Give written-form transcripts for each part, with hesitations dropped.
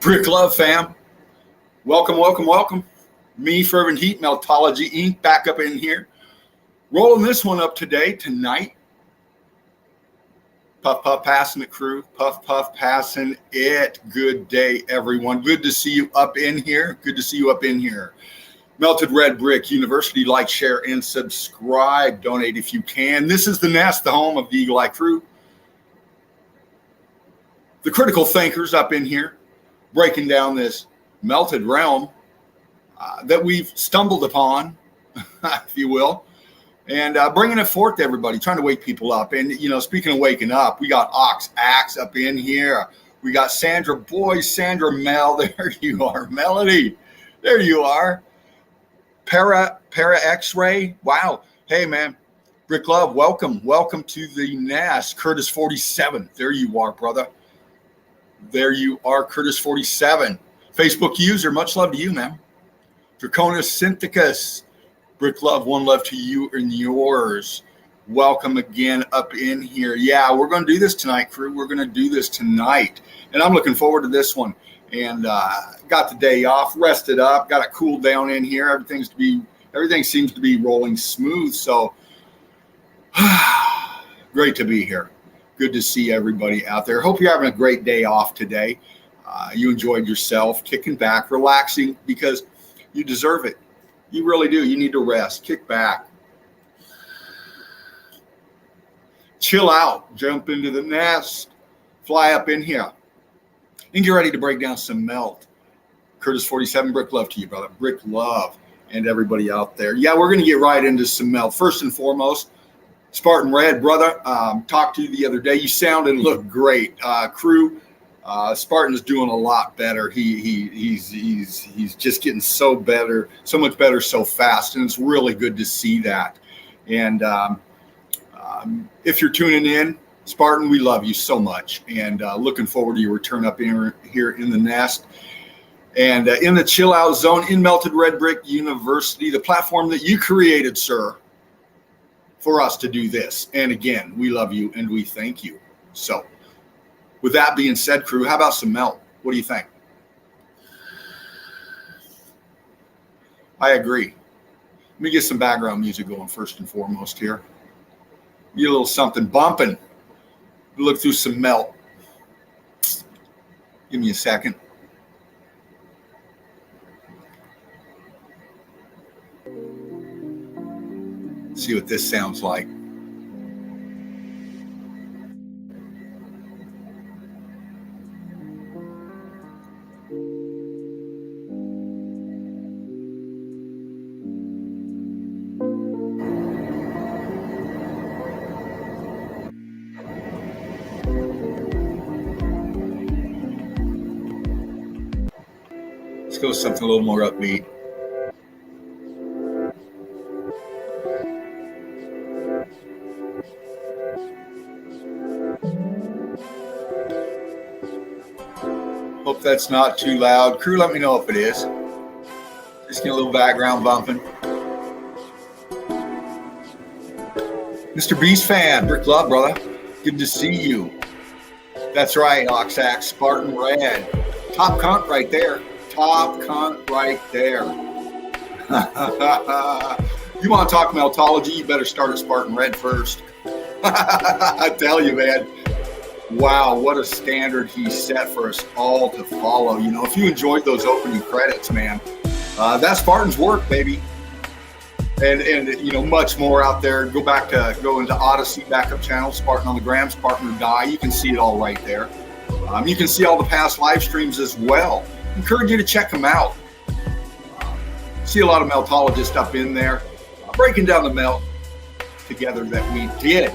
Brick Love fam, welcome, welcome, welcome. Me, Fervent Heat, Meltology Inc., back up in here. Rolling this one up tonight. Puff, puff, passing the crew. Puff, puff, passing it. Good day, everyone. Good to see you up in here. Good to see you up in here. Melted Red Brick University, like, share, and subscribe. Donate if you can. This is the Nest, the home of the Eagle Eye crew. The critical thinkers up in here, breaking down this melted realm that we've stumbled upon, if you will, and bringing it forth to everybody, trying to wake people up. And, you know, speaking of waking up, we got Ox Axe up in here. We got Sandra Boy, Sandra Mel. There you are. Melody. There you are. Para X-Ray. Wow. Hey, man. Brick Love, welcome. Welcome to the Nest. Curtis 47. There you are, brother. There you are, Curtis 47. Facebook user, much love to you, man. Draconis Synthicus, Brick Love, one love to you and yours. Welcome again up in here. Yeah, we're going to do this tonight, crew. We're going to do this tonight. And I'm looking forward to this one. And got the day off, rested up, got it cooled down in here. Everything seems to be rolling smooth. So great to be here. Good to see everybody out there. Hope you're having a great day off today. You enjoyed yourself, kicking back, relaxing, because you deserve it. You really do. You need to rest, kick back, chill out, jump into the nest, fly up in here, and get ready to break down some melt. Curtis 47, Brick Love to you, brother. Brick Love and everybody out there. Yeah, we're going to get right into some melt. First and foremost, Spartan Red, brother, talked to you the other day. You sound and look great. Crew, Spartan's doing a lot better. He's just getting so much better so fast, and it's really good to see that. And if you're tuning in, Spartan, we love you so much, and looking forward to your return up here in the Nest. And in the chill out zone in Melted Red Brick University, the platform that you created, sir, for us to do this. And again, we love you and we thank you. So with that being said, crew, how about some melt? What do you think? I agree. Let me get some background music going first and foremost here. Get a little something bumping. Look through some melt. Give me a second. See what this sounds like. Let's go with something a little more upbeat. Hope that's not too loud. Crew, let me know if it is. Just get a little background bumping. Mr. Beast fan, Brick Love, brother. Good to see you. That's right, Oxax, Spartan Red. Top cunt right there. Top cunt right there. You want to talk meltology, you better start at Spartan Red first. I tell you, man. Wow, what a standard he set for us all to follow. You know, if you enjoyed those opening credits, man, that's Spartan's work, baby. And you know, much more out there. Go into Odyssey backup channel, Spartan on the Gram, Spartan or Die. You can see it all right there. You can see all the past live streams as well. Encourage you to check them out. See a lot of meltologists up in there, breaking down the melt together that we did.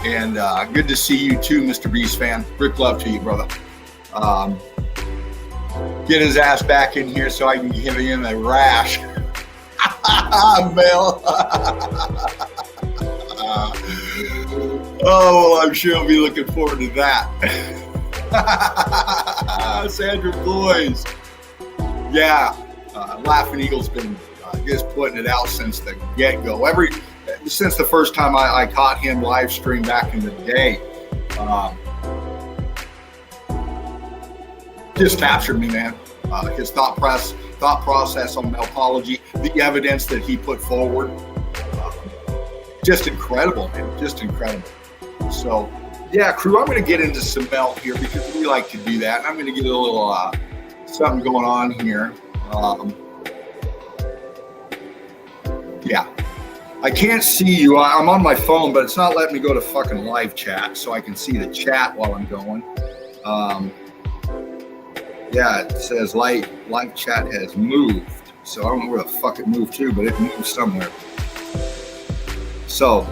And good to see you too, Mr. Beast fan. Brick Love to you, brother. Get his ass back in here so I can give him a rash. Mel. Oh, well, I'm sure I'll be looking forward to that. Sandra Boys. Yeah, Laughing Eagle's been just putting it out since the get-go. Since the first time I caught him live stream back in the day. just captured me, man. His thought process on meltology, the evidence that he put forward, just incredible, man. Just incredible. So, yeah, crew, I'm going to get into some melt here because we like to do that. And I'm going to get a little something going on here. Yeah. I can't see you. I'm on my phone, but it's not letting me go to fucking live chat so I can see the chat while I'm going. Yeah, it says live chat has moved. So I don't know where the fuck it moved to, but it moved somewhere. So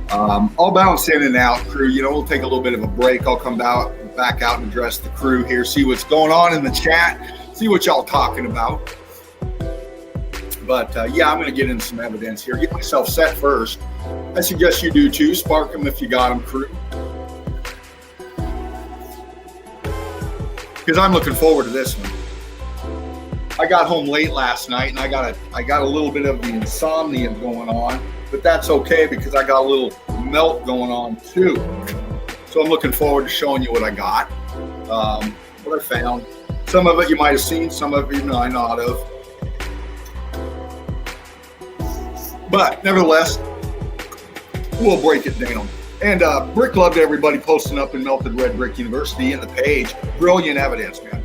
I'll bounce in and out, crew. You know, we'll take a little bit of a break. I'll come back out and address the crew here, see what's going on in the chat, see what y'all talking about. But yeah, I'm going to get into some evidence here. Get myself set first. I suggest you do too. Spark them if you got them, crew. Because I'm looking forward to this one. I got home late last night and I got a little bit of the insomnia going on, but that's okay because I got a little melt going on too. So I'm looking forward to showing you what I got, what I found. Some of it you might have seen, some of it you might not have. But nevertheless, we'll break it down. And Brick loved everybody posting up in Melted Red Brick University in the page. Brilliant evidence, man.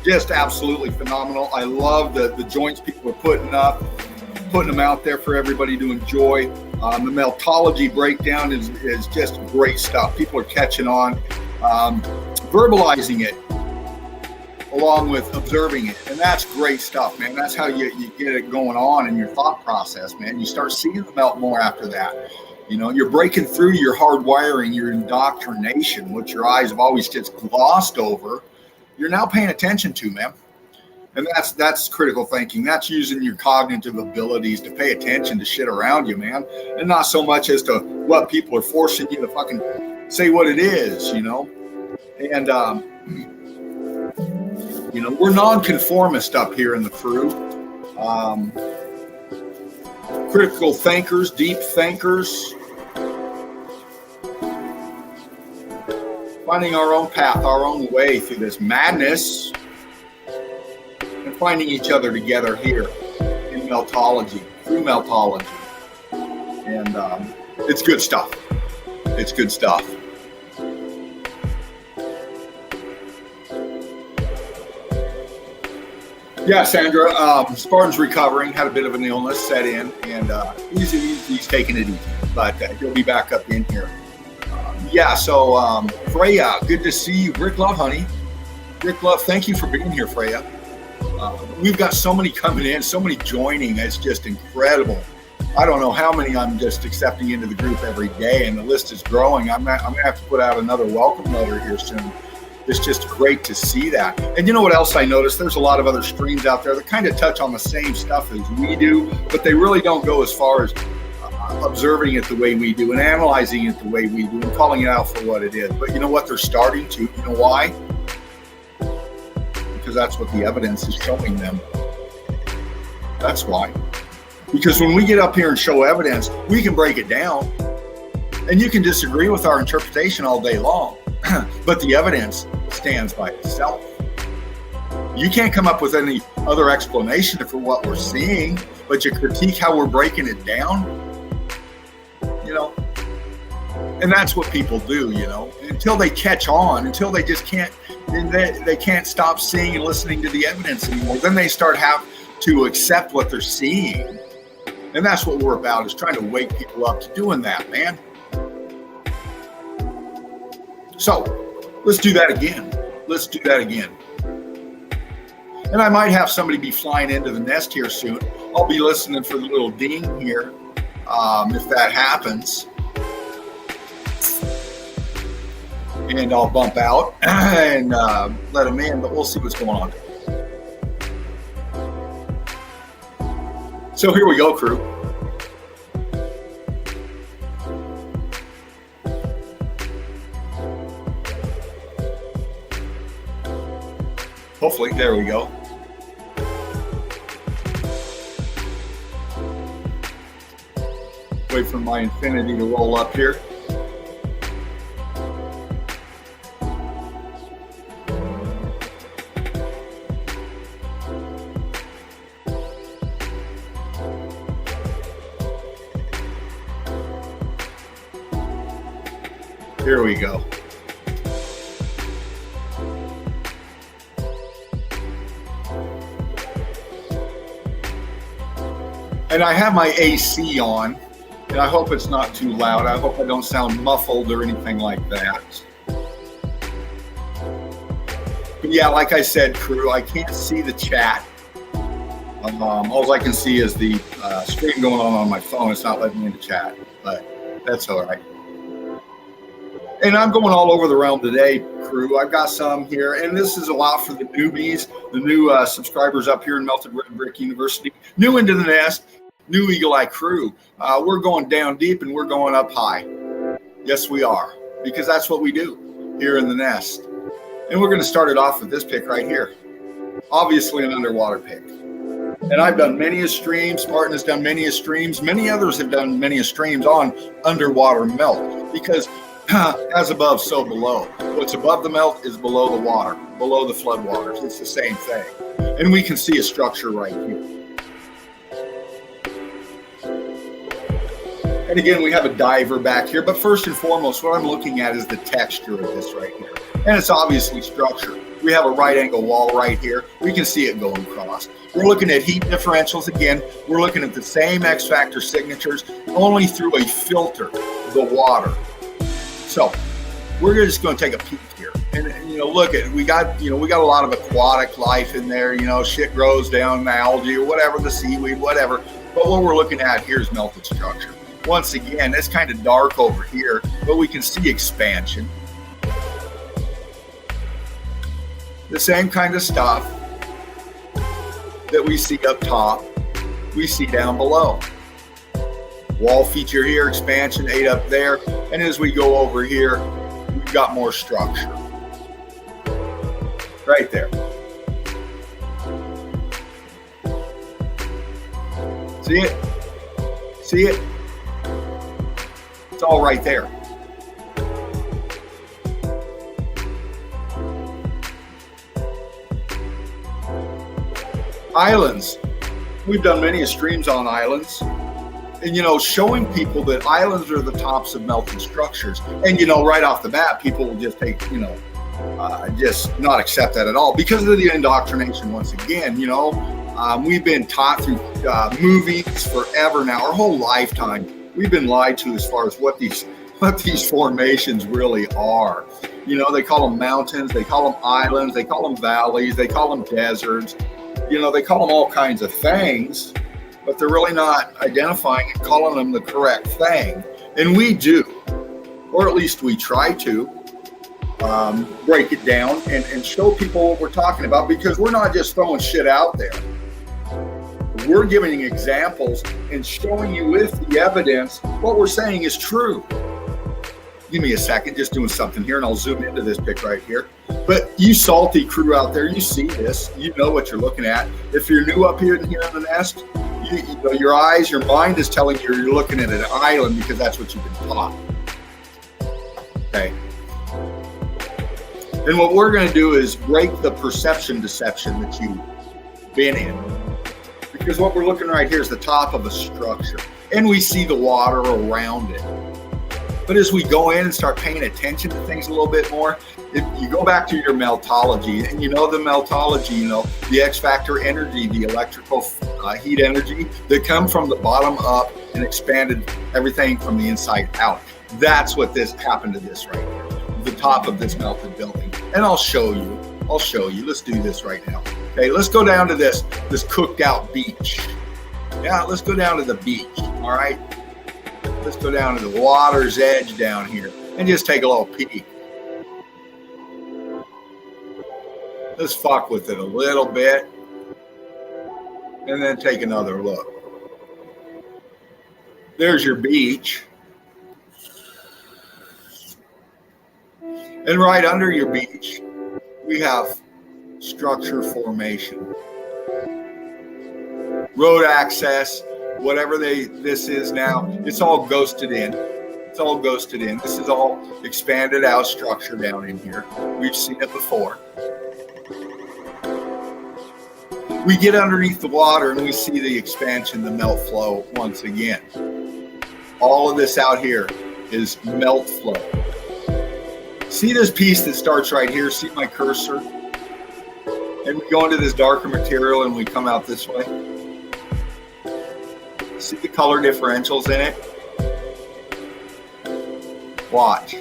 Just absolutely phenomenal. I love the joints people are putting them out there for everybody to enjoy. The meltology breakdown is just great stuff. People are catching on, verbalizing it along with observing it. And that's great stuff, man. That's how you get it going on in your thought process, man. You start seeing the melt more after that. You know, you're breaking through your hardwiring, your indoctrination, what your eyes have always just glossed over. You're now paying attention to, man. And that's critical thinking. That's using your cognitive abilities to pay attention to shit around you, man. And not so much as to what people are forcing you to fucking say what it is, you know. And, you know, we're nonconformist up here in the crew. Critical thinkers, deep thinkers. Finding our own path, our own way through this madness. And finding each other together here in meltology, through meltology. And it's good stuff. It's good stuff. Yeah, Sandra, Spartan's recovering, had a bit of an illness set in, and he's taking it easy, but he'll be back up in here. Yeah, so Freya, good to see you. Rick Love, honey. Rick Love, thank you for being here, Freya. We've got so many coming in, so many joining. It's just incredible. I don't know how many I'm just accepting into the group every day, and the list is growing. I'm going to have to put out another welcome letter here soon. It's just great to see that. And you know what else I noticed? There's a lot of other streams out there that kind of touch on the same stuff as we do, but they really don't go as far as observing it the way we do and analyzing it the way we do and calling it out for what it is. But you know what? They're starting to. You know why? Because that's what the evidence is showing them. That's why. Because when we get up here and show evidence, we can break it down. And you can disagree with our interpretation all day long. But the evidence stands by itself. You can't come up with any other explanation for what we're seeing, but you critique how we're breaking it down, you know. And that's what people do, you know, until they catch on, until they just can't, they can't stop seeing and listening to the evidence anymore. Then they start have to accept what they're seeing. And that's what we're about, is trying to wake people up to doing that, man. So let's do that again. Let's do that again. And I might have somebody be flying into the nest here soon. I'll be listening for the little ding here, if that happens. And I'll bump out and let them in, but we'll see what's going on. So here we go, crew. Hopefully, there we go. Wait for my infinity to roll up here. Here we go. And I have my AC on, and I hope it's not too loud. I hope I don't sound muffled or anything like that. But yeah, like I said, crew, I can't see the chat. All I can see is the stream going on my phone. It's not letting me in the chat, but that's all right. And I'm going all over the realm today, crew. I've got some here, and this is a lot for the newbies, the new subscribers up here in Melted Red Brick University, new into the nest, new Eagle Eye crew. We're going down deep and we're going up high. Yes, we are, because that's what we do here in the nest. And we're going to start it off with this pick right here. Obviously an underwater pick. And I've done many a stream. Spartan has done many a streams. Many others have done many a streams on underwater melt, because as above, so below. What's above the melt is below the water, below the flood waters. It's the same thing. And we can see a structure right here. And again, we have a diver back here. But first and foremost, what I'm looking at is the texture of this right here. And it's obviously structured. We have a right angle wall right here. We can see it going across. We're looking at heat differentials again. We're looking at the same X factor signatures, only through a filter, the water. So we're just going to take a peek here, and look at we got a lot of aquatic life in there. Shit grows down, algae or whatever, the seaweed, whatever. But what we're looking at here is melted structure. Once again, it's kind of dark over here, but we can see expansion. The same kind of stuff that we see up top, we see down below. Wall feature here, expansion, 8 up there. And as we go over here, we've got more structure. Right there. See it? See it? It's all right there. Islands. We've done many streams on islands. And, showing people that islands are the tops of melted structures. And, right off the bat, people will just take, just not accept that at all because of the indoctrination. Once again, we've been taught through movies forever now, our whole lifetime. We've been lied to as far as what these formations really are. They call them mountains, they call them islands, they call them valleys, they call them deserts. They call them all kinds of things, but they're really not identifying and calling them the correct thing. And we do, or at least we try to break it down and show people what we're talking about, because we're not just throwing shit out there. We're giving examples and showing you with the evidence what we're saying is true. Give me a second, just doing something here, and I'll zoom into this pic right here. But you salty crew out there, you see this, you know what you're looking at. If you're new up here in the nest, your eyes, your mind is telling you you're looking at an island because that's what you've been taught. Okay. And what we're going to do is break the perception deception that you've been in. Because what we're looking right here is the top of a structure, and we see the water around it. But as we go in and start paying attention to things a little bit more, if you go back to your meltology, and the meltology, the X factor energy, the electrical heat energy that come from the bottom up and expanded everything from the inside out. That's what this happened to this right here, the top of this melted building. And I'll show you. Let's do this right now. Okay, let's go down to this cooked out beach. Yeah, let's go down to the beach. All right. Let's go down to the water's edge down here and just take a little peek. Let's fuck with it a little bit and then take another look. There's your beach. And right under your beach, we have structure formation. Road access. Whatever this is now, it's all ghosted in. This is all expanded out structure down in here. We've seen it before. We get underneath the water and we see the expansion, the melt flow once again. All of this out here is melt flow. See this piece that starts right here? See my cursor? And we go into this darker material and we come out this way. See the color differentials in it? Watch.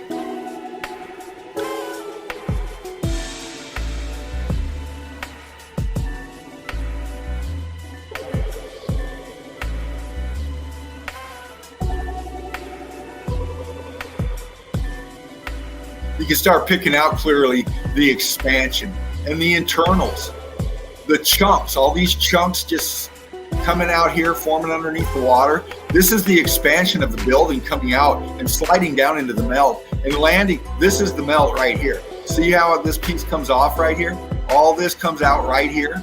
You can start picking out clearly the expansion and the internals, the chunks, all these chunks just coming out here, forming underneath the water. This is the expansion of the building coming out and sliding down into the melt and landing. This is the melt right here. See how this piece comes off right here? All this comes out right here.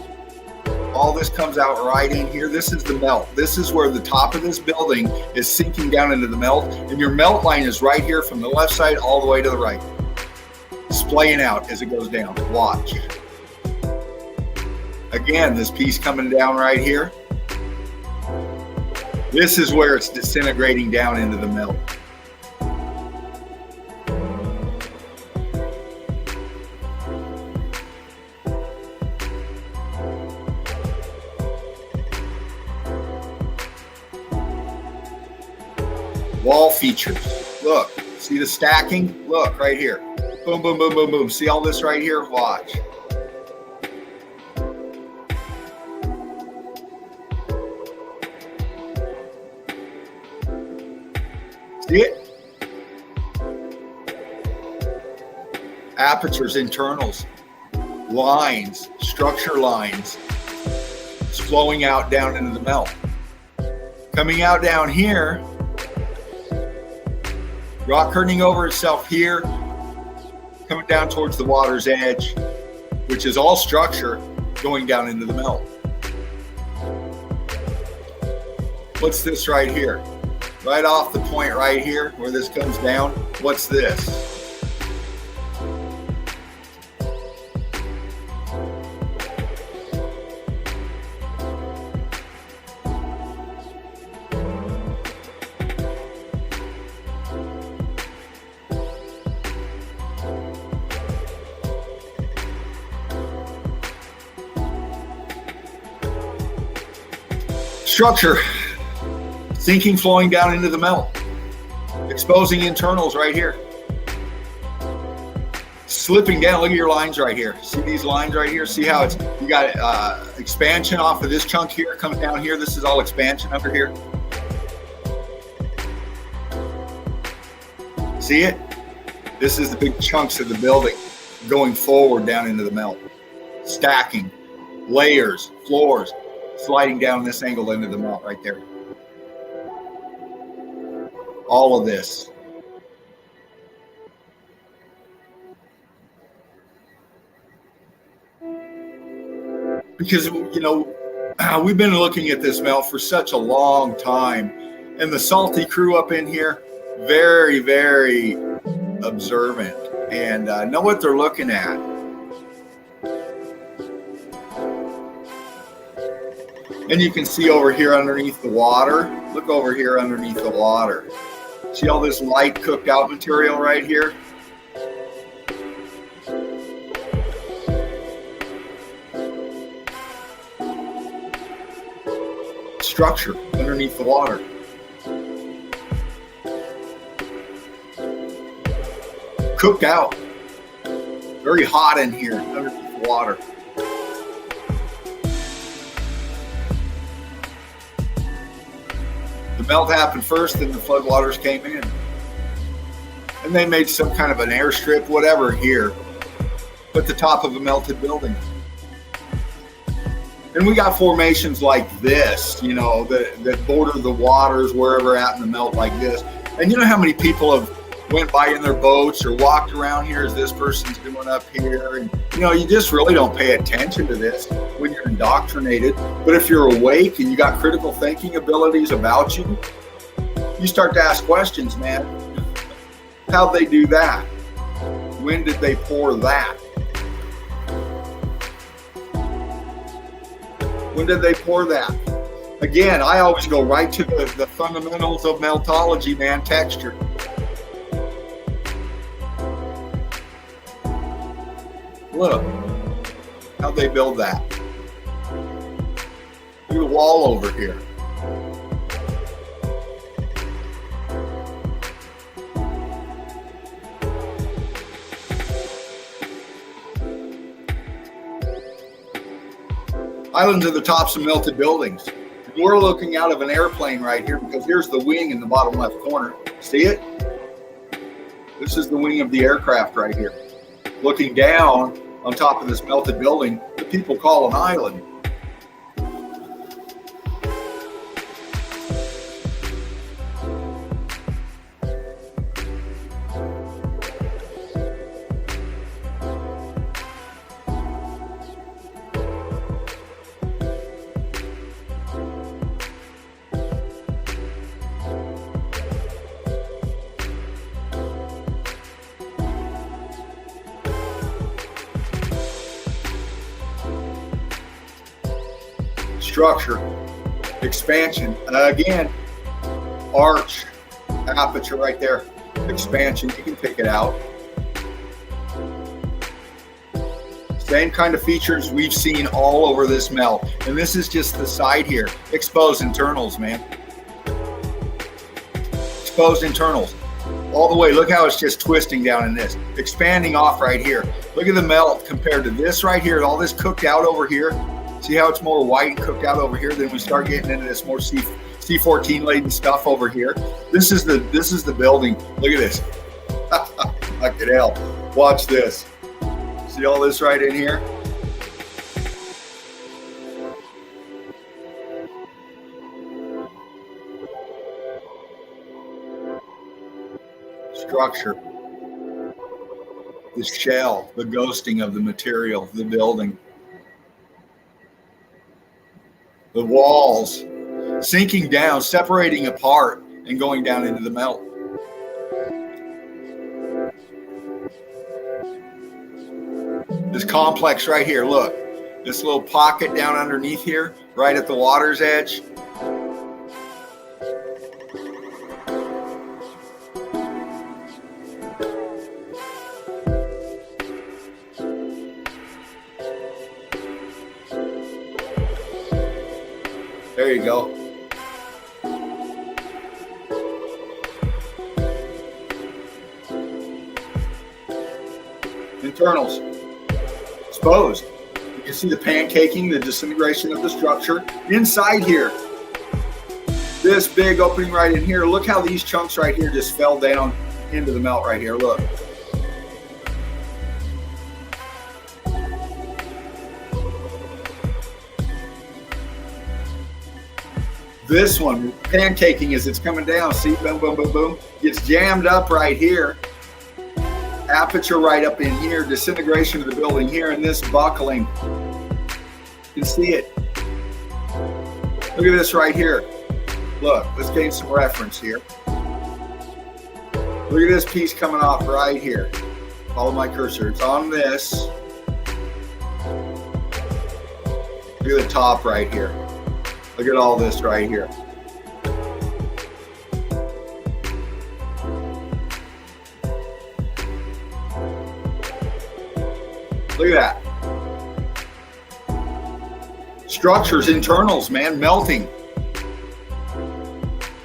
All this comes out right in here. This is the melt. This is where the top of this building is sinking down into the melt, and your melt line is right here from the left side all the way to the right, splaying out as it goes down. Watch. Again, this piece coming down right here. This is where it's disintegrating down into the melt. Wall features. Look, see the stacking? Look right here. Boom, boom, boom, boom, boom. See all this right here? Watch. See it? Apertures, internals, lines, structure lines. It's flowing out down into the melt. Coming out down here, rock curtain over itself here, coming down towards the water's edge, which is all structure going down into the melt. What's this right here? Right off the point right here where this comes down, what's this? Structure. Sinking, flowing down into the melt, exposing internals right here, slipping down. Look at your lines right here. See these lines right here? See how it's, you got expansion off of this chunk here coming down here. This is all expansion under here. See it? This is the big chunks of the building going forward down into the melt, stacking, layers, floors, sliding down this angle into the melt right there. All of this. Because, you know, we've been looking at this melt for such a long time, and the Salty crew up in here, very, very observant and know what they're looking at. And you can see over here underneath the water. Look over here underneath the water. See all this light cooked out material right here? Structure underneath the water. Cooked out. Very hot in here underneath the water. The melt happened first, then the floodwaters came in. And they made some kind of an airstrip, whatever, here. At the top of a melted building. And we got formations like this, you know, that border the waters wherever at in the melt like this. And you know how many people have went by in their boats or walked around here as this person's doing up here. And, you know, you just really don't pay attention to this when you're indoctrinated. But if you're awake and you got critical thinking abilities about you, you start to ask questions, man. How'd they do that? When did they pour that? When did they pour that? Again, I always go right to the fundamentals of meltology, man, texture. Look, how'd they build that? Look at the wall over here. Islands are the tops of melted buildings. We're looking out of an airplane right here because here's the wing in the bottom left corner. See it? This is the wing of the aircraft right here. Looking down on top of this melted building that people call an island. Structure, expansion, again, arch, aperture right there, expansion, you can pick it out. Same kind of features we've seen all over this melt. And this is just the side here. Exposed internals, man. Exposed internals. All the way, look how it's just twisting down in this. Expanding off right here. Look at the melt compared to this right here. All this cooked out over here. See how it's more white and cooked out over here? Then we start getting into this more C14 laden stuff over here. This is the building. Look at this. Fucking hell. Watch this. See all this right in here? Structure. The shell, the ghosting of the material, the building. The walls sinking down, separating apart, and going down into the melt. This complex right here, look. This little pocket down underneath here, right at the water's edge. There you go. Internals. Exposed. You can see the pancaking, the disintegration of the structure. Inside here, this big opening right in here. Look how these chunks right here just fell down into the melt right here. Look. This one, pancaking as it's coming down. See, boom, boom, boom, boom. Gets jammed up right here. Aperture right up in here. Disintegration of the building here. And this buckling. You can see it. Look at this right here. Look, let's gain some reference here. Look at this piece coming off right here. Follow my cursor. It's on this. Look at the top right here. Look at all this right here. Look at that. Structures, internals, man, melting.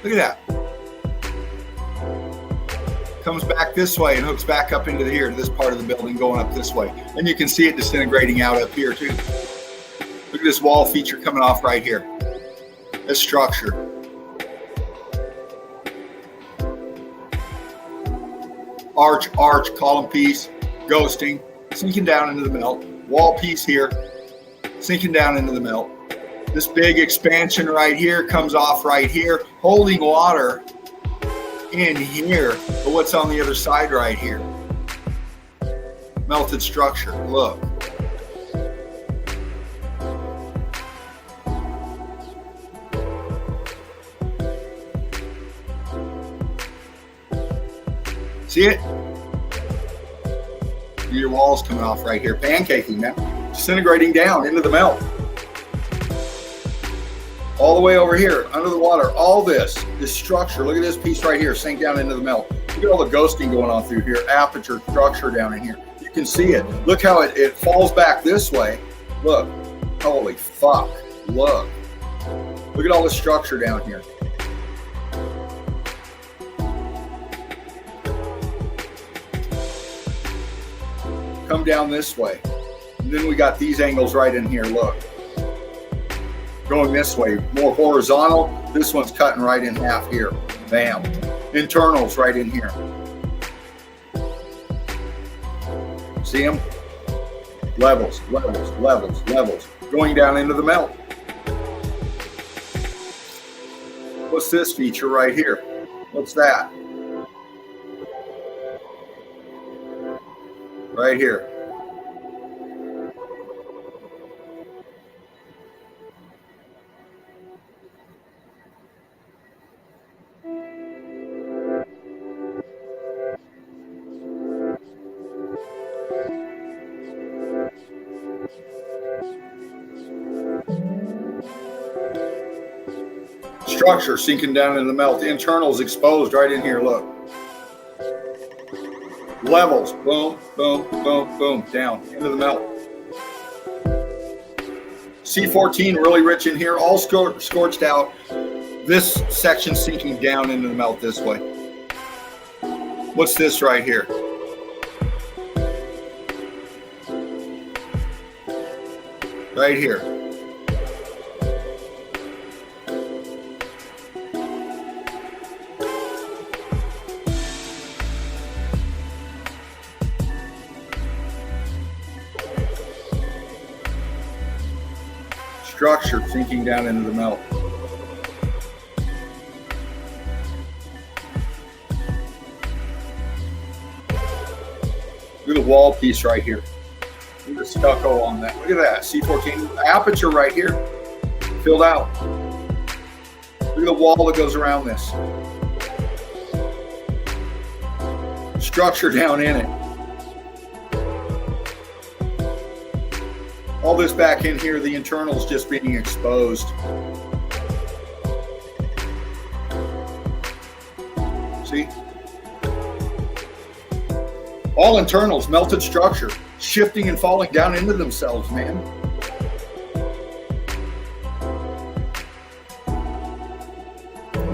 Look at that. Comes back this way and hooks back up into here, to this part of the building, going up this way. And you can see it disintegrating out up here too. Look at this wall feature coming off right here. This structure. Arch, column piece, ghosting, sinking down into the melt. Wall piece here, sinking down into the melt. This big expansion right here comes off right here, holding water in here. But what's on the other side right here? Melted structure, look. See it? Your walls coming off right here. Pancaking now. Disintegrating down into the melt. All the way over here, under the water. All this structure. Look at this piece right here. Sink down into the melt. Look at all the ghosting going on through here. Aperture structure down in here. You can see it. Look how it falls back this way. Look. Holy fuck. Look. Look at all the structure down here. Come down this way. And then we got these angles right in here. Look. Going this way. More horizontal. This one's cutting right in half here. Bam. Internals right in here. See them? Levels, levels, levels, levels. Going down into the melt. What's this feature right here? What's that? Right here. Structure sinking down in the melt. Internals exposed right in here. Look. Levels. Boom, boom, boom, boom. Down into the melt. C14 really rich in here. All scorched out. This section sinking down into the melt this way. What's this right here? Right here. Structure sinking down into the melt. Look at the wall piece right here. Look at the stucco on that. Look at that. C14 aperture right here. Filled out. Look at the wall that goes around this. Structure down in it. All this back in here, the internals just being exposed. See? All internals, melted structure, shifting and falling down into themselves, man.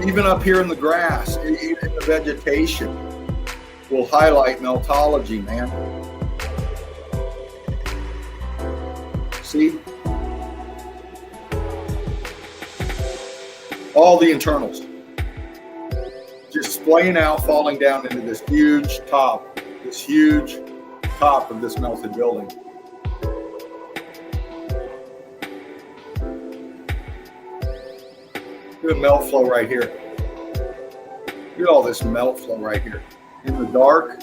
Even up here in the grass, even in the vegetation, will highlight meltology, man. See? All the internals just splaying out, falling down into this huge top of this melted building. Look at the melt flow right here. Look at all this melt flow right here. In the dark.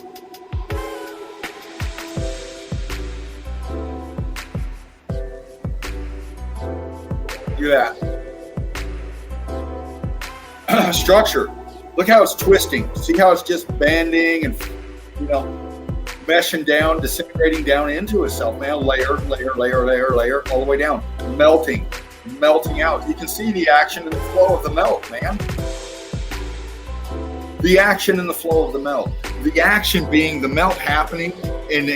Look at that. Structure. Look how it's twisting. See how it's just bending and, meshing down, disintegrating down into itself, man. Layer, layer, layer, layer, layer, all the way down. Melting out. You can see the action and the flow of the melt, man. The action and the flow of the melt. The action being the melt happening and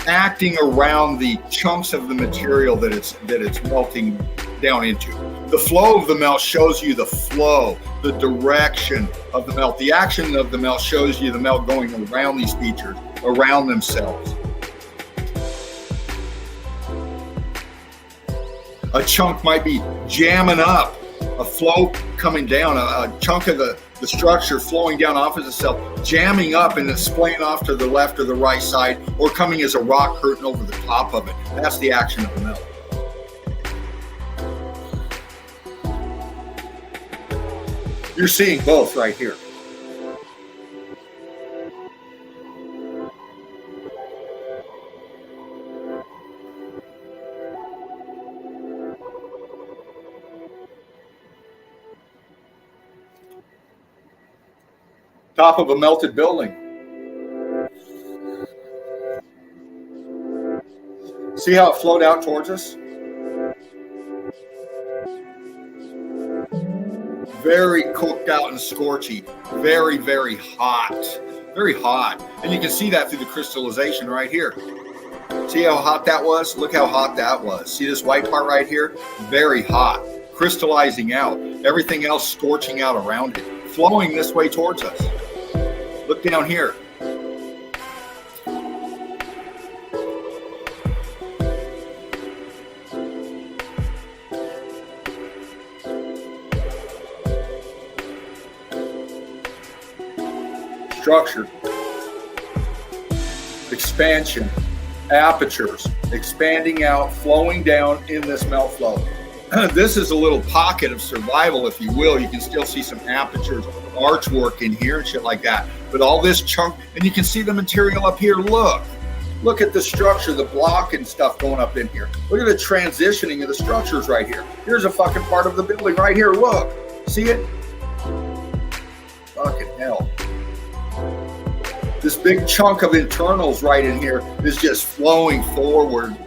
acting around the chunks of the material that it's melting down into. The flow of the melt shows you the flow, the direction of the melt. The action of the melt shows you the melt going around these features, around themselves. A chunk might be jamming up, a flow coming down, a chunk of the structure flowing down off of itself, jamming up and it's splaying off to the left or the right side, or coming as a rock curtain over the top of it. That's the action of the melt. You're seeing both right here. Top of a melted building. See how it flowed out towards us? Very cooked out and scorchy. Very, very hot. very hot. And you can see that through the crystallization right here. See how hot that was? Look how hot that was. See this white part right here? Very hot, crystallizing out. Everything else scorching out around it, flowing this way towards us. Look down here. Structure, expansion, apertures, expanding out, flowing down in this melt flow. This is a little pocket of survival, if you will. You can still see some apertures, archwork in here and shit like that. But all this chunk, and you can see the material up here. Look at the structure, the block and stuff going up in here. Look at the transitioning of the structures right here. Here's a fucking part of the building right here. Look, see it? Fucking hell. This big chunk of internals right in here is just flowing forward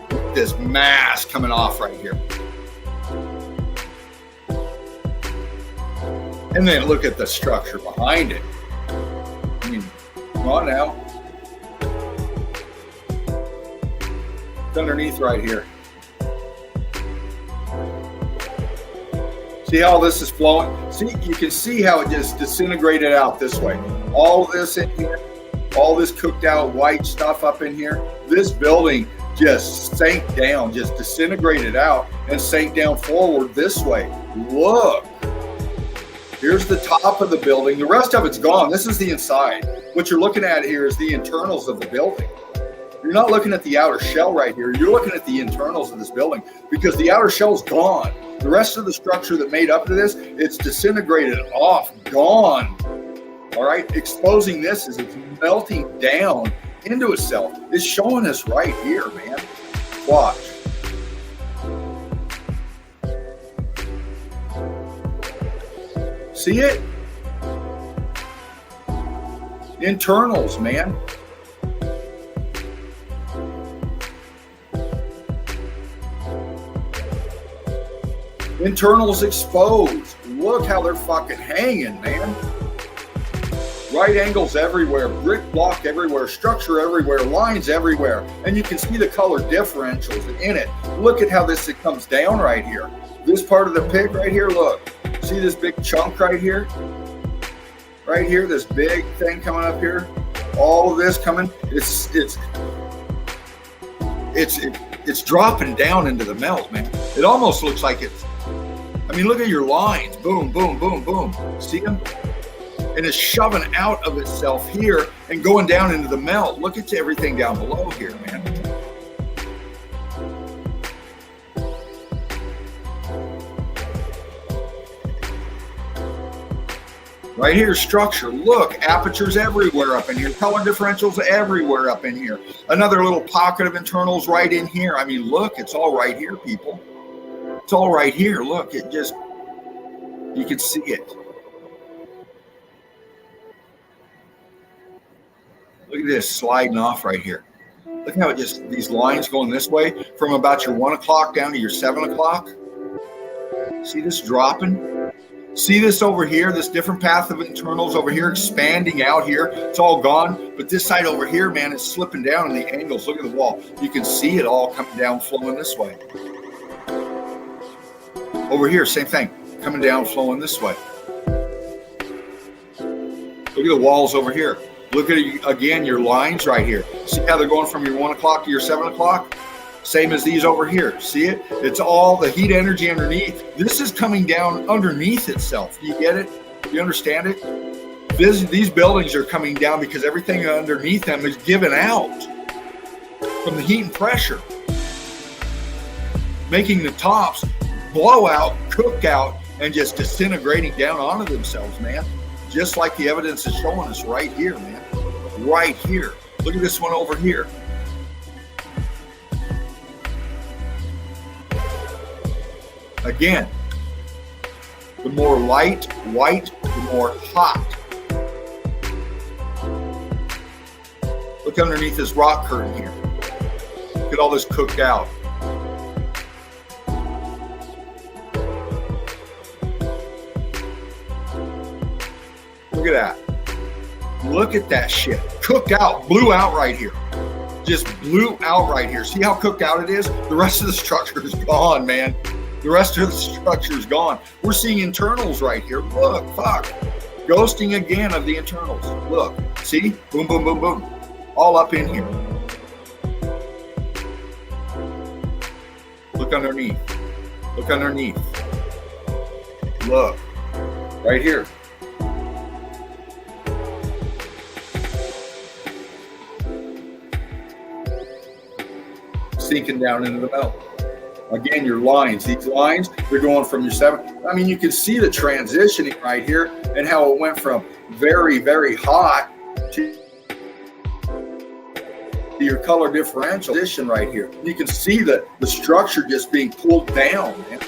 with this mass coming off right here. And then look at the structure behind it. I mean, come on now. It's underneath right here. See how this is flowing? See, you can see how it just disintegrated out this way. All this in here, all this cooked out white stuff up in here. This building just sank down, just disintegrated out and sank down forward this way. Look, here's the top of the building. The rest of it's gone. This is the inside. What you're looking at here is the internals of the building. You're not looking at the outer shell right here. You're looking at the internals of this building because the outer shell's gone. The rest of the structure that made up to this, it's disintegrated off, gone. All right, exposing this as it's melting down into itself. It's showing us right here, man. Watch. See it? Internals, man. Internals exposed. Look how they're fucking hanging, man. Right angles everywhere, brick block everywhere, structure everywhere, lines everywhere. And you can see the color differentials in it. Look at how this comes down right here. This part of the pig right here, look. See this big chunk right here? Right here, this big thing coming up here. All of this coming, it's dropping down into the melt, man. It almost looks like it's, I mean, look at your lines. Boom, boom, boom, boom. See them? And it's shoving out of itself here and going down into the melt. Look at everything down below here, man. Right here, structure. Look, apertures everywhere up in here. Color differentials everywhere up in here. Another little pocket of internals right in here. I mean, look, it's all right here, people. It's all right here. Look, it just, you can see it. Look at this sliding off right here. Look how it just, these lines going this way from about your 1 o'clock down to your 7 o'clock. See this dropping? See this over here, this different path of internals over here, expanding out here. It's all gone. But this side over here, man, it's slipping down in the angles. Look at the wall. You can see it all coming down, flowing this way. Over here, same thing. Coming down, flowing this way. Look at the walls over here. Look at, again, your lines right here. See how they're going from your 1 o'clock to your 7 o'clock? Same as these over here. See it? It's all the heat energy underneath. This is coming down underneath itself. Do you get it? Do you understand it? These buildings are coming down because everything underneath them is given out from the heat and pressure, making the tops blow out, cook out, and just disintegrating down onto themselves, man. Just like the evidence is showing us right here, man. Right here. Look at this one over here. Again, the more light, white, the more hot. Look underneath this rock curtain here. Look at all this cooked out. Look at that. Look at that shit. Cooked out, blew out right here. Just blew out right here. See how cooked out it is? The rest of the structure is gone, man. The rest of the structure is gone. We're seeing internals right here. Look, fuck. Ghosting again of the internals. Look, see? Boom, boom, boom, boom. All up in here. Look underneath. Look underneath. Look. Right here. Sinking down into the melt. Again, your lines. These lines, they're going from your 7. I mean, you can see the transitioning right here and how it went from very, very hot to your color differential position right here. You can see the structure just being pulled down, man.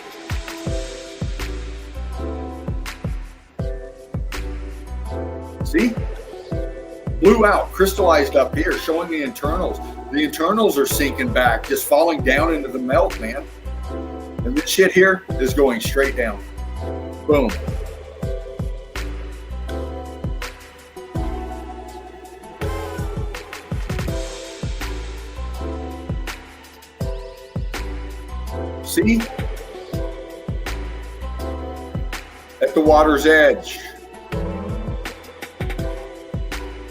See? Blew out, crystallized up here, showing the internals. The internals are sinking back, just falling down into the melt, man. And this shit here is going straight down. Boom. See? At the water's edge.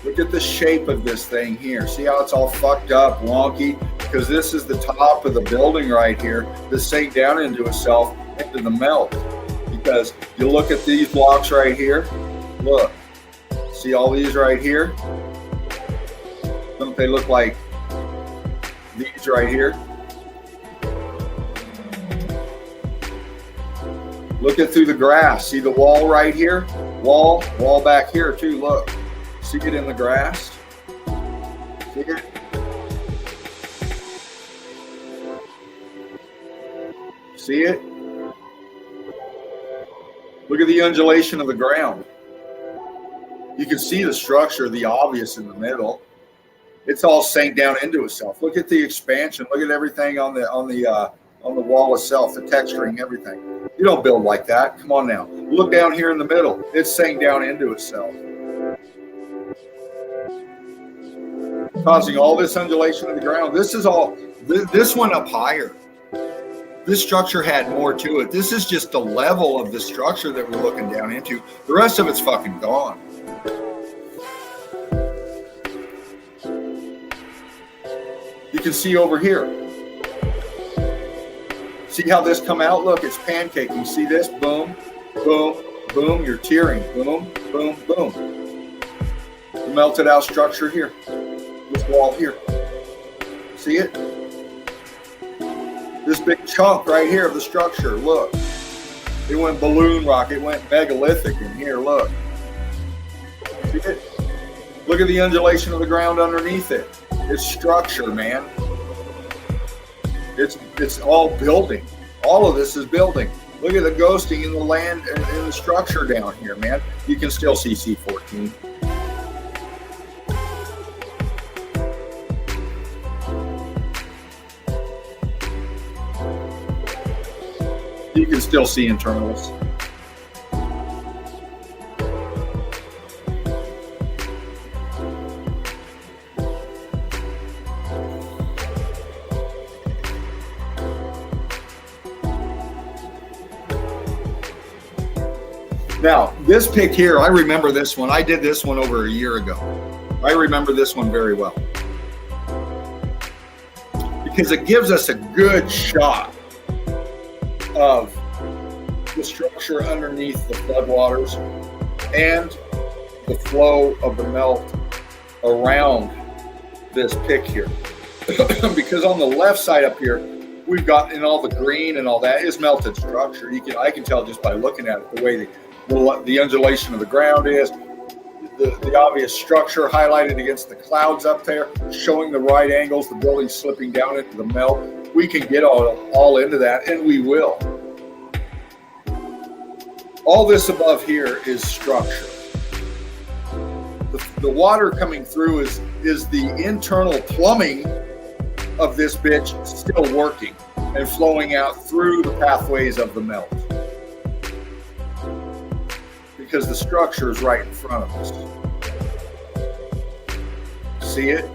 Look at the shape of this thing here. See how it's all fucked up, wonky? Because this is the top of the building right here that's sank down into itself, into the melt. Because you look at these blocks right here. Look. See all these right here? Don't they look like these right here? Look at through the grass. See the wall right here? Wall back here too, look. See it in the grass? See it? See it? Look at the undulation of the ground. You can see the structure, the obvious in the middle. It's all sank down into itself. Look at the expansion. Look at everything on the wall itself, the texturing, everything. You don't build like that. Come on now. Look down here in the middle. It's sank down into itself. Causing all this undulation of the ground. This is all, this went up higher. This structure had more to it. This is just the level of the structure that we're looking down into. The rest of it's fucking gone. You can see over here. See how this come out? Look, it's pancaking. See this? Boom, boom, boom. You're tearing. Boom, boom, boom. The melted out structure here. This wall here. See it? This big chunk right here of the structure. Look. It went balloon rock. It went megalithic in here. Look. See it? Look at the undulation of the ground underneath it. It's structure, man. It's all building. All of this is building. Look at the ghosting in the land and in the structure down here, man. You can still see C14. You can still see internals. Now, this pic here, I remember this one. I did this one over a year ago. I remember this one very well. Because it gives us a good shot of the structure underneath the floodwaters and the flow of the melt around this pic here. Because on the left side up here, we've got in all the green and all that is melted structure. I can tell just by looking at it the way the undulation of the ground is, the obvious structure highlighted against the clouds up there, showing the right angles, the building slipping down into the melt. We can get all into that, and we will. All this above here is structure. The water coming through is the internal plumbing of this bitch still working and flowing out through the pathways of the melt. Because the structure is right in front of us. See it?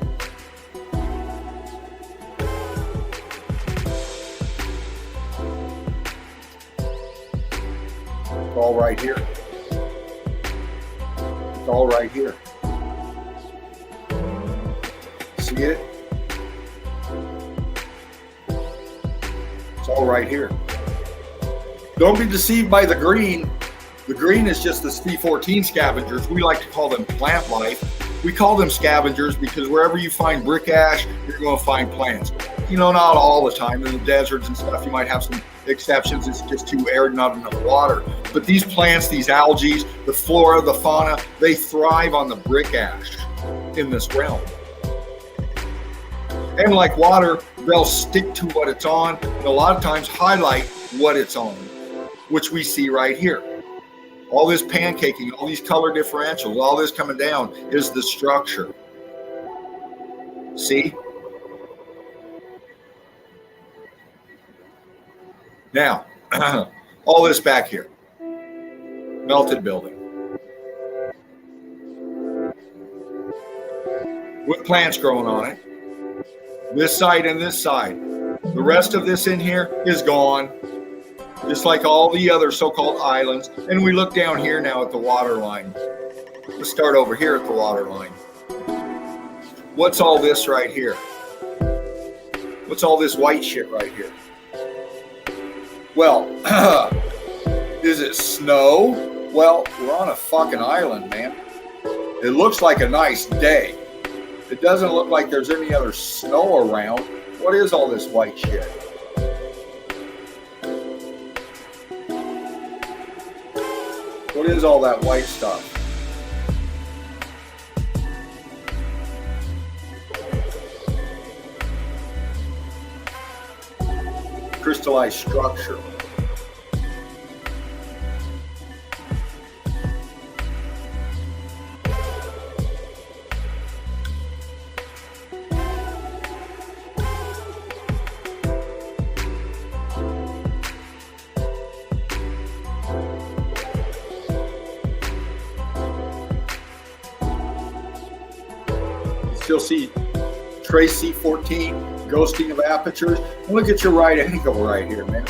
It's all right here. It's all right here. See it? It's all right here. Don't be deceived by the green. The green is just the C14 scavengers. We like to call them plant life. We call them scavengers because wherever you find brick ash, you're going to find plants. You know, not all the time. In the deserts and stuff, you might have some exceptions. It's just too arid, not enough water. But these plants, these algae, the flora, the fauna, they thrive on the brick ash in this realm. And like water, they'll stick to what it's on and a lot of times highlight what it's on, which we see right here. All this pancaking, all these color differentials, all this coming down is the structure. See? Now, all this back here, melted building. With plants growing on it. This side and this side. The rest of this in here is gone. Just like all the other so-called islands. And we look down here now at the water line. Let's start over here at the water line. What's all this right here? What's all this white shit right here? Well, is it snow? Well, we're on a fucking island, man. It looks like a nice day. It doesn't look like there's any other snow around. What is all this white shit? What is all that white stuff? Crystallized structure. You'll see trace C14, ghosting of apertures. Look at your right angle right here, man.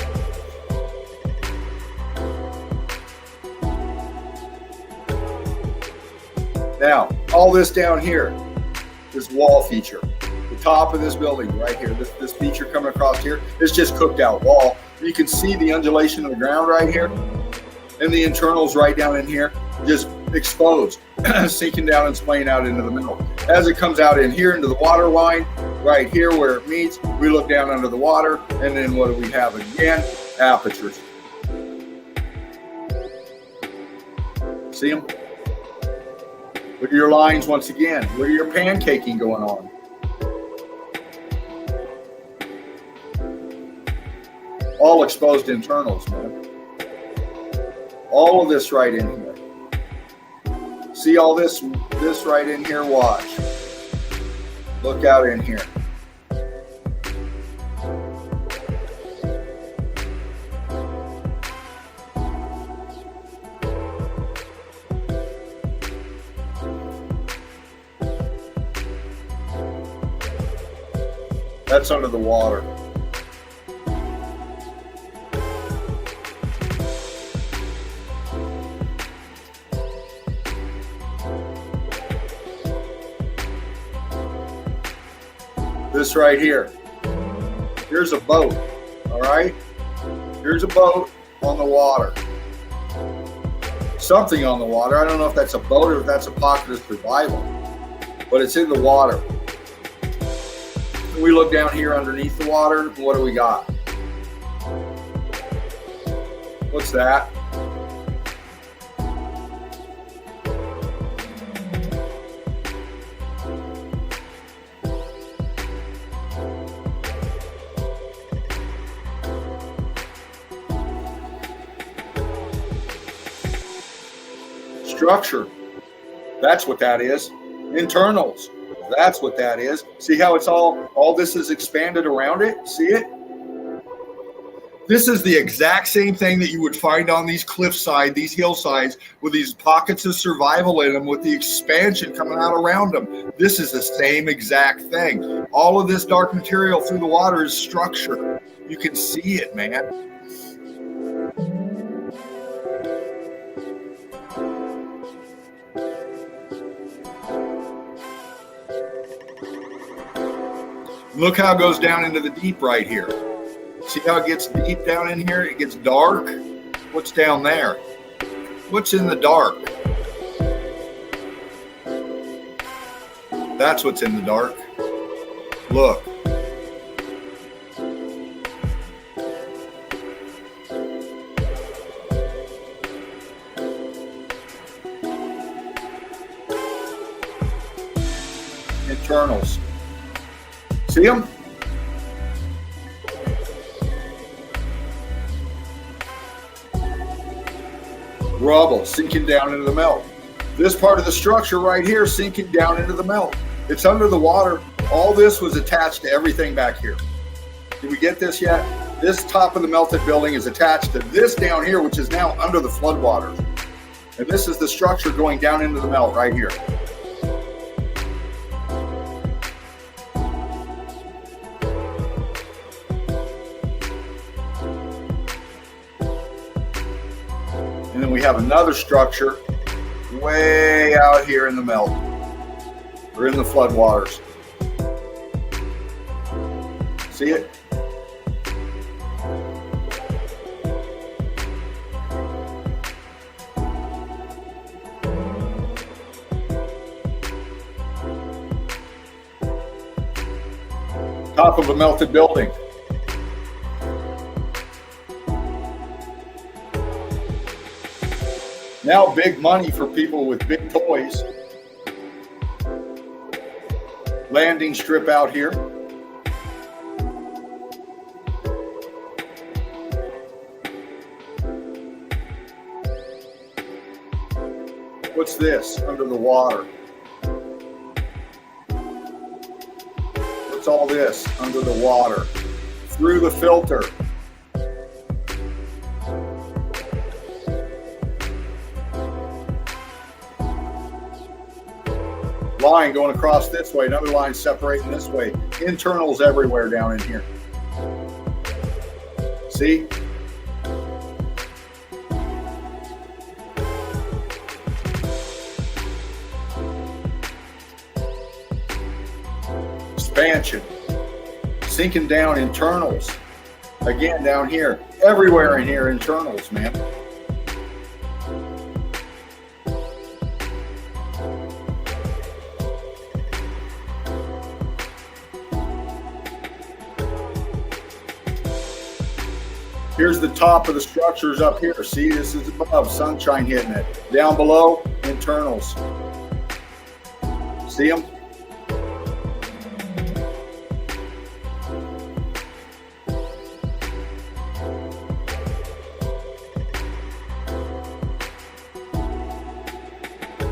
Now, all this down here, this wall feature, the top of this building right here, this feature coming across here, is just cooked out wall. You can see the undulation of the ground right here, and the internals right down in here, just exposed, sinking down and splaying out into the middle. As it comes out in here into the water line, right here where it meets, we look down under the water, and then what do we have again? Apertures. See them? Look at your lines once again. Look at your pancaking going on. All exposed internals, man. All of this right in here. See all this right in here? Watch. Look out in here. That's under the water. This right here. Here's a boat, all right? Here's a boat on the water. Something on the water. I don't know if that's a boat or if that's a pocket of survival, but it's in the water. We look down here underneath the water. What do we got? What's that? Structure. That's what that is. Internals. That's what that is. See how it's all this is expanded around it? See it? This is the exact same thing that you would find on these cliffside, these hillsides, with these pockets of survival in them, with the expansion coming out around them. This is the same exact thing. All of this dark material through the water is structure. You can see it, man. Look how it goes down into the deep right here. See how it gets deep down in here? It gets dark. What's down there? What's in the dark? That's what's in the dark. Look. Internals. See them? Rubble sinking down into the melt. This part of the structure right here sinking down into the melt. It's under the water. All this was attached to everything back here. Did we get this yet? This top of the melted building is attached to this down here, which is now under the floodwaters. And this is the structure going down into the melt right here. And then we have another structure way out here in the melt, or in the floodwaters. See it? Top of a melted building. Now big money for people with big toys. Landing strip out here. What's this under the water? What's all this under the water? Through the filter. Line going across this way, another line separating this way. Internals everywhere down in here. See? Expansion. Sinking down internals. Again, down here. Everywhere in here, internals, man. Here's the top of the structures up here. See, this is above, sunshine hitting it. Down below, internals. See them?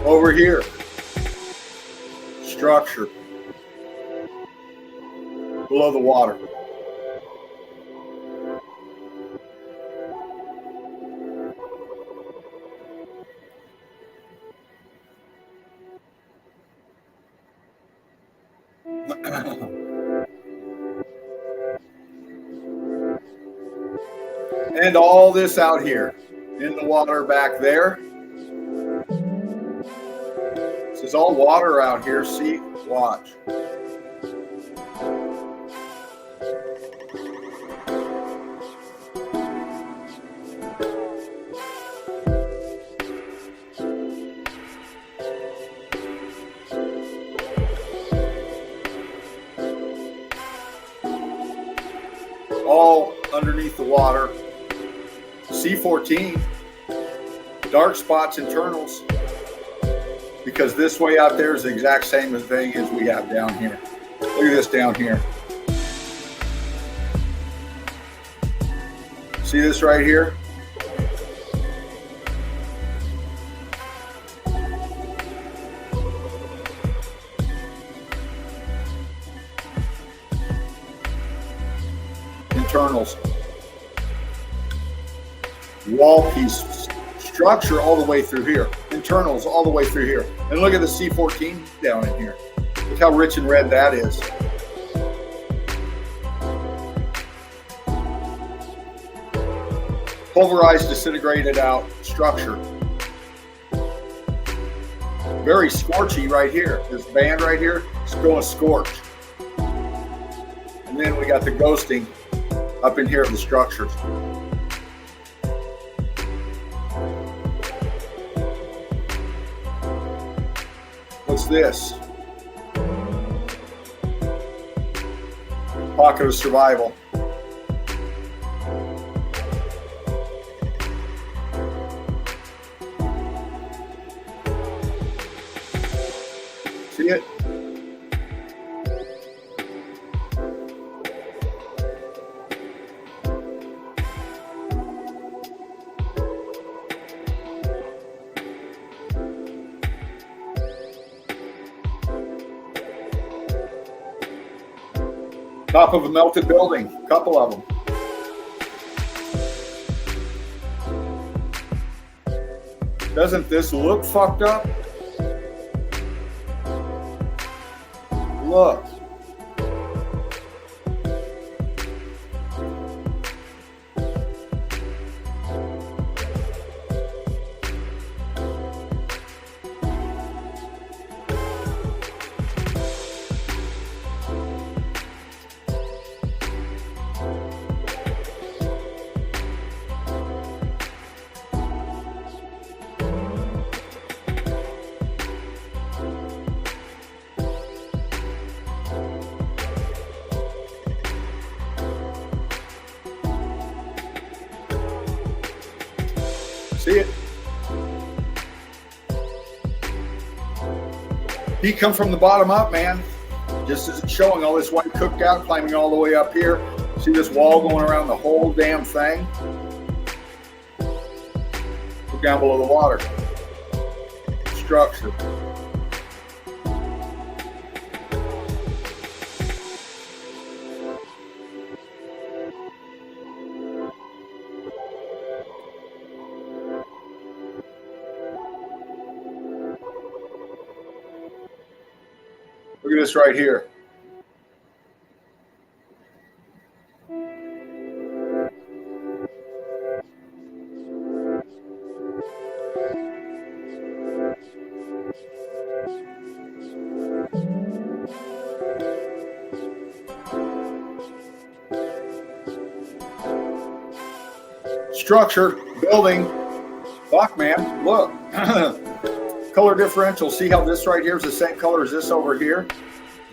Over here, structure below the water. And all this out here in the water back there. This is all water out here. See, watch. All underneath the water. C14, dark spots, internals, because this way out there is the exact same thing as we have down here. Look at this down here. See this right here? Internals. wall piece structure all the way through here, internals all the way through here. And look at the C14 down in here. Look how rich and red that is. Pulverized, disintegrated out structure. Very scorchy right here. This band right here is going scorch. And then we got the ghosting up in here of the structures. What's this? Pocket of survival. See it? Top of a melted building, a couple of them. Doesn't this look fucked up? Look. See it? Heat come from the bottom up, man. Just as it's showing, all this white cooked out, climbing all the way up here. See this wall going around the whole damn thing? Look down below the water. Structure. Look at this right here. Structure, building. Fuck, man. Look. Color differential. See how this right here is the same color as this over here?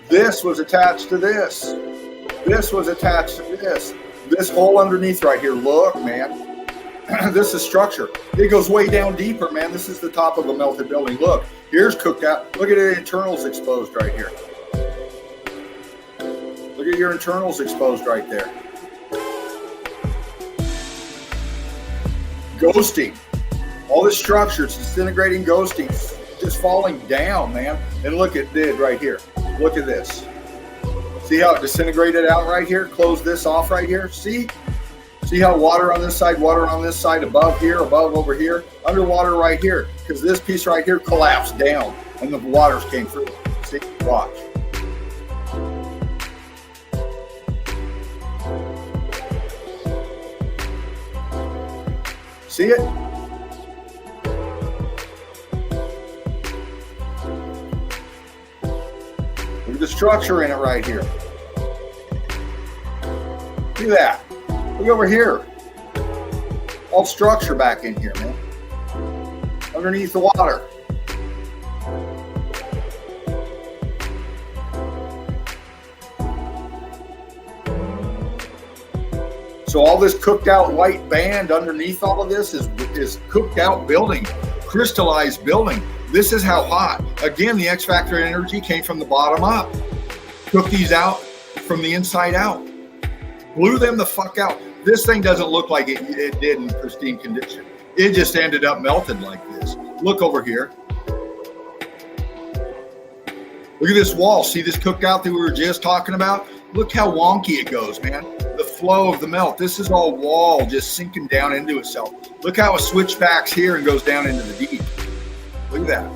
This was attached to this. This was attached to this. This hole underneath right here. Look, man. This is structure. It goes way down deeper, man. This is the top of a melted building. Look, here's cooked out. Look at the internals exposed right here. Look at your internals exposed right there. Ghosting. All this structure, it's disintegrating, ghosting, just falling down, man. And look, it did right here. Look at this. See how it disintegrated out right here? Close this off right here. See? See how water on this side, above here, above over here, underwater right here. Because this piece right here collapsed down and the waters came through. See? Watch. See it? Look at the structure in it right here. Look at that. Look over here. All structure back in here, man. Underneath the water. So all this cooked out white band underneath all of this is cooked out building, crystallized building. This is how hot. Again, the X factor energy came from the bottom up. Cooked these out from the inside out. Blew them the fuck out. This thing doesn't look like it did in pristine condition. It just ended up melted like this. Look over here. Look at this wall. See this cooked out that we were just talking about? Look how wonky it goes, man. the flow of the melt. This is all wall just sinking down into itself. Look how it switchbacks here and goes down into the deep. Look at that.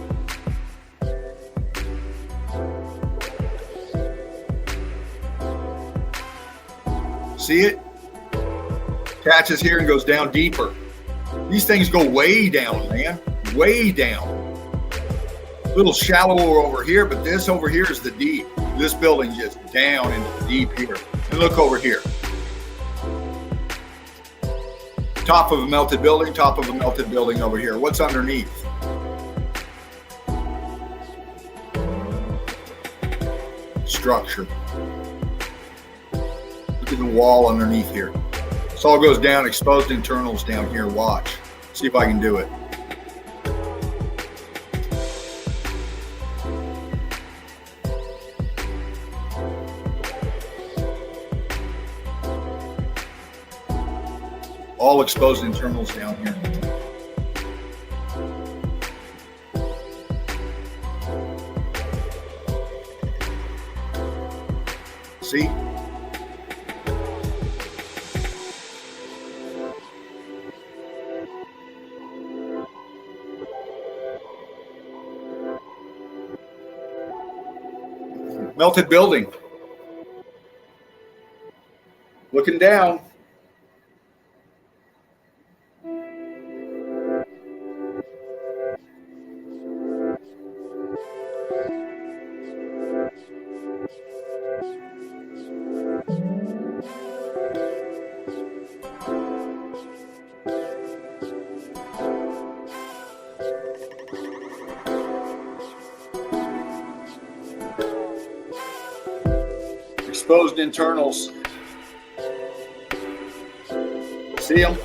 See it? Catches here and goes down deeper. These things go way down, man. Way down. A little shallower over here, but this over here is the deep. This building just down into the deep here. And look over here. Top of a melted building, top of a melted building over here. What's underneath? Structure. Look at the wall underneath here. This all goes down, exposed internals down here. Watch. See if I can do it. All exposed internals down here. See? Melted building. Looking down. Exposed internals. See them?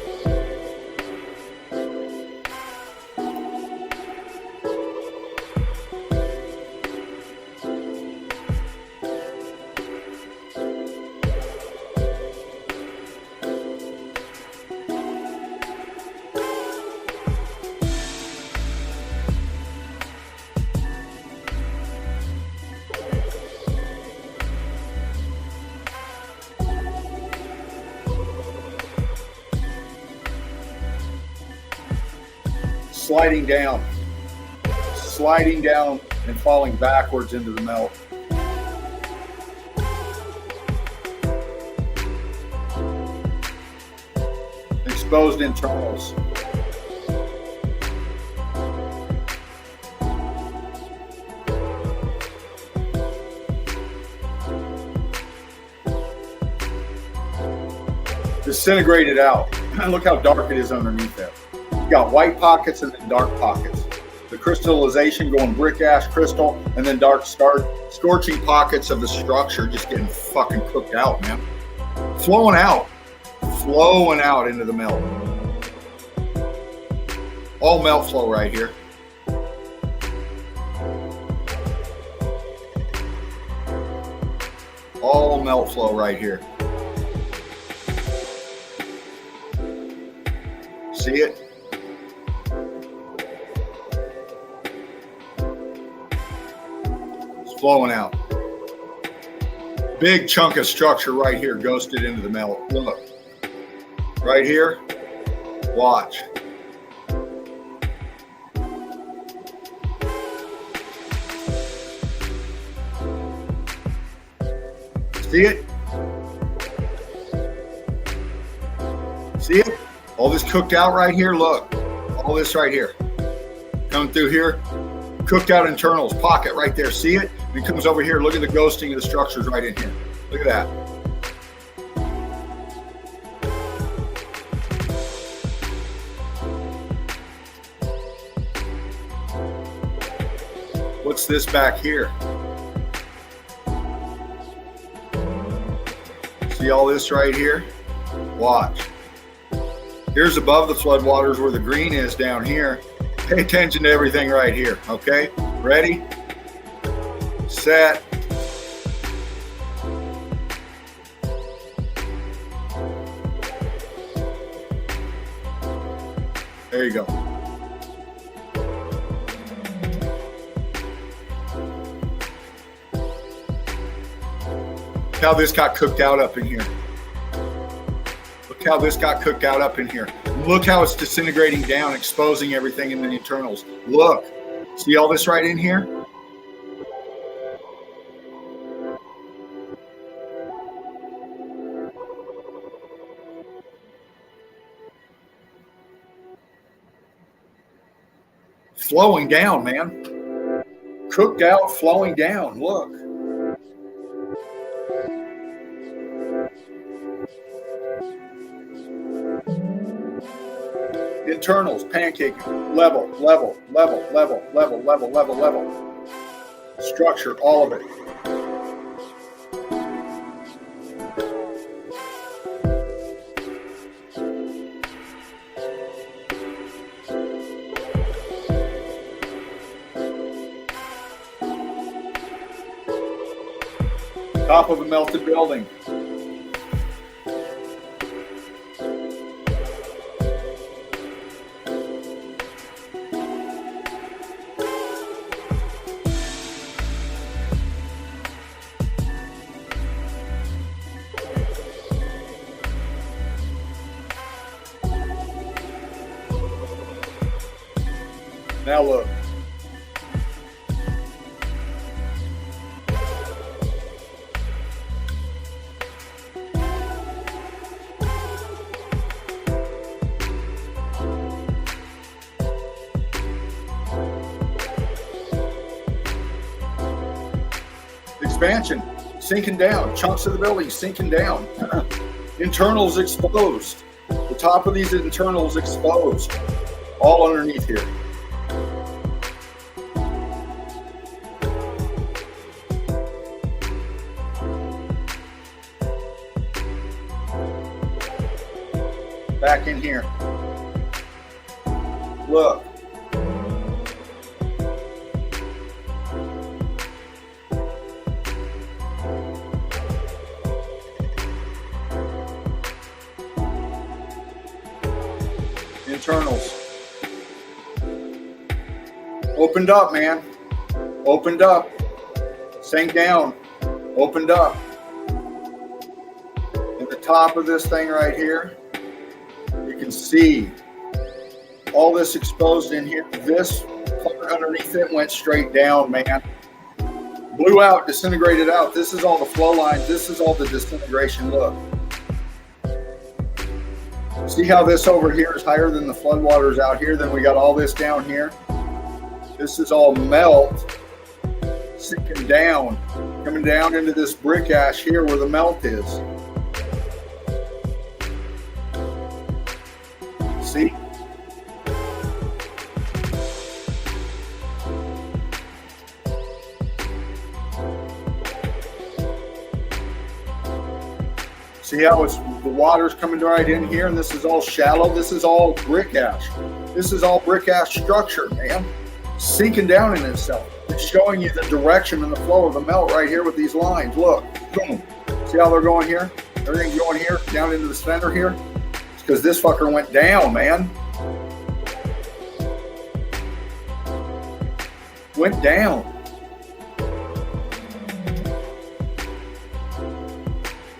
Sliding down and falling backwards into the melt. Exposed internals. Disintegrated out. Look how dark it is underneath there. You got white pockets and then dark pockets. The crystallization going brick ash crystal, and then dark scorching pockets of the structure just getting fucking cooked out, man. Flowing out into the melt. All melt flow right here. All melt flow right here. See it? Flowing out. Big chunk of structure right here ghosted into the melt. Look. Right here. Watch. See it? See it? All this cooked out right here. Look. All this right here. Coming through here. Cooked out internals. Pocket right there. See it? And it comes over here. Look at the ghosting of the structures right in here. Look at that. What's this back here? See all this right here? Watch. Here's above the floodwaters where the green is down here. Pay attention to everything right here, okay? Ready? Set. There you go. How this got cooked out up in here. how this got cooked out up in here. Look how it's disintegrating down, exposing everything in the internals. Look, see all this right in here? Flowing down, man. Cooked out, flowing down. Look. Internals, pancake, level. Structure, all of it. Top of a melted building. Now look. Expansion, sinking down, chunks of the building sinking down. Internals exposed. The top of these internals exposed. All underneath here. Back in here. Look. Internals. Opened up, man. Opened up. Sank down. Opened up. At the top of this thing right here, you can see all this exposed in here. This part underneath it went straight down, man. Blew out, disintegrated out. This is all the flow lines. This is all the disintegration. Look. See how this over here is higher than the floodwaters out here? Then we got all this down here. This is all melt, sinking down, coming down into this brick ash here where the melt is. See? See how it's the water's coming right in here, and this is all shallow. This is all brick ash. This is all brick ash structure, man. Sinking down in itself. It's showing you the direction and the flow of the melt right here with these lines. Look, boom. See how they're going here? Everything's going here, down into the center here. It's because this fucker went down, man. Went down.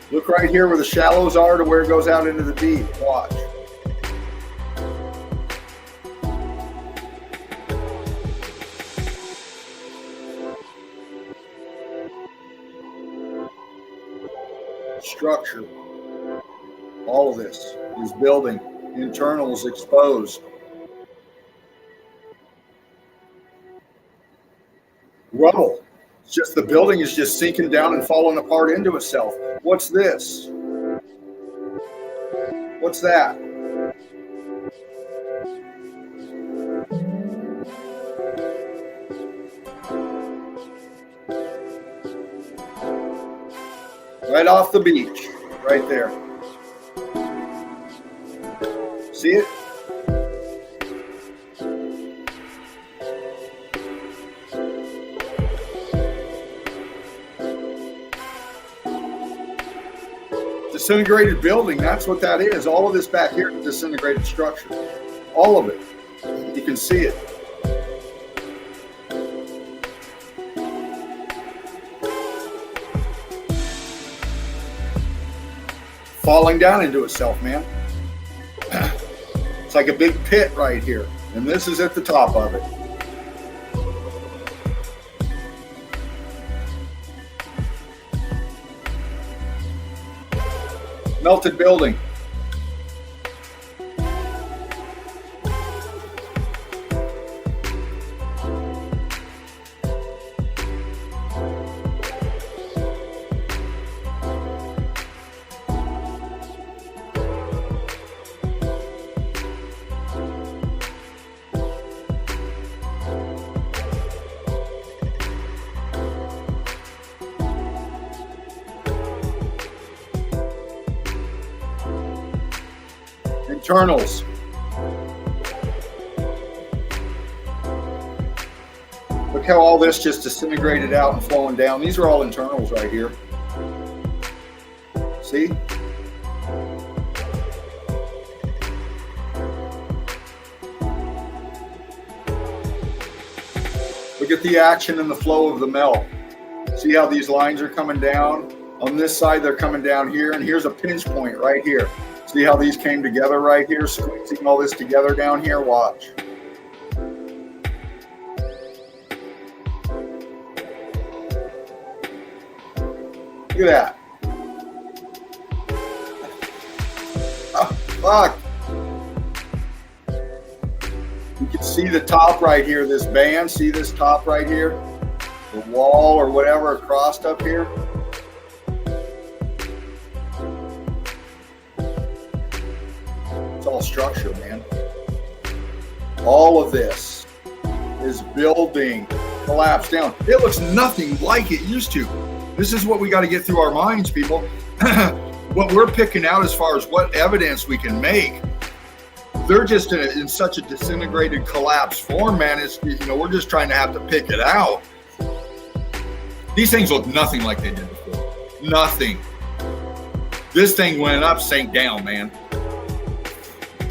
Look right here where the shallows are to where it goes out into the deep. Watch. Structure. All of this is building. Internals exposed. Rubble. It's just the building is just sinking down and falling apart into itself. What's this? What's that? Right off the beach, right there. See it? Disintegrated building, that's what that is. All of this back here is disintegrated structure. All of it. You can see it. Falling down into itself, man. like a big pit right here. And this is at the top of it. Melted building. Internals. Look how all this just disintegrated out and flowing down. These are all internals right here. See? Look at the action and the flow of the melt. See how these lines are coming down? On this side, they're coming down here, and here's a pinch point right here. See how these came together right here, squeezing all this together down here? Watch. Look at that. Oh, fuck. You can see the top right here, this band. See this top right here? The wall or whatever across up here. All structure, man. All of this is building, collapse down. It looks nothing like it used to. This is what we got to get through our minds, people. What we're picking out as far as what evidence we can make, they're just in such a disintegrated collapse form, man. It's, we're just trying to have to pick it out. These things look nothing like they did before. Nothing. This thing went up, sank down, man.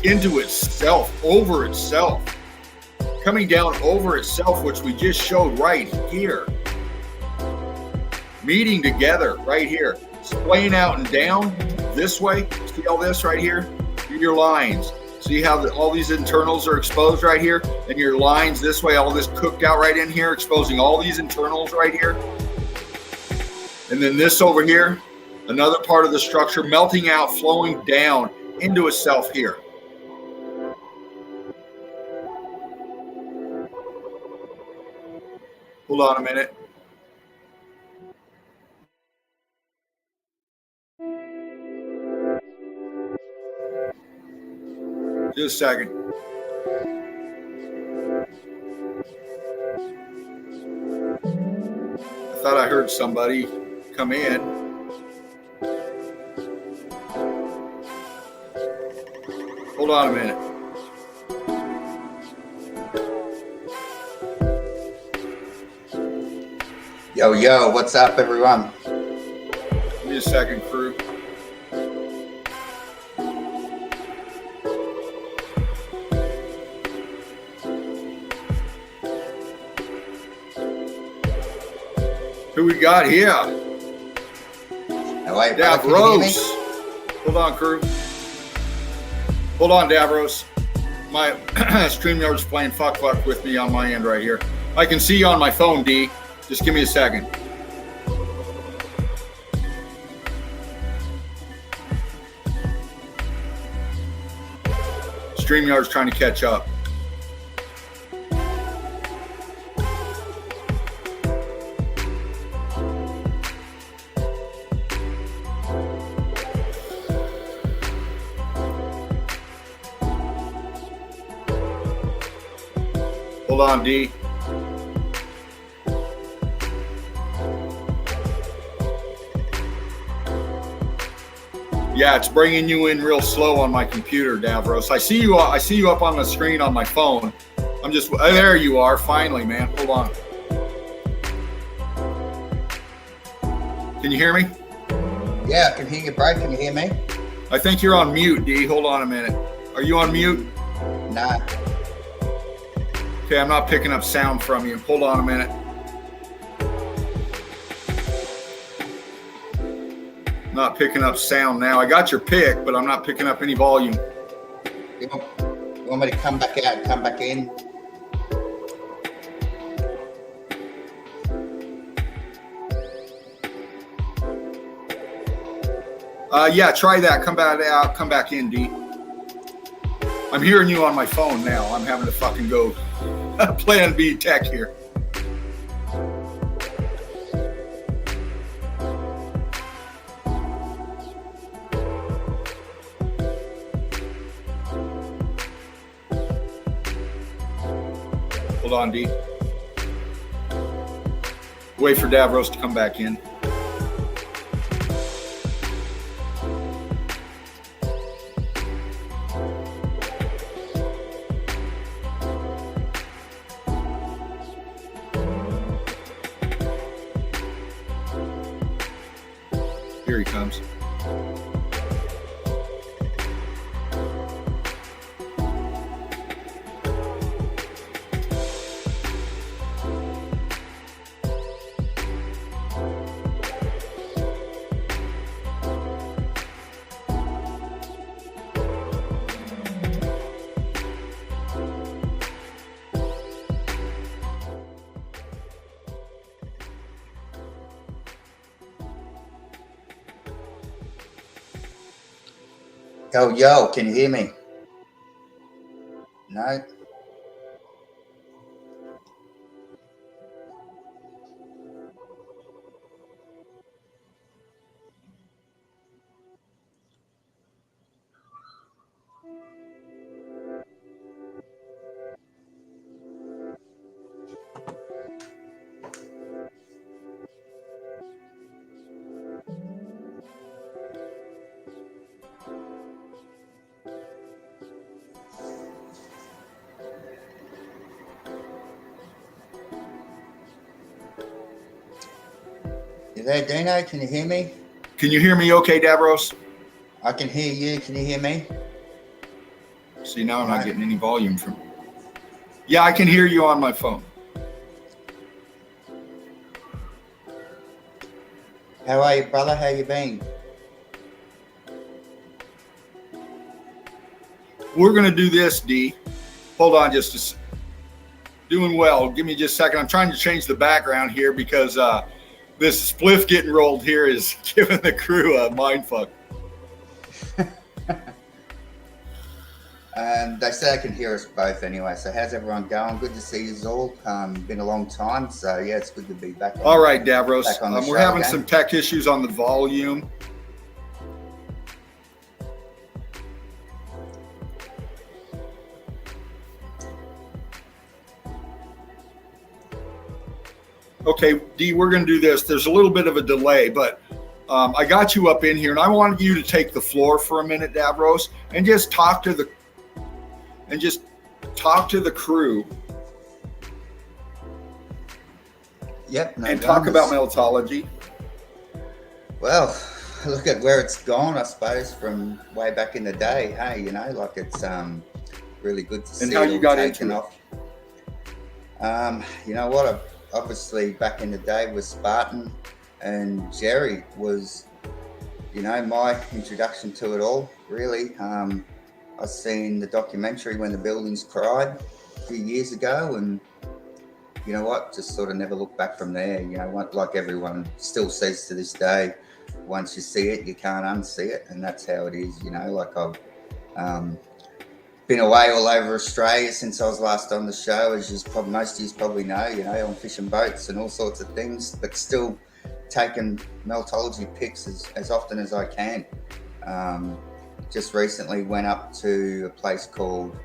Into itself, over itself, coming down over itself, which we just showed right here, meeting together right here, splaying out and down this way. See all this right here? Your lines. See how all these internals are exposed right here, and your lines this way, all this cooked out right in here, exposing all these internals right here. And then this over here, another part of the structure melting out, flowing down into itself here. Hold on a minute. Just a second. I thought I heard somebody come in. Hold on a minute. Yo, what's up, everyone? Give me a second, crew. Who we got here? Hello, Davros. Hold on, crew. Hold on, Davros. My StreamYard's playing fuck with me on my end right here. I can see you on my phone, D. Just give me a second. StreamYard's trying to catch up. Hold on, D. Yeah, it's bringing you in real slow on my computer, Davros. I see you up on the screen on my phone. I'm just there. You are finally, man. Hold on. Can you hear me? Yeah, I can hear you, Brad. Can you hear me? I think you're on mute, D. Hold on a minute. Are you on mute? Nah. Okay, I'm not picking up sound from you. Hold on a minute. Not picking up sound now. I got your pick, but I'm not picking up any volume. Yep. You want me to come back out and come back in? Yeah, try that. Come back out. Come back in, D. I'm hearing you on my phone now. I'm having to fucking go plan B tech here. Hold on, D. Wait for Davros to come back in. Here he comes. Yo, can you hear me? No? You there, Dino? Can you hear me? Can you hear me okay, Davros? I can hear you. Can you hear me? See, now I'm not getting any volume from. Yeah, I can hear you on my phone. How are you, brother? How you been? We're going to do this, D. Hold on just a second. Doing well. Give me just a second. I'm trying to change the background here because this spliff getting rolled here is giving the crew a mind fuck. They say I can hear us both anyway. So how's everyone going? Good to see you all. Been a long time. So yeah, it's good to be back. All right, Davros. We're having again. some tech issues on the volume. Okay, D, we're going to do this. There's a little bit of a delay, but I got you up in here, and I wanted you to take the floor for a minute, Davros, and just talk to the crew. Yep. No and talk about meltology. Well, look at where it's gone, I suppose, from way back in the day. Hey, you know, like it's really good to see. And how you got into off. You know what? Obviously, back in the day was Spartan, and Jerry was, you know, my introduction to it all. Really, I seen the documentary When the Buildings Cried a few years ago, and you know what? Just sort of never looked back from there. You know, like everyone still says to this day, once you see it, you can't unsee it, and that's how it is. You know, like I've been away all over Australia since I was last on the show, as most of you probably know, you know, on fishing boats and all sorts of things, but still taking meltology pics as often as I can. Just recently went up to a place called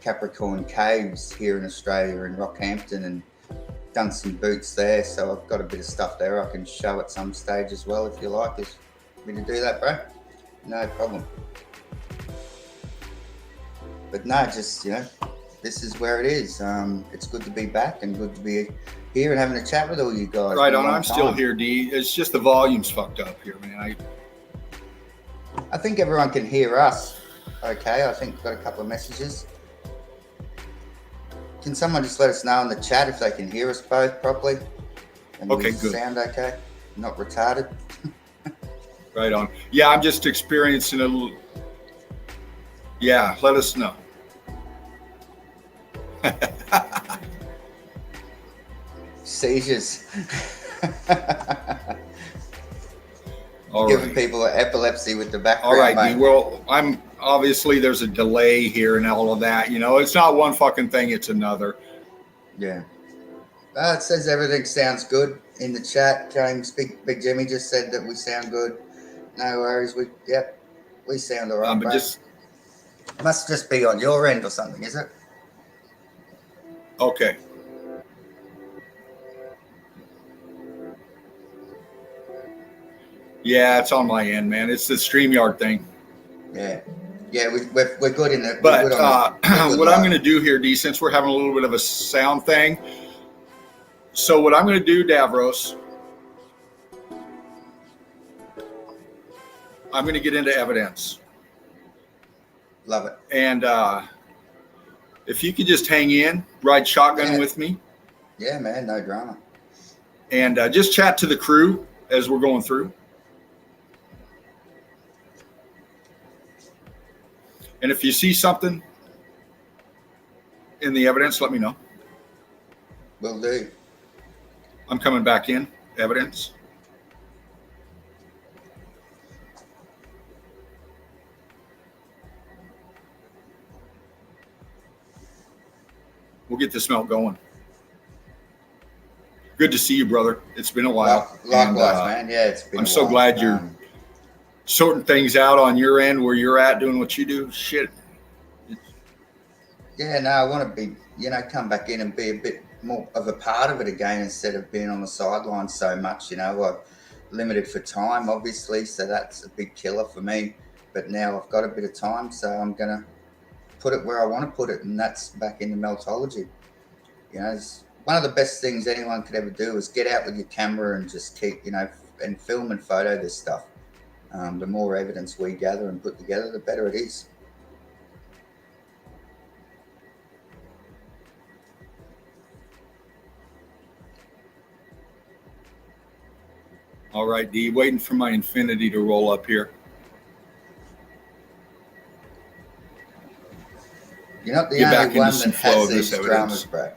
Capricorn Caves here in Australia in Rockhampton and done some boots there. So I've got a bit of stuff there I can show at some stage as well, if you like. Is me to do that, bro? No problem. But no, just, you know, this is where it is. It's good to be back and good to be here and having a chat with all you guys. Right on. I'm still here, D. It's just the volume's fucked up here, man. I think everyone can hear us. Okay, I think we've got a couple of messages. Can someone just let us know in the chat if they can hear us both properly? And okay, good. Sound okay? Not retarded? Right on. Yeah, I'm just experiencing a little. Yeah, let us know. Seizures. All Giving right. people epilepsy with the background, All right, mate. D. Well, I'm obviously there's a delay here and all of that. You know, it's not one fucking thing; it's another. Yeah. It says everything sounds good in the chat. James, Big Jimmy just said that we sound good. No worries. We sound all right, But bro. just Must just be on your end or something, is it? okay. Yeah, it's on my end, man. It's the StreamYard thing. Yeah. Yeah, we're good in it. We're But good on the what I'm going to do here, D, since we're having a little bit of a sound thing, so what I'm going to do, Davros, I'm going to get into evidence. Love it. And if you could just hang in, ride shotgun with me. Yeah, man, no drama. And just chat to the crew as we're going through. And if you see something in the evidence, let me know. Will do. I'm coming back in. Evidence. We'll get this melt going. Good to see you, brother. It's been a while. Likewise, man. Yeah, it's been. I'm so glad you're sorting things out on your end where you're at, doing what you do. Shit. Yeah, no, I want to be, come back in and be a bit more of a part of it again instead of being on the sidelines so much. I'm limited for time, obviously, so that's a big killer for me. But now I've got a bit of time, so I'm gonna put it where I want to put it, and that's back into meltology. It's one of the best things anyone could ever do is get out with your camera and just keep, and film and photo this stuff. The more evidence we gather and put together, the better it is. All right, D, waiting for my infinity to roll up here. You're not the only one that has these dramas, bro.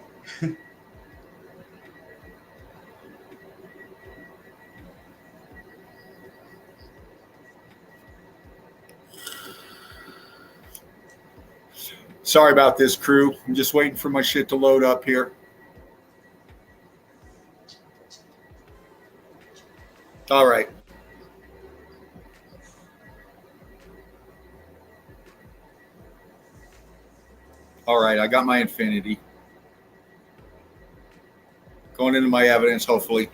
Sorry about this, crew. I'm just waiting for my shit to load up here. All right. All right, I got my infinity. Going into my evidence, hopefully.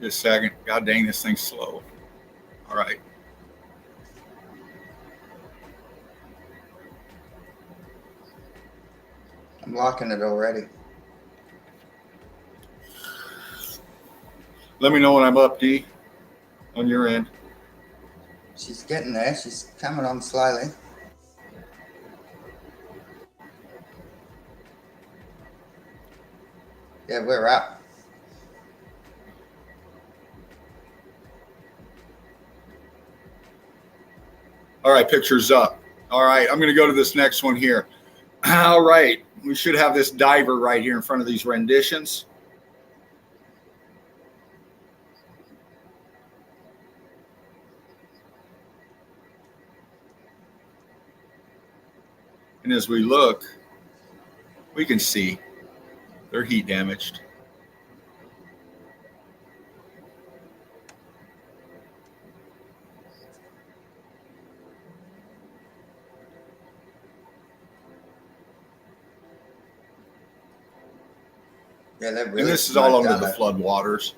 Just a second. God dang, this thing's slow. All right. I'm liking it already. Let me know when I'm up, D, on your end. She's getting there. She's coming on slowly. Yeah, we're up. All right, picture's up. All right, I'm going to go to this next one here. All right, we should have this diver right here in front of these renditions. And as we look, we can see they're heat damaged. Yeah, they're really. And this is all under the flood waters.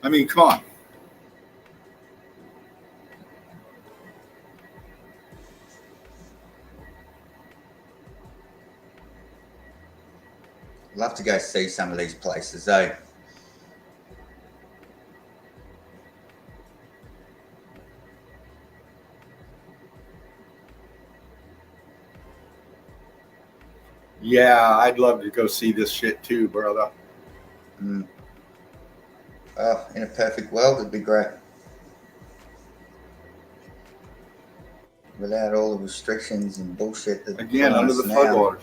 I mean, come on. Love to go see some of these places, though. Yeah, I'd love to go see this shit too, brother. Oh, in a perfect world, it'd be great. Without all the restrictions and bullshit that Again, put on under us the now. floodwaters.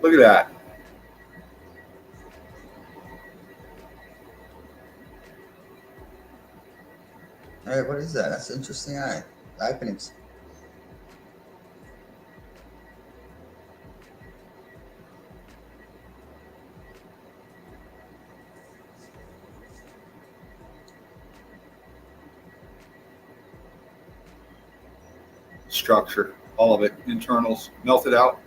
Look at that. Hey, what is that? That's interesting, eh? Openings. Structure, all of it, internals, melted out.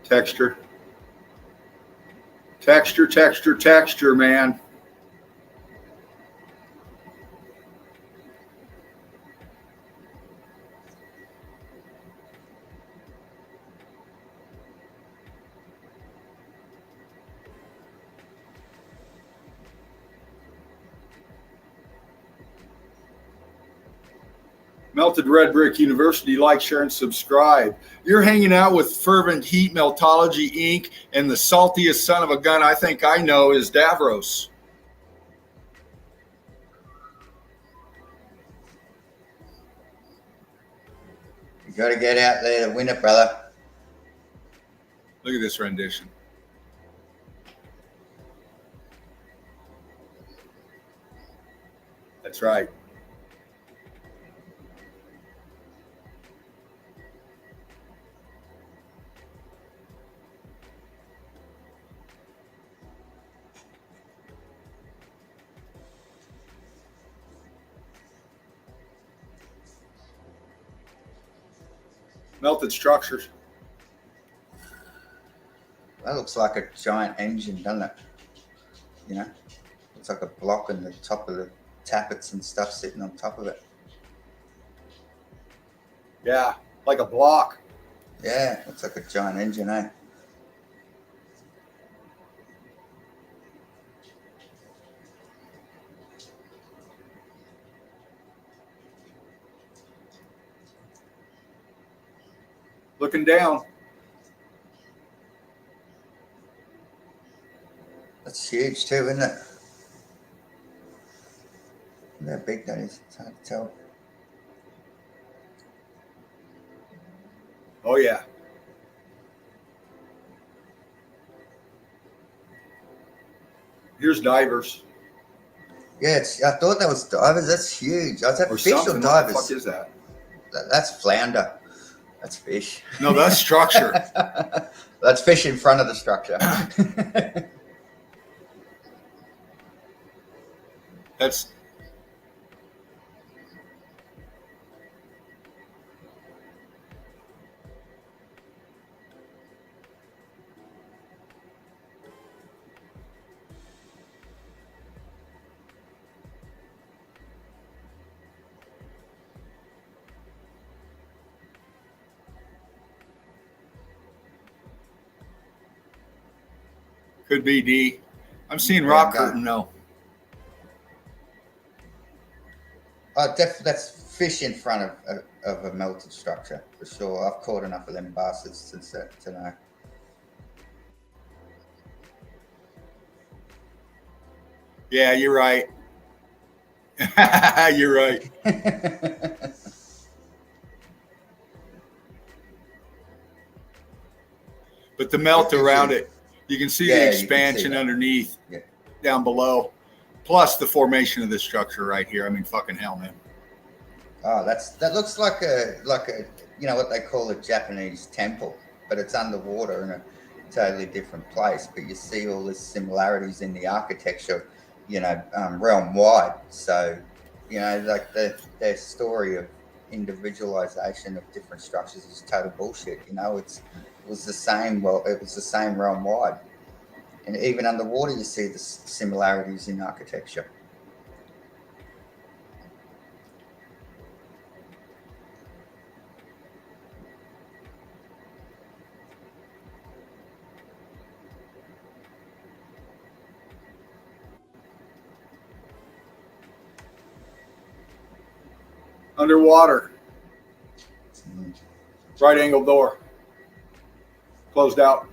Texture. Texture, texture, texture, man. Melted Red Brick University, like, share, and subscribe. You're hanging out with Fervent Heat Meltology Inc. and the saltiest son of a gun I think I know is Davros. You got to get out there to win it, brother. Look at this rendition. That's right. Melted structures. That looks like a giant engine, doesn't it? You know, looks like a block and the top of the tappets and stuff sitting on top of it. Yeah, like a block. Yeah, looks like a giant engine, eh? Looking down. That's huge too, isn't it? Look how big that is. It's hard to tell. Oh, yeah. Here's divers. Yeah, I thought that was divers. That's huge. I was at Or fish or something. divers. What the fuck is that? That's flounder. That's fish. No, that's structure. That's fish in front of the structure. That's could be D. I'm seeing rock curtain though. Oh, that's fish in front of a melted structure for sure. I've caught enough of them bastards to know. Yeah, you're right. You're right. But the melt around it, you can see the expansion underneath, down below, plus the formation of this structure right here. I mean, fucking hell, man. Oh, that looks like a you know what they call a Japanese temple, but it's underwater in a totally different place. But you see all the similarities in the architecture, you know, realm wide. So, you know, like their story of individualization of different structures is total bullshit. You know, it was the same. Well, it was the same realm wide, and even underwater, you see the similarities in architecture. Underwater, Mm. right angle door, closed out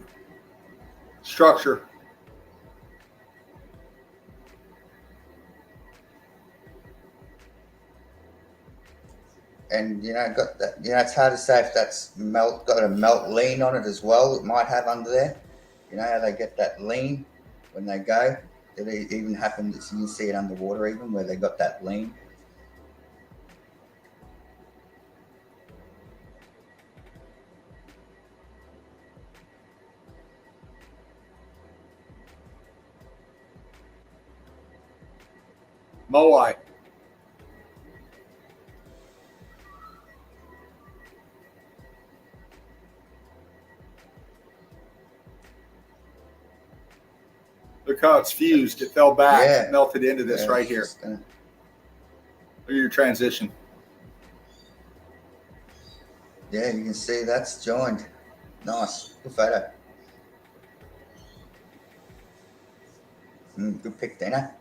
structure. And you know, got that. You know, it's hard to say if that's got a melt lean on it as well. It might have under there. You know how they get that lean when they go. It even happens. You can see it underwater, even where they got that lean. Moai. Look how it's fused. It fell back, Yeah. melted into this Yeah, right it's here. just gonna- Look at your transition. Yeah, you can see that's joined. Nice. Good photo. Good pick, Dana.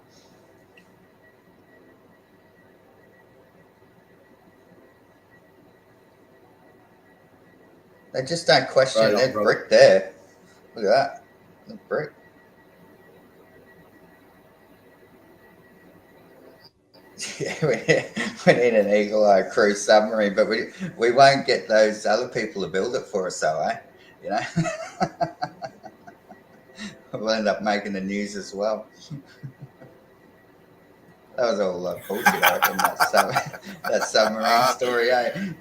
They just don't question Right on, that brother. brick there. Look at that. The brick. Yeah, we need an Eagle Eye crew submarine, but we won't get those other people to build it for us, though, eh? You know, we'll end up making the news as well. That was all bullshit, I reckon, that submarine story, eh?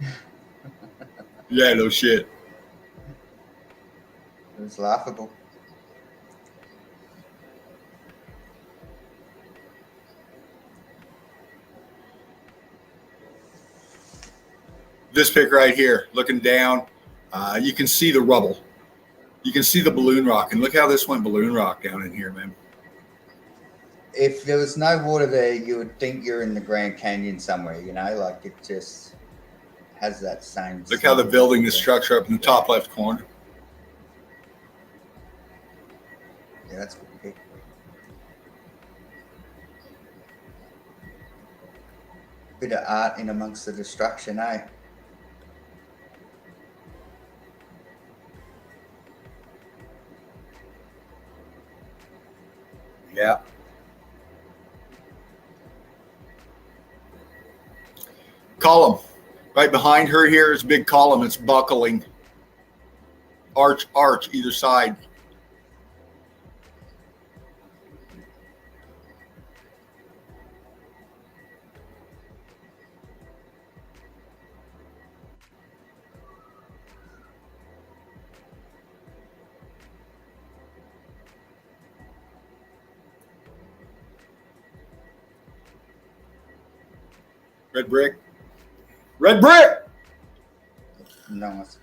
Yeah, no shit. It was laughable. This pic right here, looking down, you can see the rubble. You can see the balloon rock, and look how this went balloon rock down in here, man. If there was no water there, you would think you're in the Grand Canyon somewhere, you know, like it just has that same. Look how they're building this structure up in the top left corner. Yeah, that's a good pick. Bit of art in amongst the destruction, eh? Yeah. Column. Right behind her here is a big column. It's buckling. Arch, either side. Red brick. Red brick! Nice.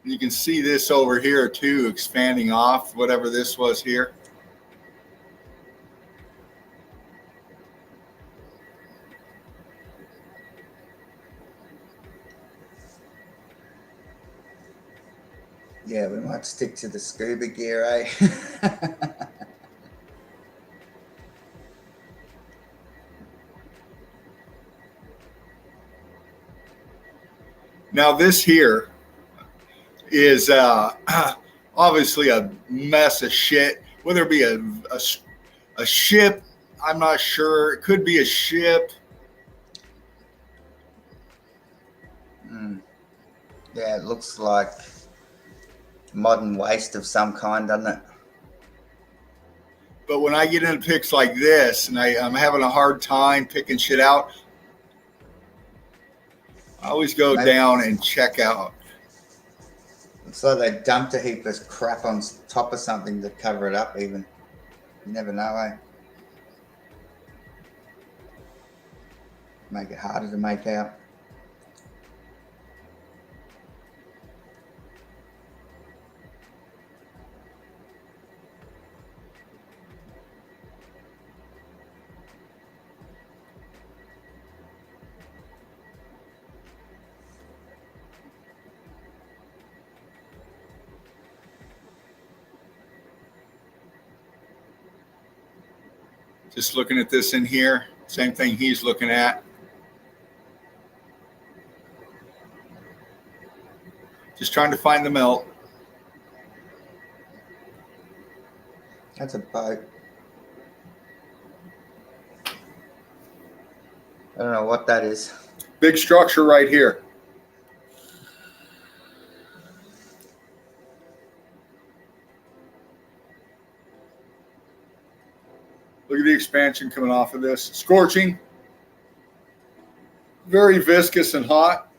You can see this over here too, expanding off whatever this was here. Yeah, we might stick to the scuba gear, eh? Now this here is obviously a mess of shit. Whether it be a ship, I'm not sure. It could be a ship. Yeah, it looks like modern waste of some kind, doesn't it? But when I get into pics like this and I'm having a hard time picking shit out, I always go down and check out. It's like they dumped a heap of crap on top of something to cover it up even. You never know, eh? make it harder to make out. Just looking at this in here, same thing he's looking at. Just trying to find the melt. That's a boat. I don't know what that is. Big structure right here. Look at the expansion coming off of this. Scorching. Very viscous and hot.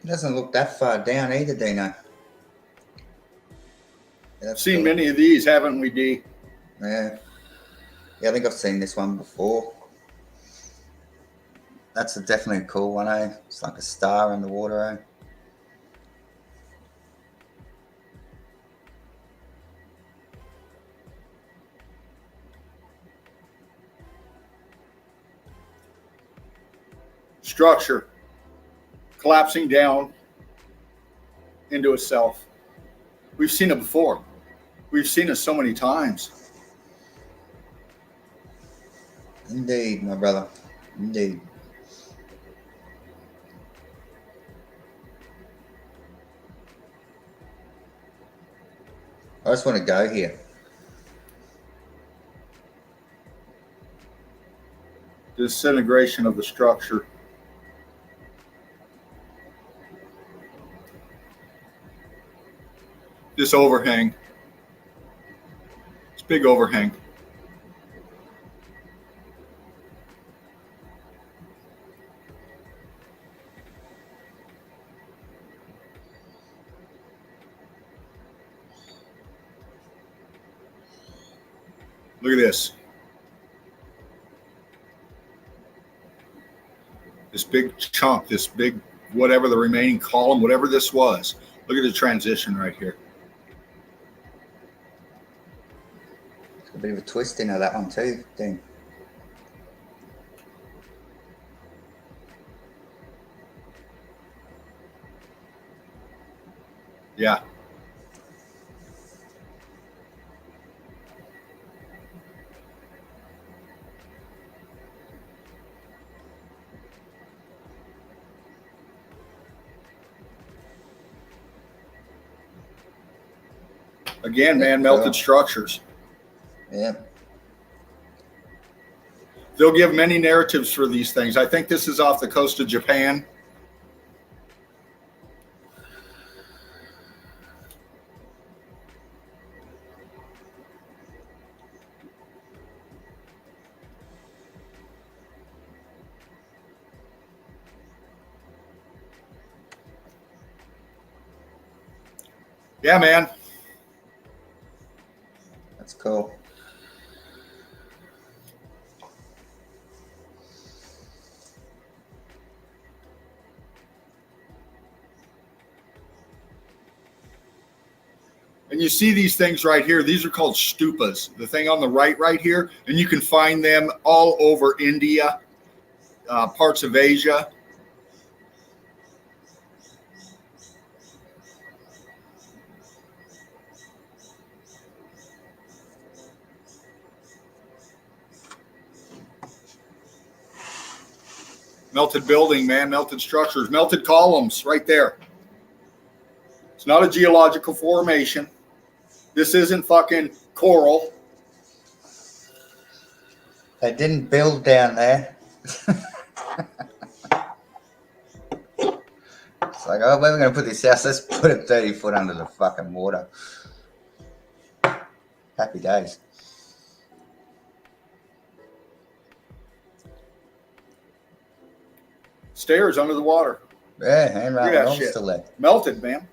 It doesn't look that far down either, Dino. I've seen many of these, haven't we, D? Yeah. Yeah, I think I've seen this one before. That's definitely a cool one, eh? It's like a star in the water, eh? Structure collapsing down into itself. We've seen it before. We've seen it so many times. Indeed, my brother. Indeed. I just want to go here. Disintegration of the structure. This overhang. It's big overhang. Look at this. This big chunk, this big, whatever the remaining column, whatever this was. Look at the transition right here. A bit of a twist into that one too, Dean. Yeah. Again, man, melted structures. Yeah. They'll give many narratives for these things. I think this is off the coast of Japan. Yeah, man. That's cool. And you see these things right here. These are called stupas. The thing on the right here. And you can find them all over India, parts of Asia. Melted building, man, melted structures, melted columns right there. It's not a geological formation. This isn't fucking coral. They didn't build down there. It's like, oh, where are we going to put this house? Let's put it 30 foot under the fucking water. Happy days. Stairs under the water. Yeah, and Look at that all shit. still there. Melted, man.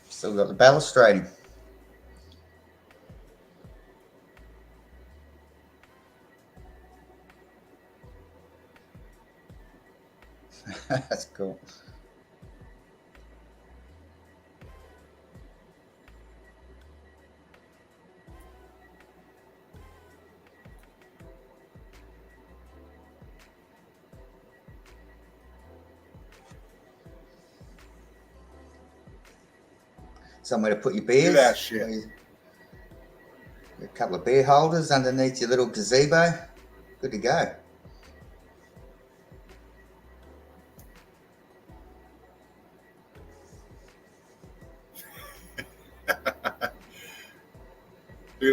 Still got the balustrading. That's cool. Somewhere to put your beers. Look at that shit. A couple of beer holders underneath your little gazebo. Good to go. Look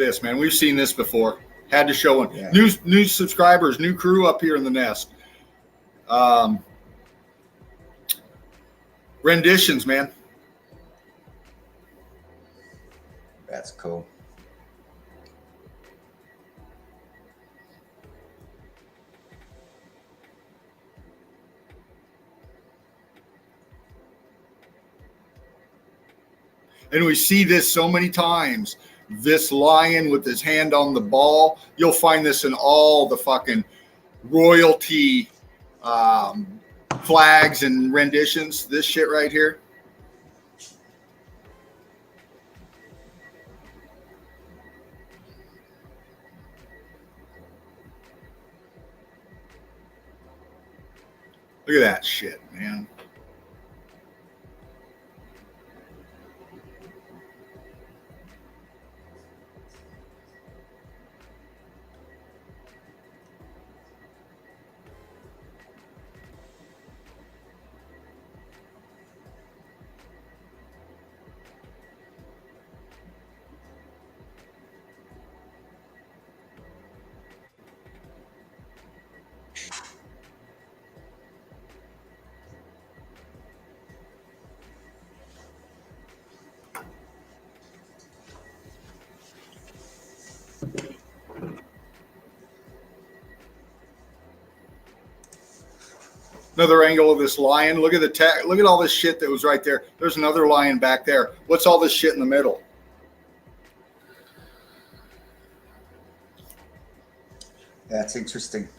at this, man. We've seen this before. Had to show one. Yeah. New subscribers, new crew up here in the nest. Renditions, man. That's cool. And we see this so many times. This lion with his hand on the ball. You'll find this in all the fucking royalty flags and renditions. This shit right here. Look at that shit, man. Another angle of this lion. Look at the look at all this shit that was right there. There's another lion back there. What's all this shit in the middle? That's interesting.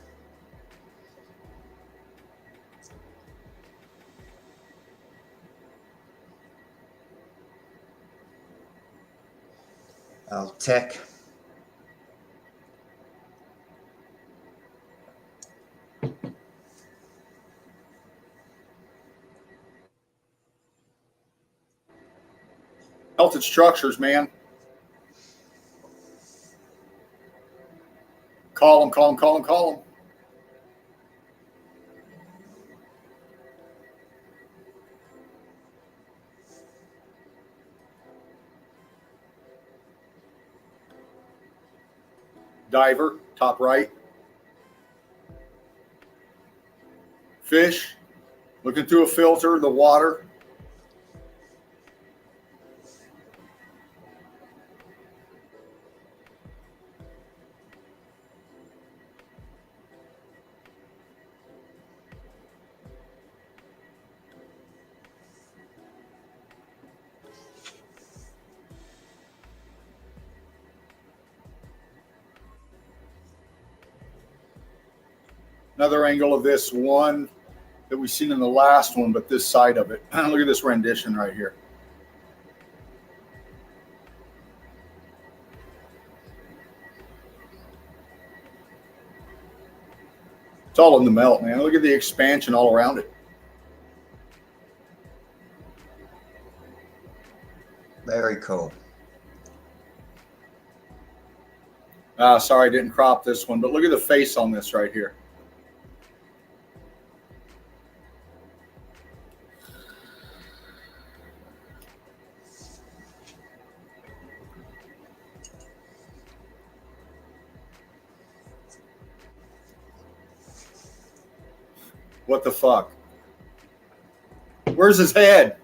Tech. Melted structures, man. Call them. Diver, top right. Fish, looking through a filter, the water. Another angle of this one that we've seen in the last one, but this side of it. Look at this rendition right here. It's all in the melt, man. Look at the expansion all around it. Very cool. Sorry, I didn't crop this one, but look at the face on this right here. What the fuck? Where's his head?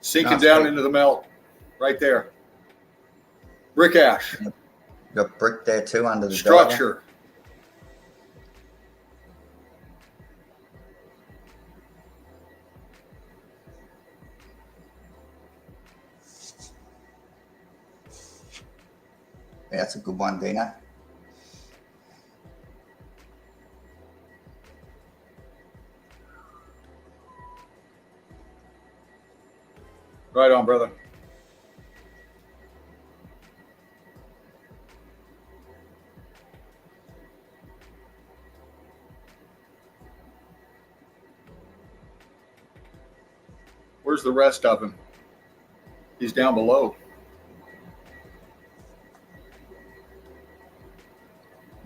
sinking Nice down big. into the melt right there. Brick ash Got brick there too under the diver. structure. Yeah, that's a good one, Dino. Right on, brother. Where's the rest of him? He's down below.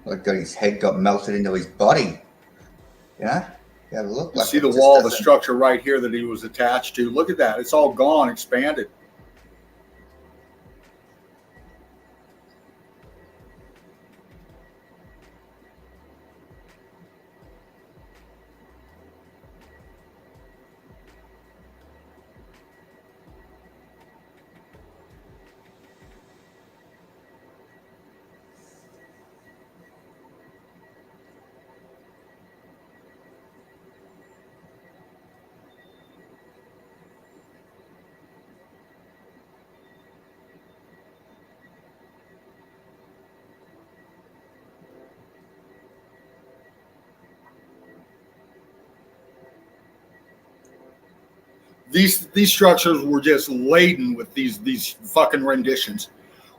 Like his head got melted into his body. You know? You have a look. You Like see it the just wall, the doesn't- structure right here that he was attached to. Look at that. It's all gone, expanded. These structures were just laden with these fucking renditions.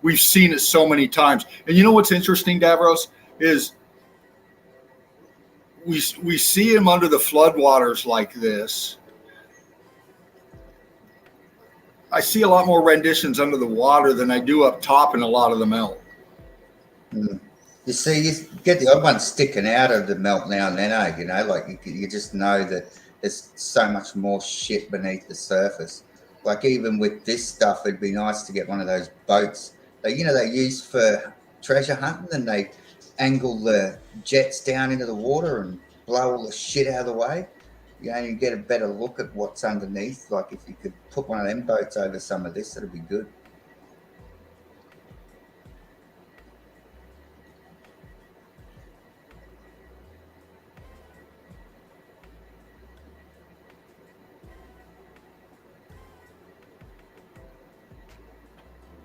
We've seen it so many times. And you know what's interesting, Davros, is we see him under the floodwaters like this. I see a lot more renditions under the water than I do up top in a lot of the melt. You see, you get the odd one sticking out of the melt now and then, you know, like you just know that there's so much more shit beneath the surface. Like even with this stuff, it'd be nice to get one of those boats that, you know, they use for treasure hunting, and they angle the jets down into the water and blow all the shit out of the way. You know, you get a better look at what's underneath. Like if you could put one of them boats over some of this, that'd be good.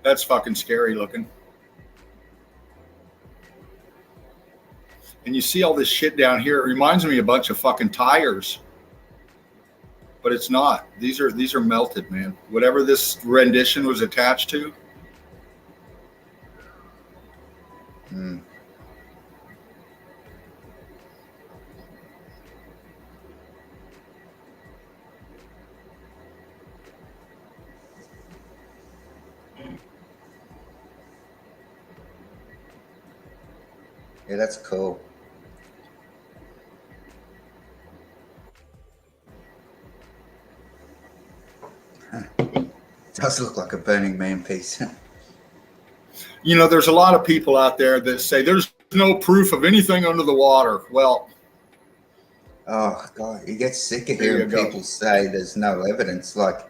That's fucking scary looking. And you see all this shit down here. It reminds me of a bunch of fucking tires. But it's not. These are melted, man. Whatever this rendition was attached to. Mm. Yeah, that's cool. Does look like a Burning Man piece. You know, there's a lot of people out there that say there's no proof of anything under the water. Well, Oh God, you get sick of There you hearing go. people say there's no evidence. Like,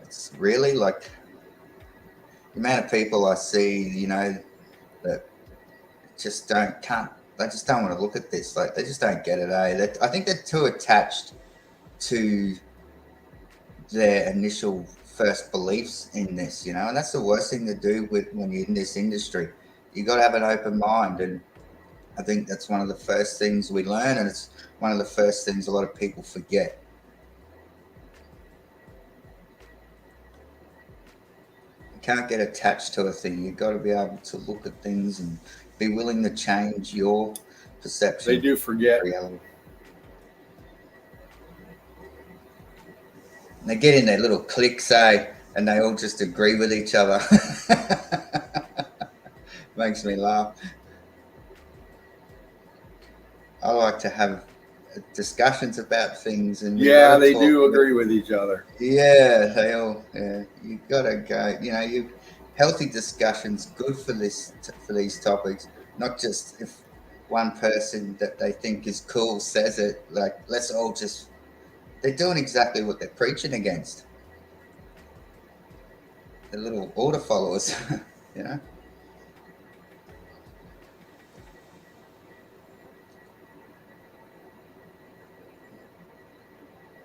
it's really like the amount of people I see, you know, that just can't. They just don't want to look at this. Like, they just don't get it. I think they're too attached to their initial first beliefs in this, you know, and that's the worst thing to do with when you're in this industry. You got to have an open mind, and I think that's one of the first things we learn, and it's one of the first things a lot of people forget. You can't get attached to a thing. You've got to be able to look at things and be willing to change your perception. they do forget. of reality. And they get in their little cliques, and they all just agree with each other. Makes me laugh. I like to have discussions about things, and Yeah, they do agree with each other. Yeah, they all. Yeah, you gotta go. You know, healthy discussions good for these topics. Not just if one person that they think is cool says it. Like, let's all just. They're doing exactly what they're preaching against. the little order followers, you know.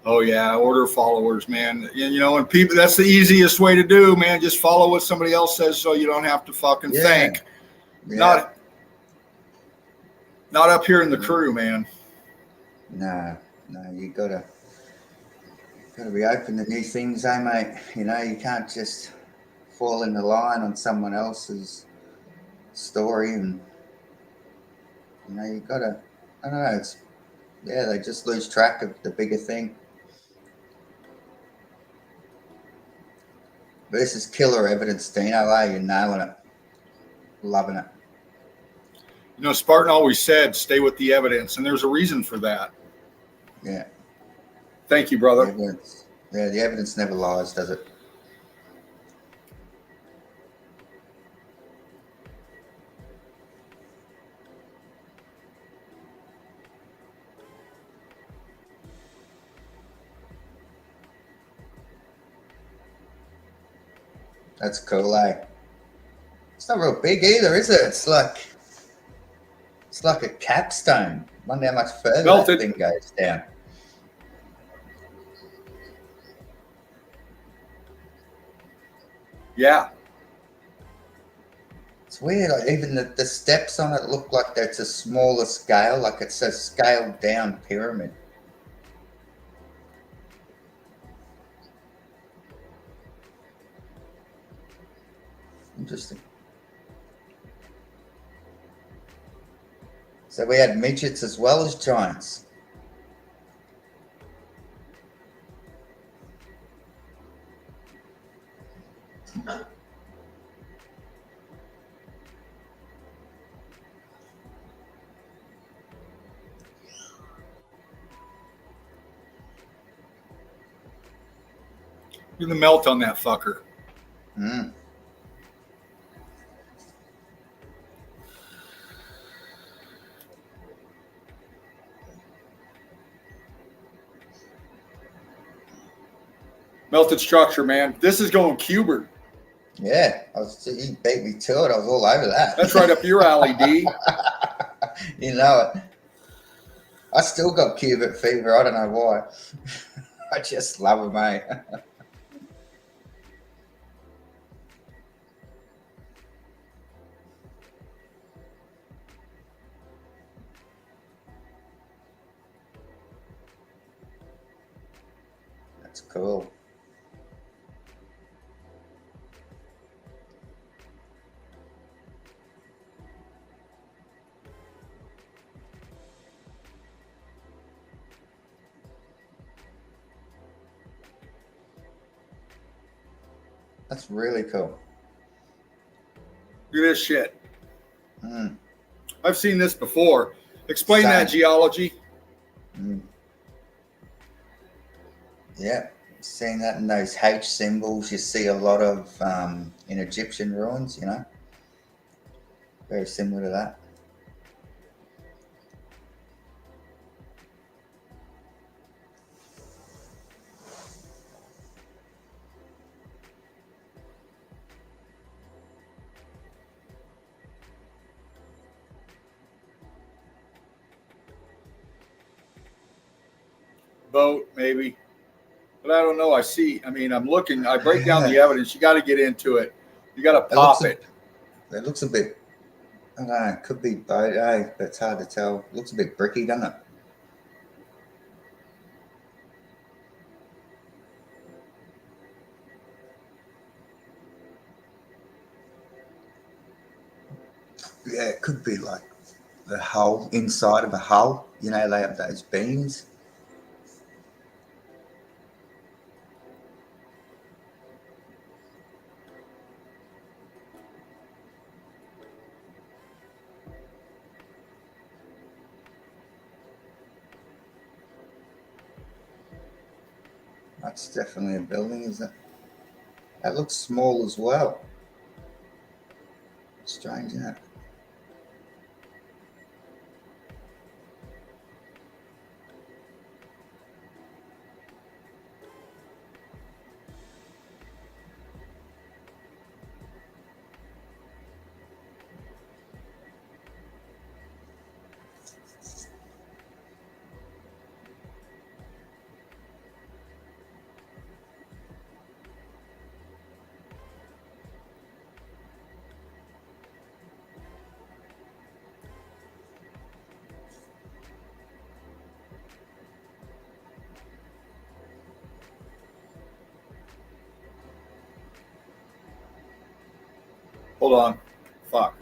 Oh yeah, order followers, man. And, you know, and people, that's the easiest way to do, man. Just follow what somebody else says, so you don't have to fucking Yeah. think. Yeah. Not up here in the crew, man. No, you gotta be open to new things, eh, mate? You know, you can't just fall in the line on someone else's story, and you know, you gotta. I don't know. It's they just lose track of the bigger thing. But this is killer evidence, Dino. You're nailing it, loving it. You know, Spartan always said, "Stay with the evidence," and there's a reason for that. Yeah. Thank you, The brother. evidence. Yeah, the evidence never lies, does it? That's cool, eh? It's not real big either, is it? It's like a capstone. Wonder how much further Melted. that thing goes down. Yeah. It's weird. Like even the steps on it look like it's a smaller scale, like it's a scaled down pyramid. Interesting. So we had midgets as well as giants. Do the melt on that fucker. Mm. Melted structure, man. This is going Cuber. Yeah, he beat me to it. I was all over that. That's right up your alley, D. You know it. I still got cubit fever. I don't know why. I just love it, mate. That's cool. That's really cool. Look at this shit. Mm. I've seen this before. Explain Same. that geology. Mm. Yeah, seeing that in those H symbols, you see a lot of in Egyptian ruins, you know, very similar to that. Boat, maybe. But I don't know. I'm looking. I break down the evidence. You got to get into it. You got to pop it. It looks a bit, I don't know, it could be boat, but it's hard to tell. It looks a bit bricky, doesn't it? Yeah, it could be like the hull, inside of a hull. You know, they have those beams. That's definitely a building, isn't it? That looks small as well. Strange, isn't it? Hold on. Fuck.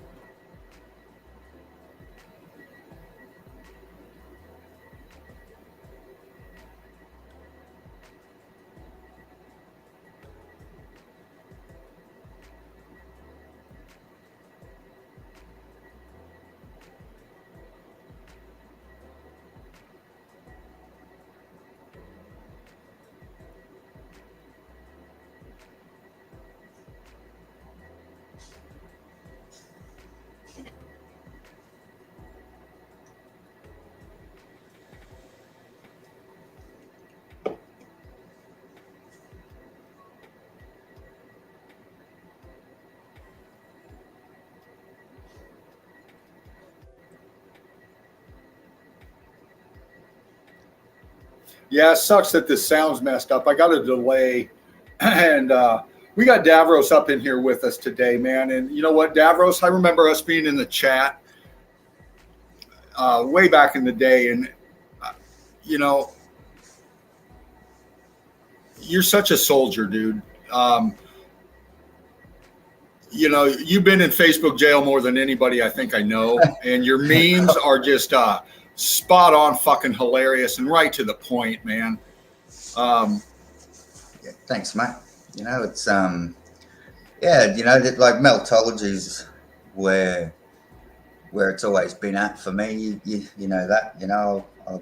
Yeah, it sucks that this sound's messed up. I got a delay, and we got Davros up in here with us today, man. And you know what, Davros? I remember us being in the chat way back in the day, and you know, you're such a soldier, dude. You know, you've been in Facebook jail more than anybody I think I know, and your memes are just spot on, fucking hilarious, and right to the point, man. Yeah, thanks, mate. You know, it's yeah, you know, like Meltology is where it's always been at for me. You know that. You know, I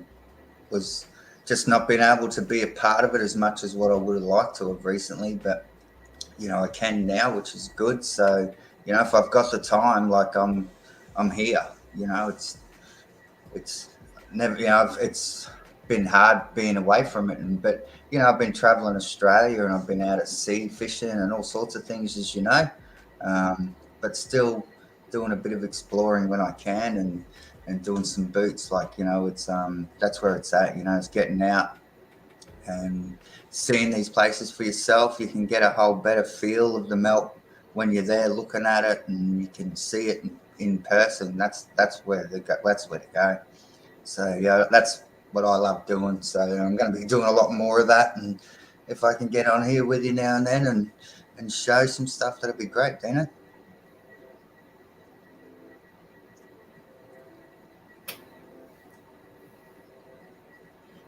was just not being able to be a part of it as much as what I would have liked to have recently, but you know, I can now, which is good. So, you know, if I've got the time, like I'm here. You know, it's never, you know, it's been hard being away from it, but you know, I've been traveling Australia and I've been out at sea fishing and all sorts of things, as you know, but still doing a bit of exploring when I can and doing some boots. Like, you know, it's that's where it's at. You know, it's getting out and seeing these places for yourself. You can get a whole better feel of the melt when you're there looking at it, and you can see it in person. That's where that's where to go. So yeah, that's what I love doing. So I'm going to be doing a lot more of that, and if I can get on here with you now and then and show some stuff, that'd be great, Dino.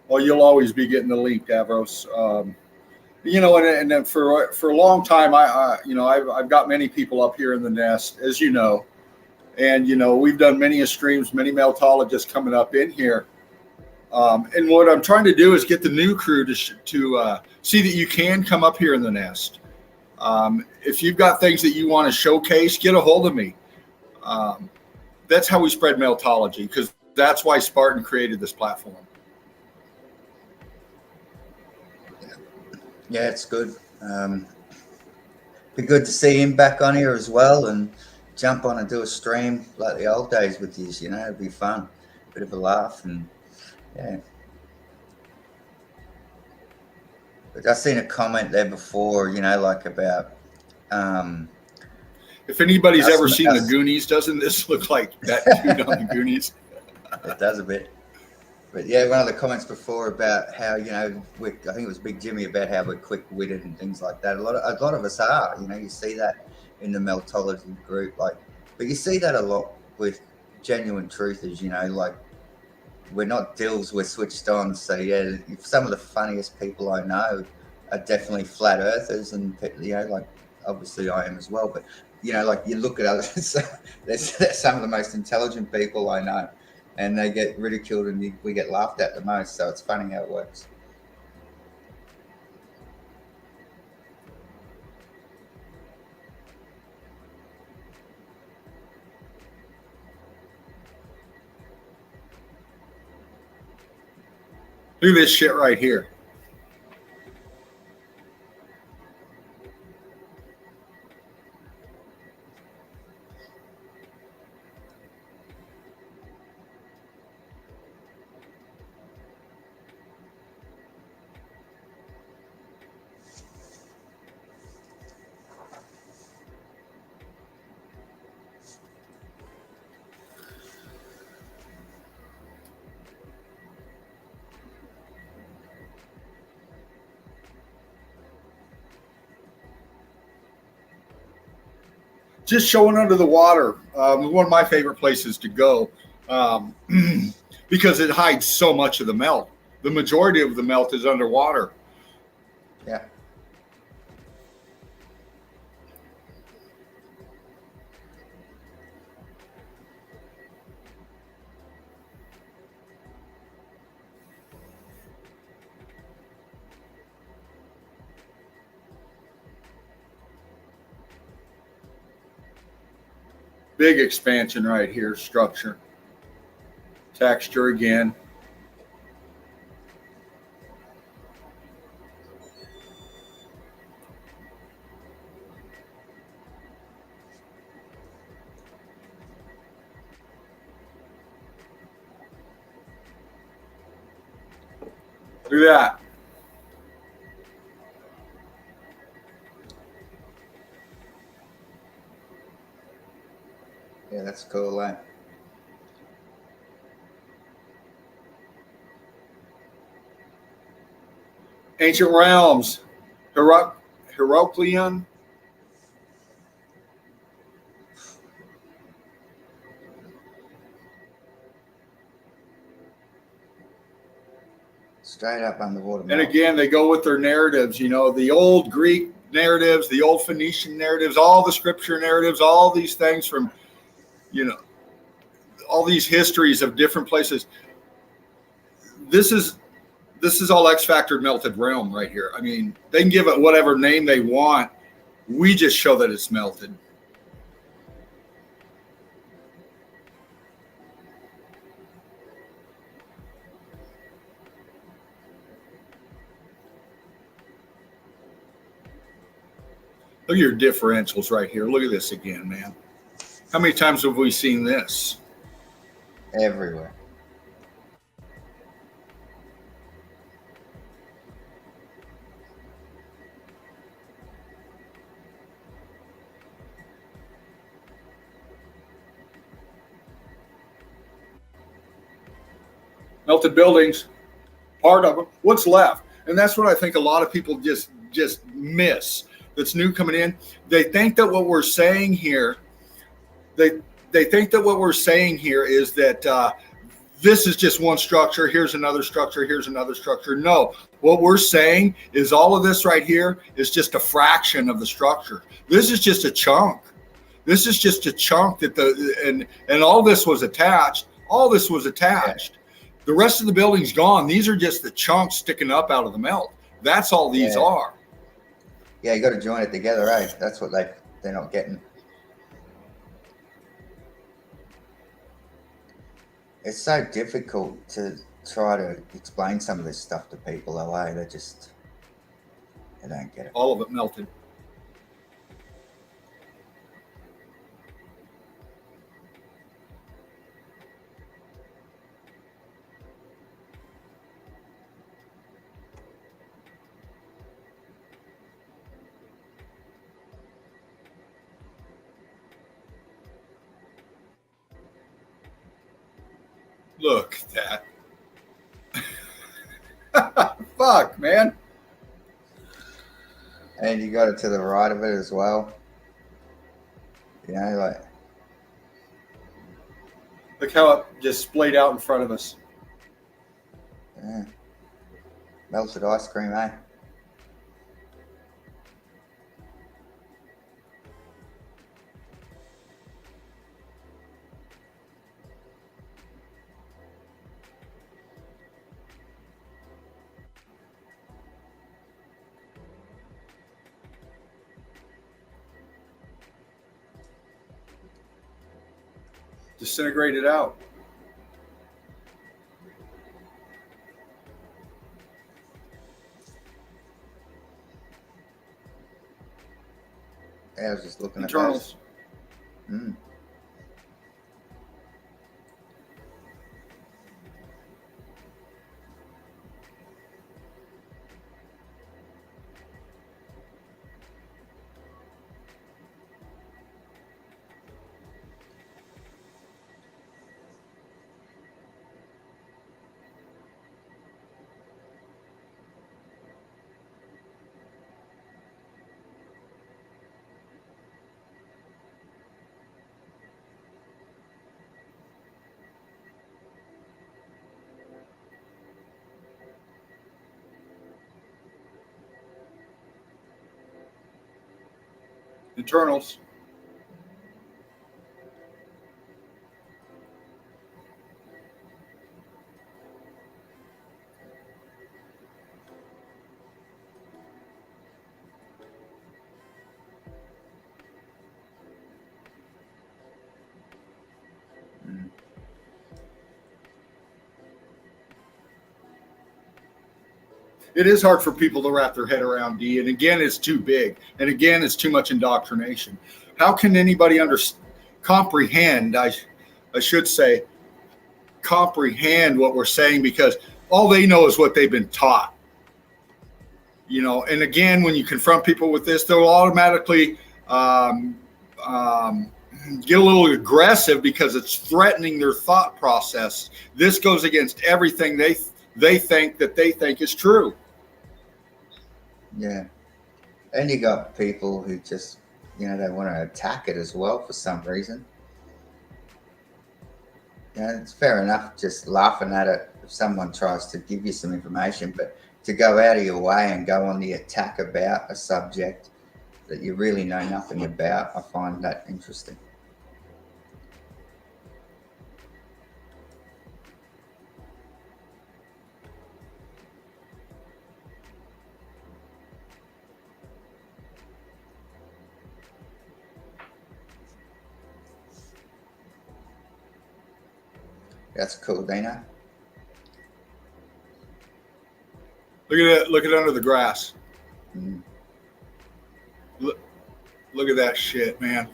Well, you'll always be getting the link, Davros. You know, and then for a long time, you know, I've got many people up here in the nest, as you know, and you know, we've done many streams, many meltologists coming up in here. And what I'm trying to do is get the new crew to see that you can come up here in the nest. If you've got things that you want to showcase, get a hold of me. That's how we spread meltology, because that's why Spartan created this platform. Yeah, it's good. Be good to see him back on here as well, and jump on and do a stream like the old days with you. You know, it'd be fun, bit of a laugh, and yeah. But I've seen a comment there before, you know, like about if anybody's ever seen the Goonies, doesn't this look like that dude on the Goonies? It does a bit. But yeah, one of the comments before about how, you know, I think it was Big Jimmy, about how we're quick-witted and things like that. A lot of us are. You know, you see that in the meltology group, like, but you see that a lot with genuine truthers. You know, like, we're not dills, we're switched on. So yeah, some of the funniest people I know are definitely flat earthers, and you know, like, obviously I am as well. But you know, like, you look at others, they're some of the most intelligent people I know, and they get ridiculed and we get laughed at the most. So it's funny how it works. Do this shit right here. just showing under the water. One of my favorite places to go, because it hides so much of the melt. The majority of the melt is underwater. Yeah. Big expansion right here, structure. Texture again. Look at that. Yeah, that's cool, eh? Ancient realms. Heracleon. Straight up underwater. And melt. again, they go with their narratives, the old Greek narratives, the old Phoenician narratives, all the scripture narratives, all these things from, all these histories of different places. This is all X Factor melted realm right here. I mean, they can give it whatever name they want. We just show that it's melted. Look at your differentials right here. Look at this again, man. How many times have we seen this? Everywhere. Melted buildings, part of them. What's left? And that's what I think a lot of people just miss. That's new coming in. They think that what we're saying here, they think that what we're saying here is that this is just one structure. Here's another structure. Here's another structure. No, what we're saying is all of this right here is just a fraction of the structure. This is just a chunk. This is just a chunk that and all this was attached. All this was attached. The rest of the building's gone. These are just the chunks sticking up out of the melt. That's all these are. Yeah, you got to join it together, eh? That's what they're not getting. It's so difficult to try to explain some of this stuff to people, though, eh? They don't get it. All of it melted. Look at that. Fuck, man. And you got it to the right of it as well. Look how it just splayed out in front of us. Yeah. Melted ice cream, eh? Disintegrated out. Yeah, I was just looking Internals. at those. Internals. It is hard for people to wrap their head around, D. And again, it's too big. And again, it's too much indoctrination. How can anybody comprehend, I should say, comprehend what we're saying? Because all they know is what they've been taught. You know, and again, when you confront people with this, they'll automatically get a little aggressive because it's threatening their thought process. This goes against everything they think is true. Yeah. And you got people who just, they want to attack it as well for some reason. It's fair enough just laughing at it if someone tries to give you some information, but to go out of your way and go on the attack about a subject that you really know nothing about, I find that interesting. That's cool, Dana. Look at it. Look at under the grass. Mm. Look at that shit, man.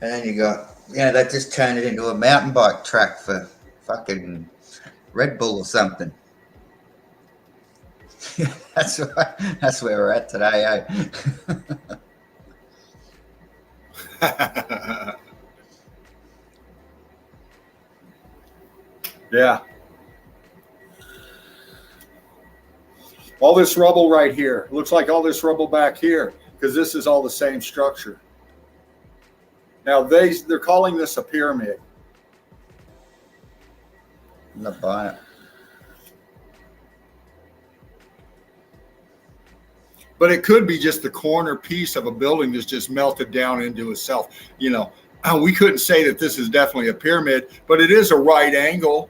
And then you got, they just turned it into a mountain bike track for fucking Red Bull or something. That's where we're at today, eh? Yeah. All this rubble right here. Looks like all this rubble back here, because this is all the same structure. Now they're calling this a pyramid. I'm not buying it. But it could be just the corner piece of a building that's just melted down into itself. We couldn't say that this is definitely a pyramid, but it is a right angle.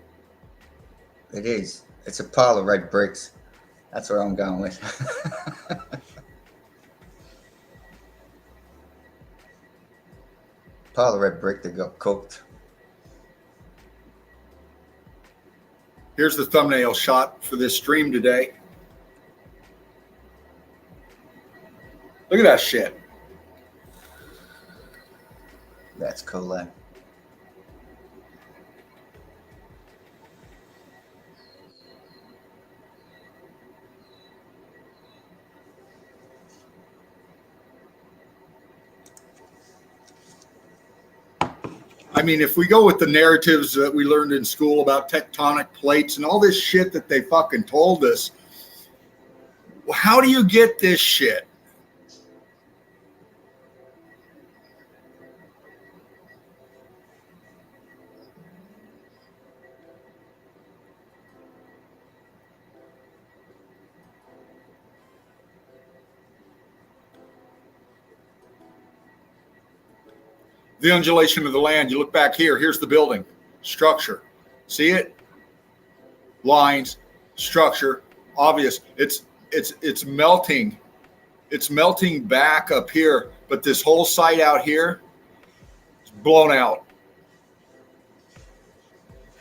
It is. It's a pile of red bricks. That's where I'm going with. Pile of red brick that got cooked. Here's the thumbnail shot for this stream today. Look at that shit. That's cool, eh? I mean, if we go with the narratives that we learned in school about tectonic plates and all this shit that they fucking told us, how do you get this shit? The undulation of the land. You look back here. Here's the building structure. See it? Lines, structure, obvious. It's melting. It's melting back up here, but this whole site out here is blown out.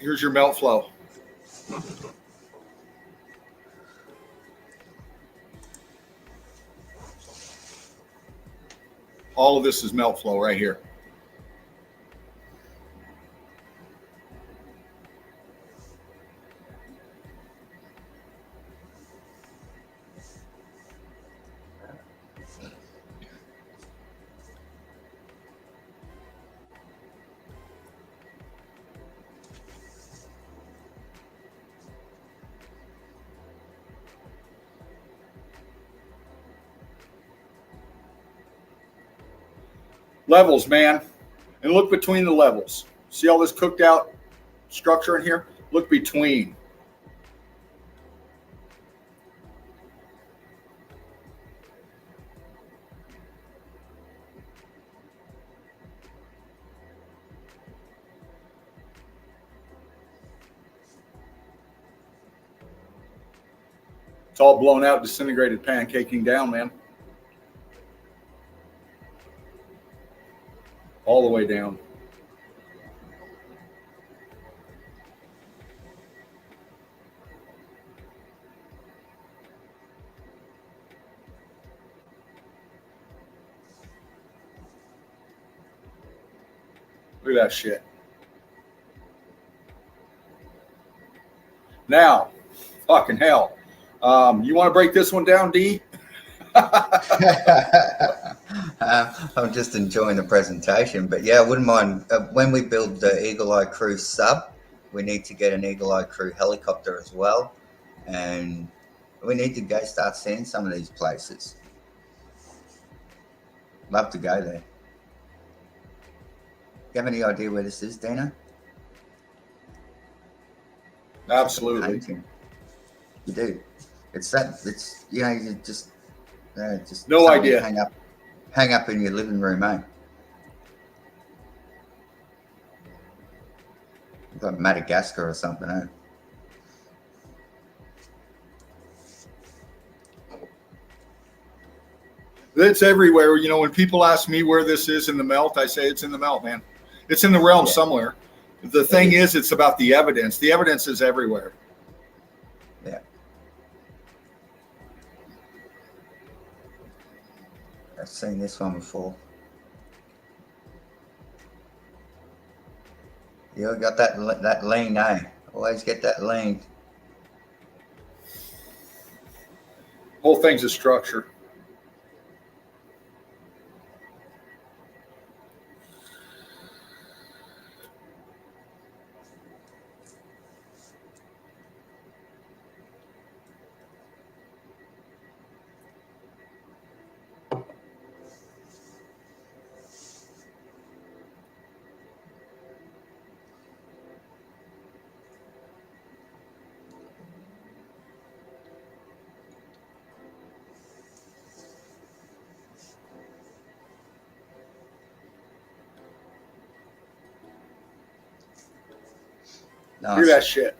Here's your melt flow. All of this is melt flow right here. Levels, man. And look between the levels. See all this cooked out structure in here? Look between. It's all blown out, disintegrated, pancaking down, man. All the way down. Look at that shit. Now, fucking hell. You want to break this one down, D? I'm just enjoying the presentation, but yeah, I wouldn't mind when we build the Eagle Eye Crew sub, we need to get an Eagle Eye Crew helicopter as well, and we need to go start seeing some of these places. Love to go there. You have any idea where this is, Dino? Absolutely. Painting. You do. It's that. It's you just no idea. Hang up in your living room, eh? Like Madagascar or something, eh? It's everywhere. You know, when people ask me where this is in the melt, I say it's in the melt, man. It's in the realm somewhere. The thing is, it's about the evidence. The evidence is everywhere. Yeah. I've seen this one before. You got that lean, eh? Always get that lean. Whole thing's a structure. Nice. Hear that shit.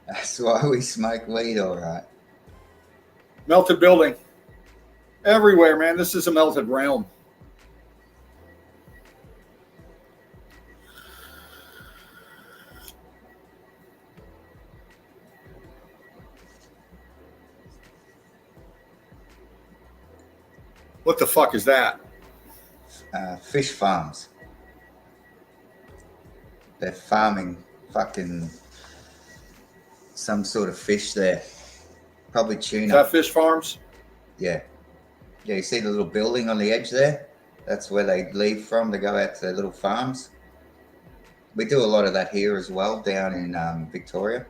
That's why we smoke weed, all right. Melted building. Everywhere, man. This is a melted realm. What the fuck is that? Fish farms. They're farming fucking some sort of fish there. Probably tuna. Is that fish farms? Yeah. Yeah, you see the little building on the edge there? That's where they leave from to go out to their little farms. We do a lot of that here as well, down in Victoria.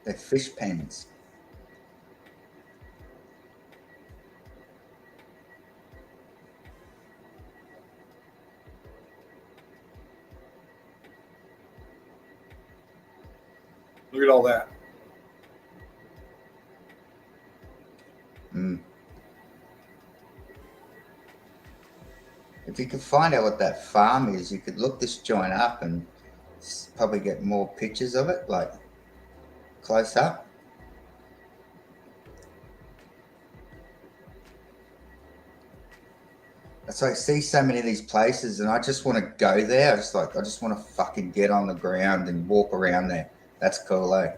They're fish pens. Look at all that. If you could find out what that farm is, you could look this joint up and probably get more pictures of it, like close up. So I see so many of these places, and I just want to go there. I just want to fucking get on the ground and walk around there. That's cool, eh?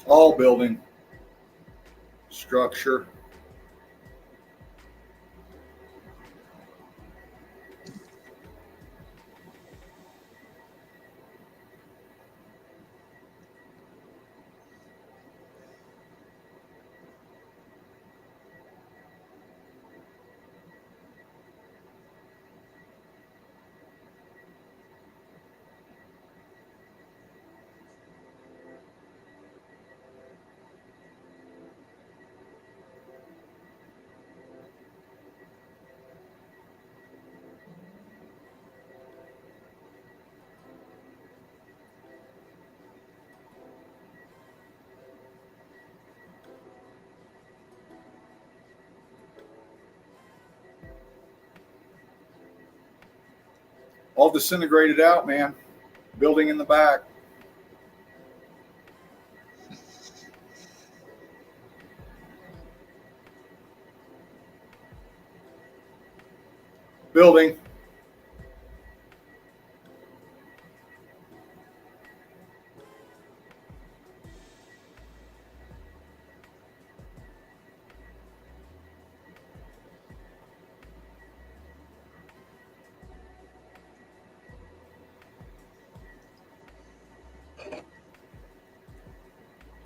All building structure. All disintegrated out, man. Building in the back. Building.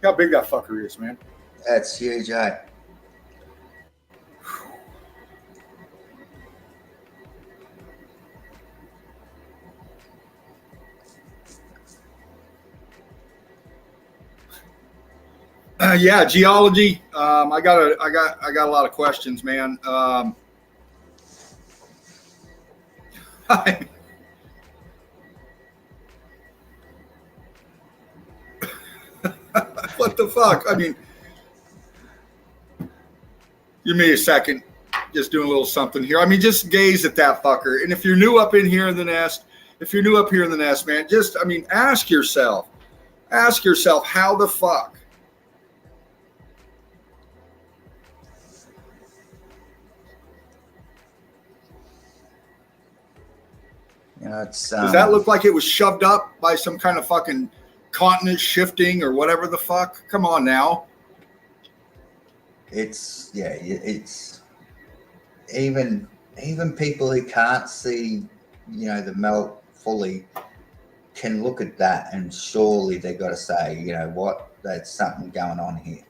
Look how big that fucker is, man. That's huge, eh? Yeah, geology. I got a lot of questions, man. What the fuck? I mean, give me a second. Just doing a little something here. I mean, just gaze at that fucker. And if you're new up in here in the nest, man, just, I mean, ask yourself, how the fuck? You know, it's Does that look like it was shoved up by some kind of fucking continent shifting or whatever the fuck? Come on now. it's even people who can't see, you know, the melt fully can look at that, and surely they got to say, you know what, there's something going on here.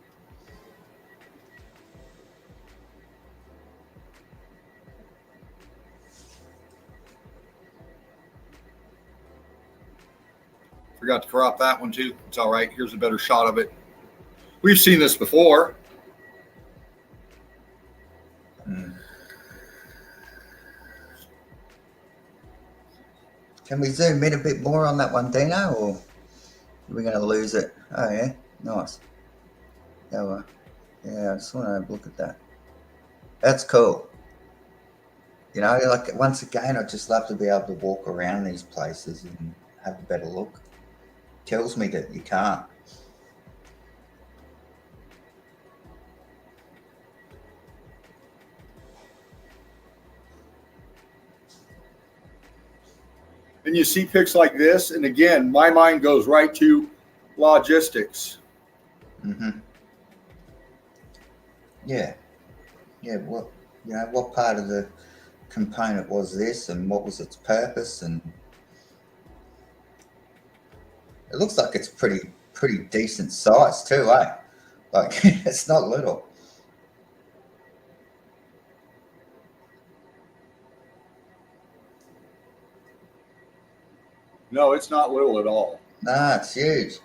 Forgot to crop that one too. It's all right. Here's a better shot of it. We've seen this before. Can we zoom in a bit more on that one, Dino, or are we going to lose it? Oh yeah, nice. Yeah, yeah, I just want to look at that. That's cool. You know, like, once again, I'd just love to be able to walk around these places and have a better look. Tells me that you can't. And you see pics like this, and again, my mind goes right to logistics. Mm-hmm. Yeah. Yeah, what, you know, what part of the component was this, and what was its purpose? And it looks like it's pretty decent size too, eh? Like, it's not little. No, it's not little at all. Nah, it's huge.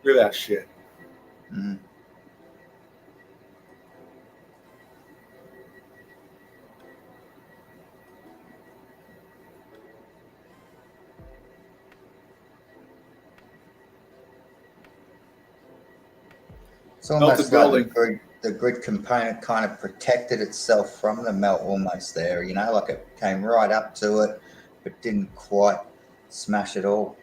Look at that shit. Mm. It's Melted almost like building. the grid component kind of protected itself from the melt almost there, you know, like it came right up to it, but didn't quite smash it all.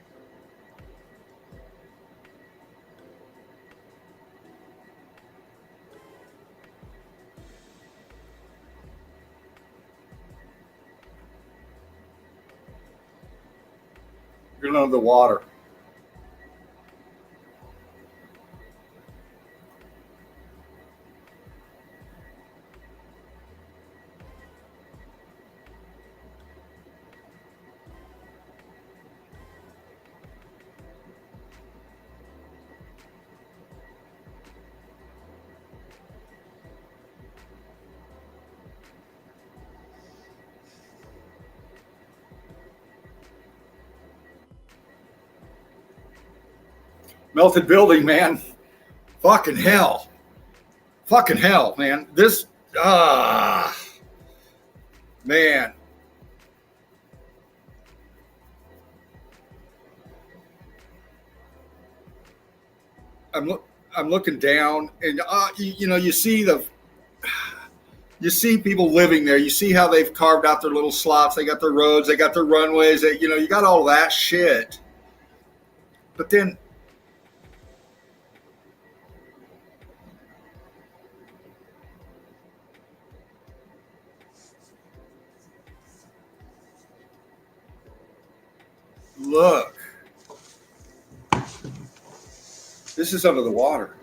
You're under the water. Melted building, man. Fucking hell. Fucking hell, man. This, man. I'm looking down, and you know, you see people living there. You see how they've carved out their little slots. They got their roads. They got their runways. You know, you got all that shit. But then, look, this is under the water.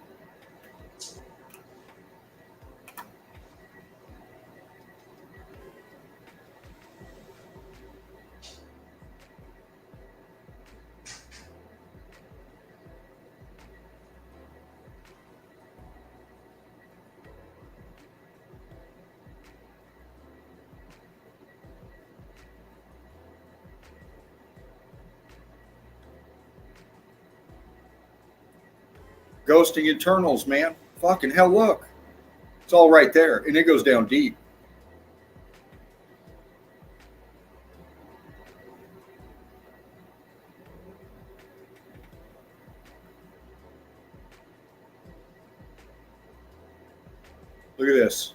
Ghosting internals, man. Fucking hell, look. It's all right there, and it goes down deep. Look at this.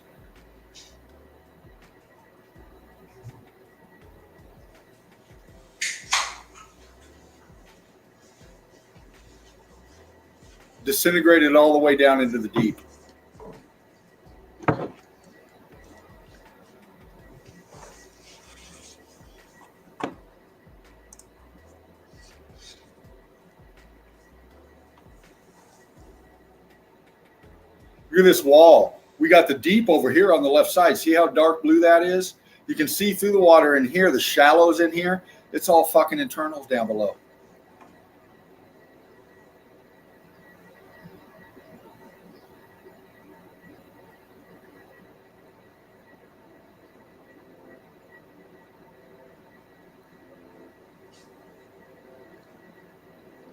Disintegrated all the way down into the deep. Look at this wall. We got the deep over here on the left side. See how dark blue that is? You can see through the water in here, the shallows in here. It's all fucking internals down below.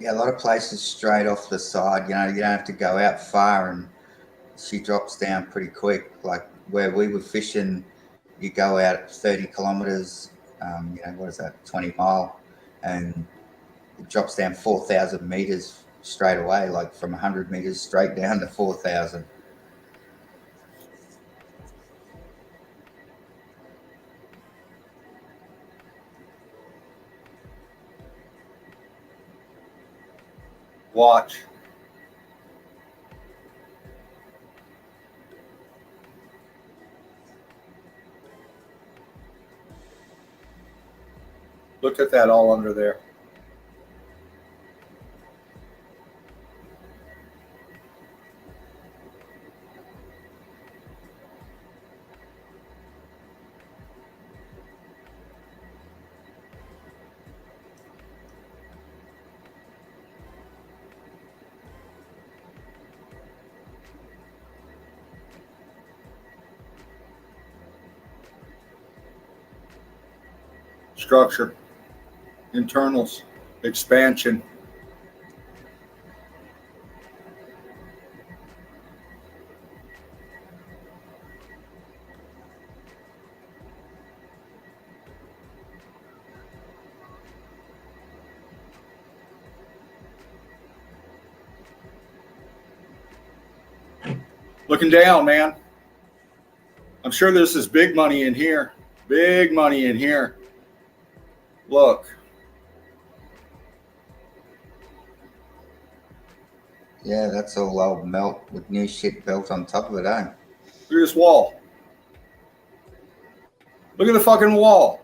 Yeah, a lot of places straight off the side, you know, you don't have to go out far and she drops down pretty quick. Like where we were fishing, you go out 30 kilometers, you know, what is that, 20 mile, and it drops down 4,000 meters straight away, like from 100 meters straight down to 4,000. Watch. Look at that all under there. Structure, internals, expansion. Looking down, man. I'm sure there's this big money in here. Big money in here. Look. Yeah, that's all old melt with new shit built on top of it, eh? Look at this wall. Look at the fucking wall.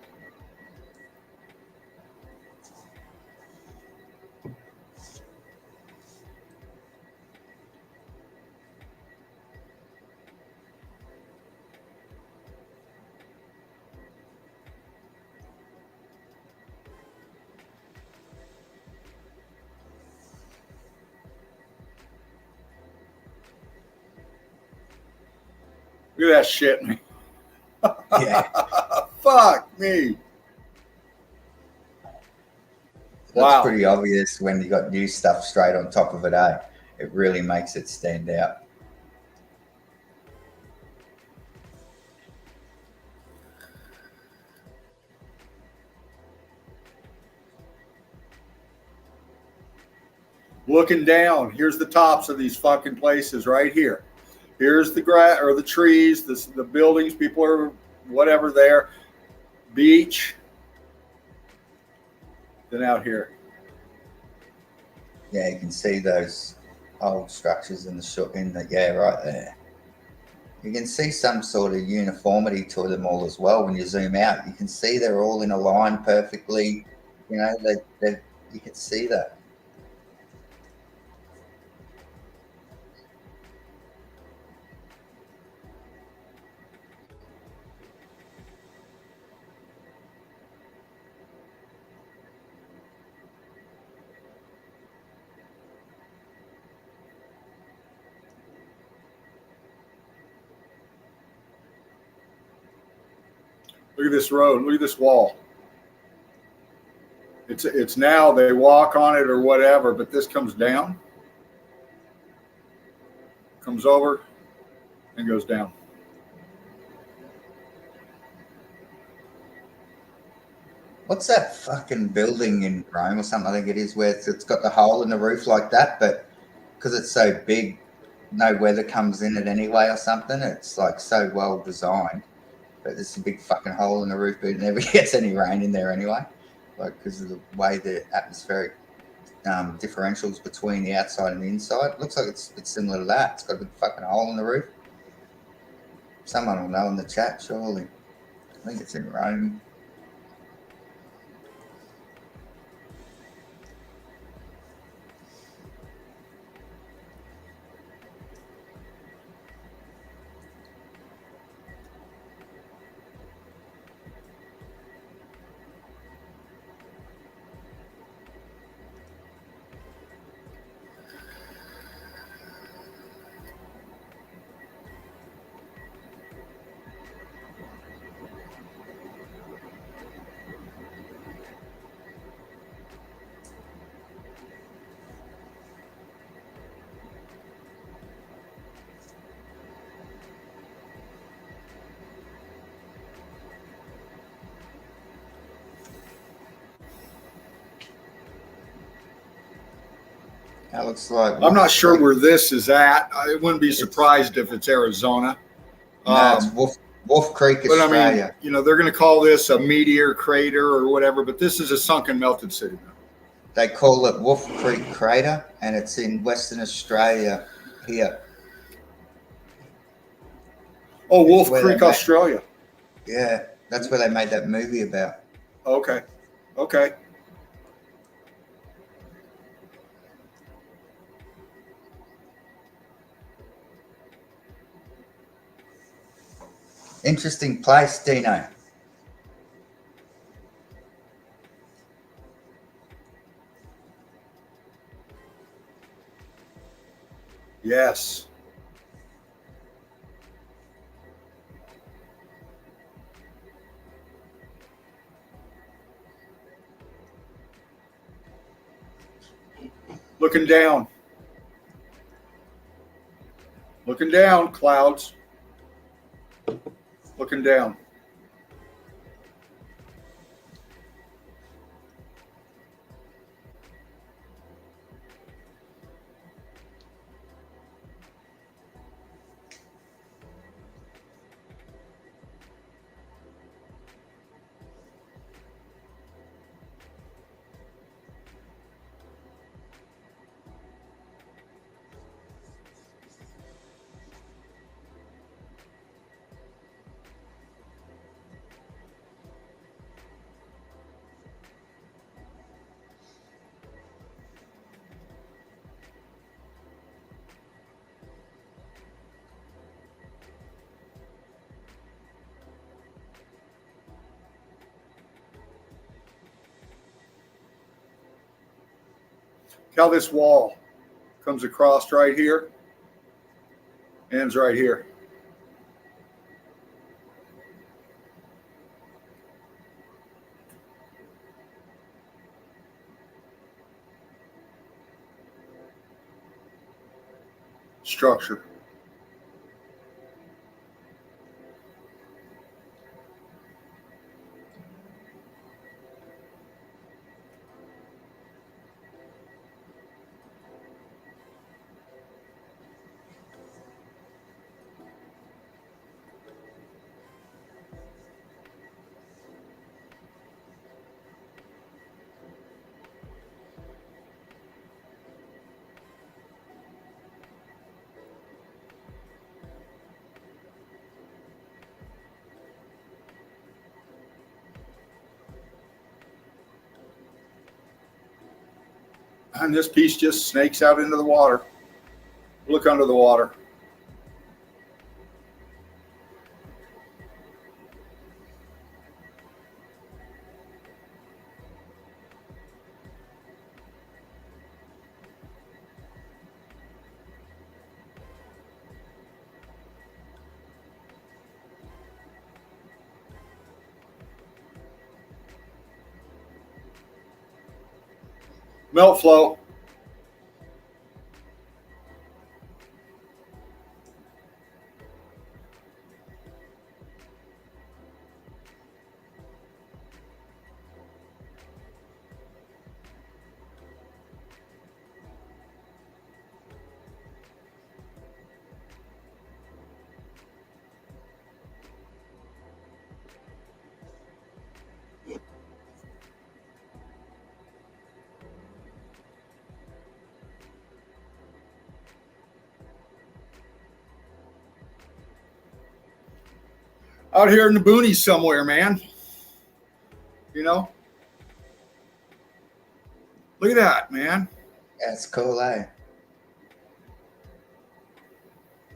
Look at that shit, man. Yeah. Fuck me. That's Wow. pretty obvious when you got new stuff straight on top of it, eh? It really makes it stand out. Looking down, here's the tops of these fucking places right here. Here's the grass or the trees, the buildings, people are whatever there. Beach. Then out here. Yeah, you can see those old structures in the yeah, right there. You can see some sort of uniformity to them all as well when you zoom out. You can see they're all in a line perfectly. You know, you can see that. Look at this road. Look at this wall. It's now they walk on it or whatever, but this comes down, comes over, and goes down. What's that fucking building in Rome or something? I think it is where it's got the hole in the roof like that, but because it's so big, no weather comes in it anyway or something. It's like so well designed, but there's a big fucking hole in the roof, but it never gets any rain in there anyway, like because of the way the atmospheric differentials between the outside and the inside. It looks like it's similar to that. It's got a big fucking hole in the roof. Someone will know in the chat, surely. I think it's in Rome. That looks like. I'm not sure where this is at. I wouldn't be surprised if it's Arizona. No, it's Wolf Creek, Australia. But I mean, they're going to call this a meteor crater or whatever, but this is a sunken melted city. They call it Wolf Creek Crater, and it's in Western Australia here. Oh, Wolf Creek, Australia. Yeah, that's where they made that movie about. Okay. Okay. Interesting place, Dino. Yes. Looking down. Looking down, clouds. Looking down. how this wall comes across right here, ends right here. Structure. And this piece just snakes out into the water. Look under the water. Melt flow. Out here in the boonies somewhere, man. You know? Look at that, man. That's cool, eh?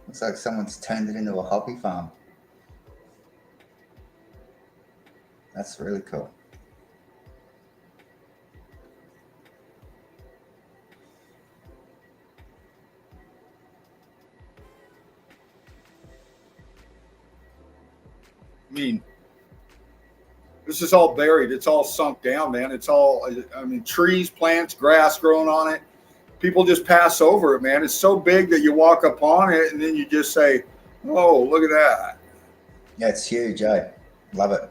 Looks like someone's turned it into a hobby farm. That's really cool. I mean, this is all buried. It's all sunk down, man. It's all, I mean, trees, plants, grass growing on it. People just pass over it, man. It's so big that you walk upon it and then you just say, oh, look at that. Yeah, it's huge, eh? Love it.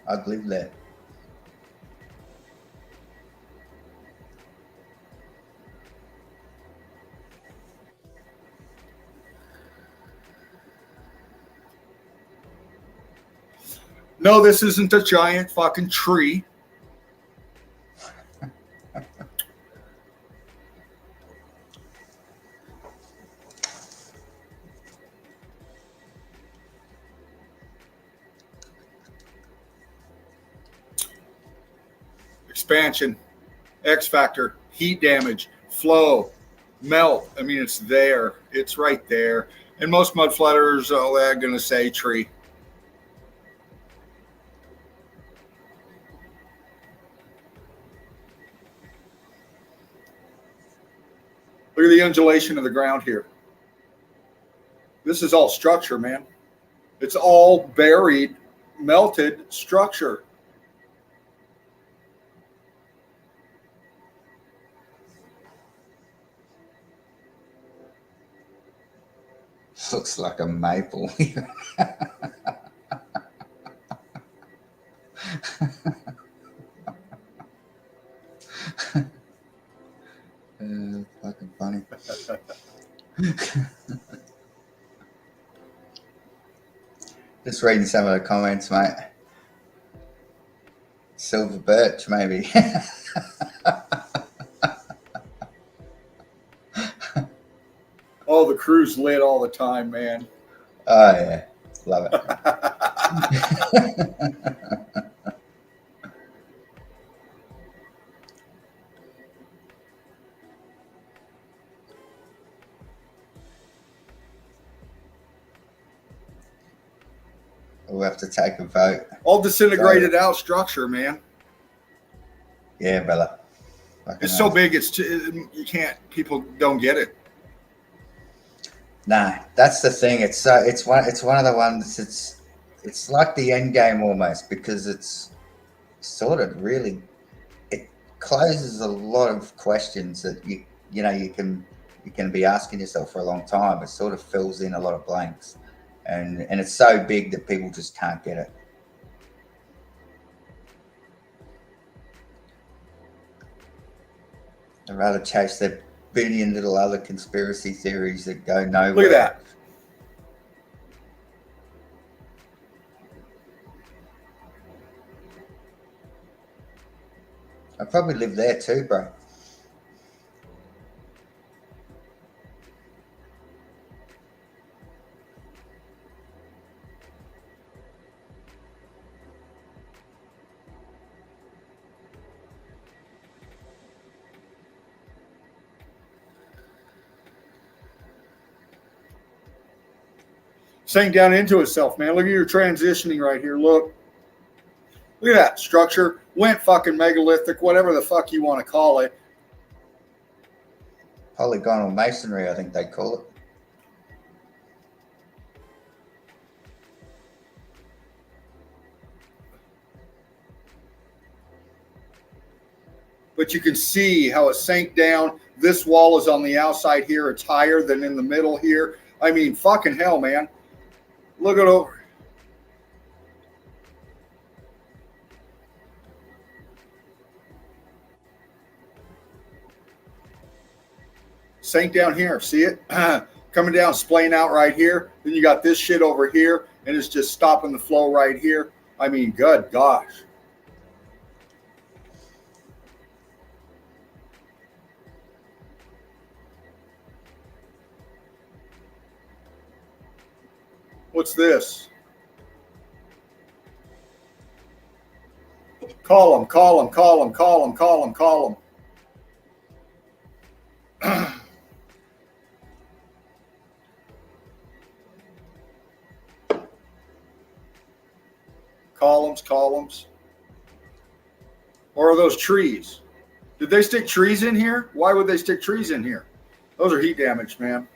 I'd live there. No, this isn't a giant fucking tree. Expansion, X factor, heat damage, flow, melt. I mean, it's there. It's right there. And most mud flatters, oh, they're going to say tree. Look at the undulation of the ground here. This is all structure, man. It's all buried, melted structure. Looks like a maple. Fucking funny. Just reading some of the comments, mate. Silver birch, maybe. Oh, the crew's lit all the time, man. Oh, yeah. Love it. We'll have to take a vote. All disintegrated out structure, man. Yeah, Bella. Fucking It's so oath. big. You can't. People don't get it. No, that's the thing. It's one of the ones. It's like the end game almost, because it's sort of really, it closes a lot of questions that you can be asking yourself for a long time. It sort of fills in a lot of blanks, and it's so big that people just can't get it. I'd rather chase the billion little other conspiracy theories that go nowhere. Look at that. I probably live there too, bro. Sinking down into itself, man. Look at your transitioning right here. Look at that structure. Went fucking megalithic, whatever the fuck you want to call it. Polygonal masonry, I think they call it. But you can see how it sank down. This wall is on the outside here. It's higher than in the middle here. I mean, fucking hell, man. Look it over. Sank down here. See it? Coming down, splaying out right here. Then you got this shit over here, and it's just stopping the flow right here. I mean, good gosh. What's this? Call them, call them, call them, call them, call them, call them. Columns. Or are those trees? Did they stick trees in here? Why would they stick trees in here? Those are heat damaged, man.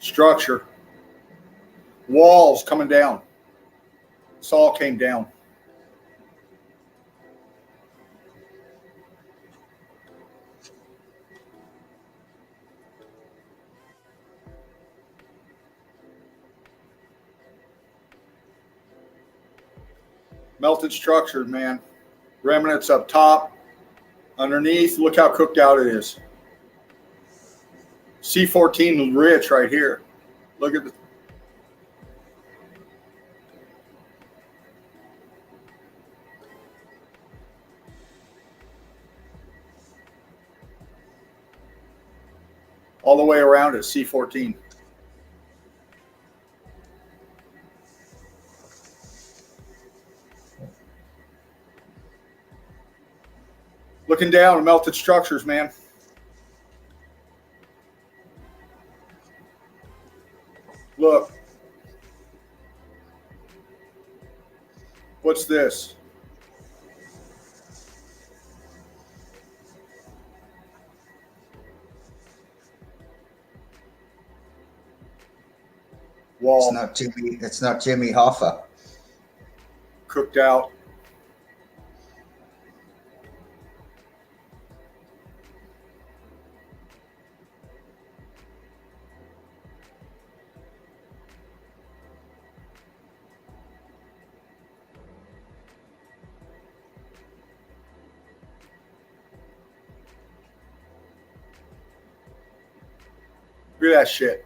Structure. Walls coming down. This all came down. Melted structure, man. Remnants up top. Underneath, look how cooked out it is. C14 rich right here. Look at the all the way around it, C14. Looking down, melted structures, man. Look. What's this? Wall. It's not Jimmy Hoffa. Cooked out. Look at that shit.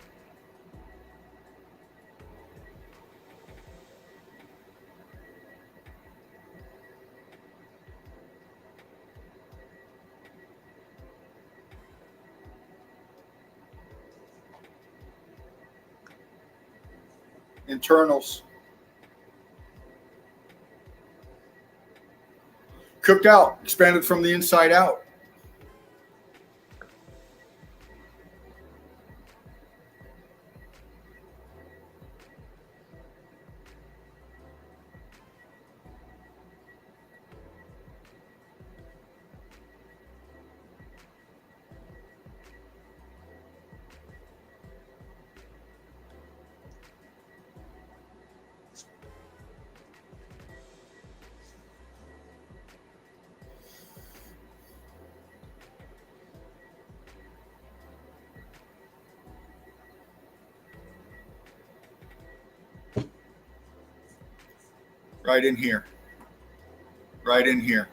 Internals. Cooked out, expanded from the inside out. Right in here. Right in here.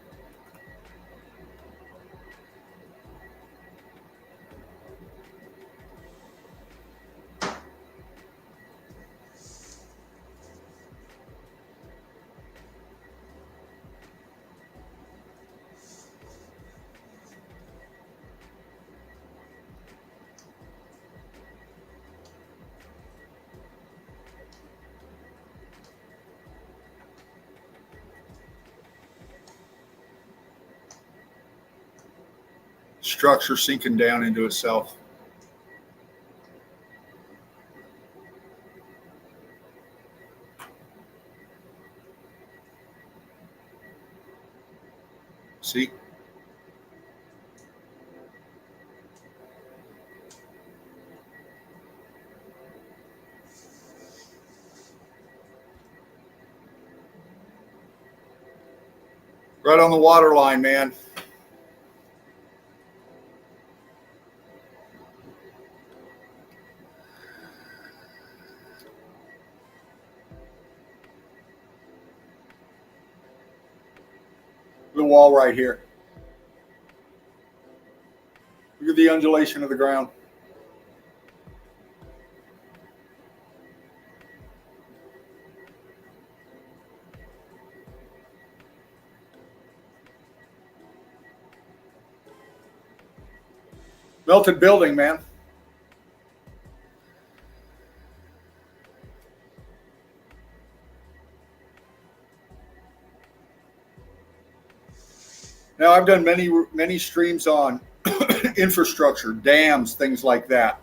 Structure sinking down into itself. See? Right on the water line, man. The wall right here. Look at the undulation of the ground. Melted building, man. Now, I've done many streams on infrastructure, dams, things like that.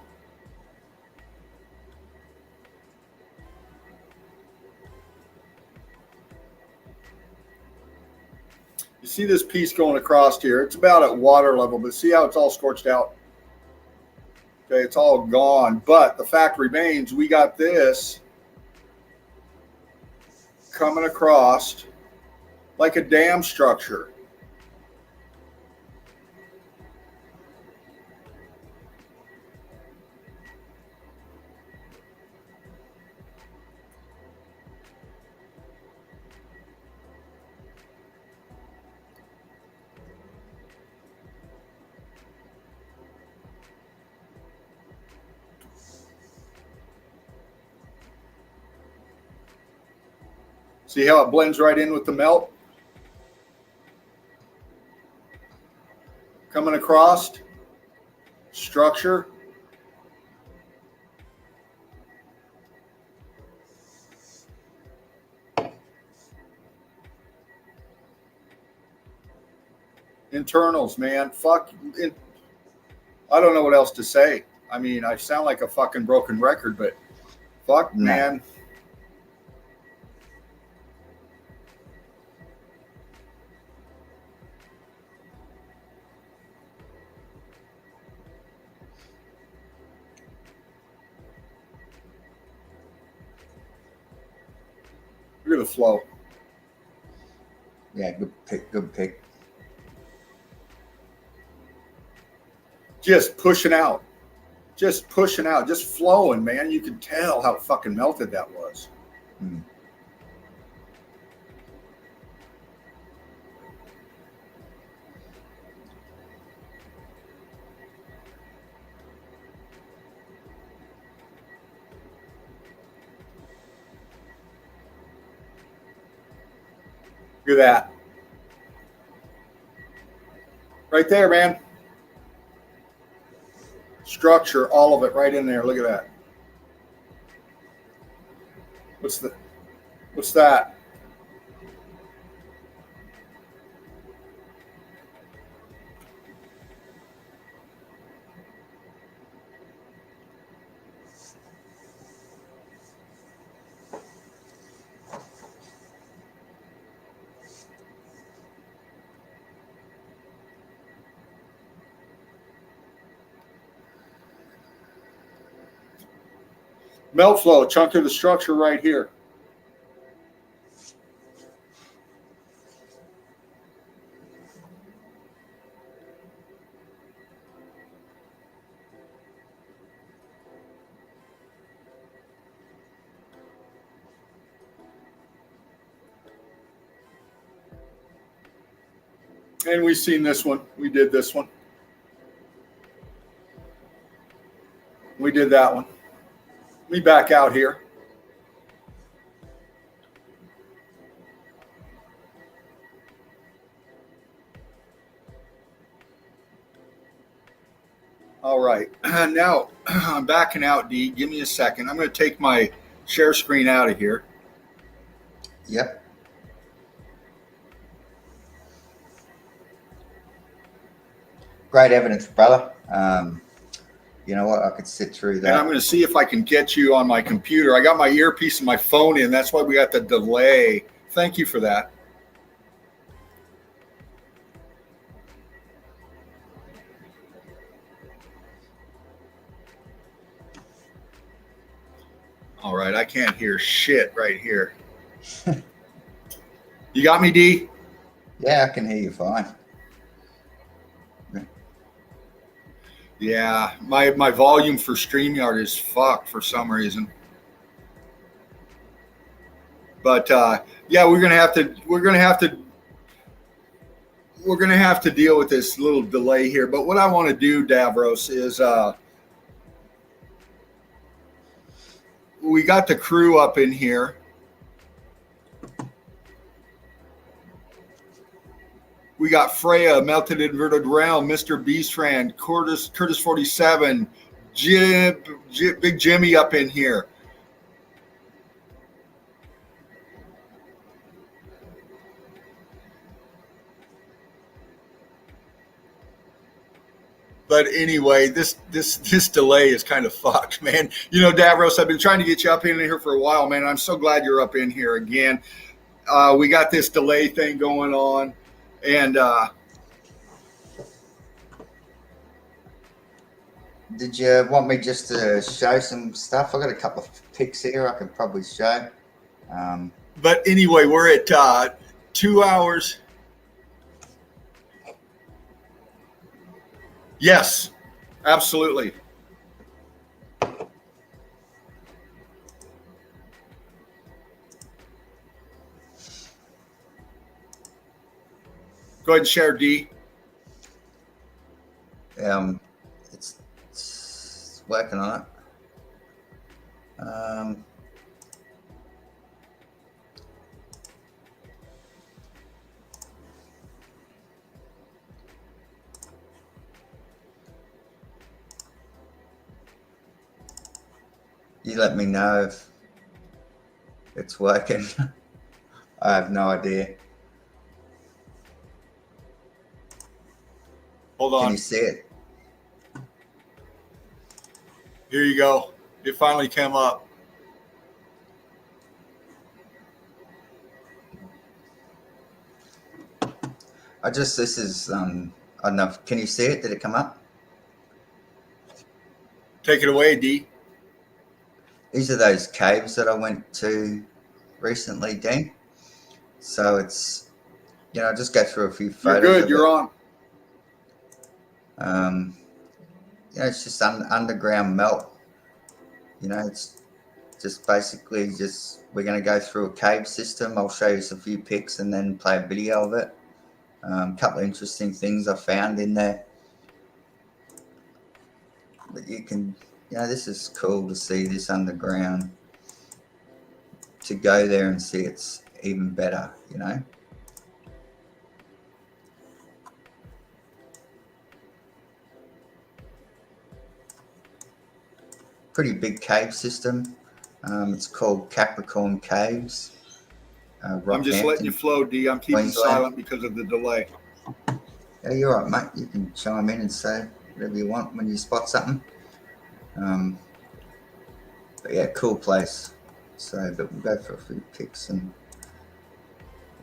You see this piece going across here. It's about at water level, but see how it's all scorched out? Okay, it's all gone. But the fact remains, we got this coming across like a dam structure. See how it blends right in with the melt? Coming across, structure. Internals, man. Fuck. I don't know what else to say. I mean, I sound like a fucking broken record, but fuck, No. man. Look at the flow. Yeah, good pick, good pick. Just pushing out. Just pushing out. Just flowing, man. You can tell how fucking melted that was. Mm. Look at that. Right there, man. Structure, all of it right in there. Look at that. What's that? Melt flow, chunk of the structure right here. And we've seen this one. We did this one. We did that one. Let me back out here. All right. Now I'm backing out, D. Give me a second. I'm going to take my share screen out of here. Yep. Great evidence, brother. You know what? I could sit through that. And I'm going to see if I can get you on my computer. I got my earpiece and my phone in. That's why we got the delay. Thank you for that. All right. I can't hear shit right here. You got me, D? Yeah, I can hear you fine. Yeah, my volume for StreamYard is fucked for some reason. But yeah, we're gonna have to deal with this little delay here. But what I want to do, Davros, is we got the crew up in here. We got Freya, Melted Inverted Realm, Mr. Beastrand, Curtis 47, Big Jimmy up in here. But anyway, this delay is kind of fucked, man. You know, Davros, I've been trying to get you up in here for a while, man. I'm so glad you're up in here again. We got this delay thing going on, and did you want me just to show some stuff? I got a couple of pics here I can probably show. But anyway, we're at 2 hours. Yes, absolutely. Go ahead and share, D. It's working on it. You let me know if it's working. I have no idea. Hold on. Can you see it? Here you go. It finally came up. This is, I don't know. Can you see it? Did it come up? Take it away, D. These are those caves that I went to recently, Dean. So it's, just go through a few photos. You're good. You're on. It's just underground melt. It's just basically we're going to go through a cave system. I'll show you some few pics and then play a video of it. A couple of interesting things I found in there. But you can, this is cool to see this underground. To go there and see it's even better, Pretty big cave system. It's called Capricorn Caves. I'm just letting you Rockhampton, flow, D. I'm keeping Queensland. silent because of the delay. Yeah, you're right, mate. You can chime in and say whatever you want when you spot something. But yeah, cool place. So, but we'll go for a few pics and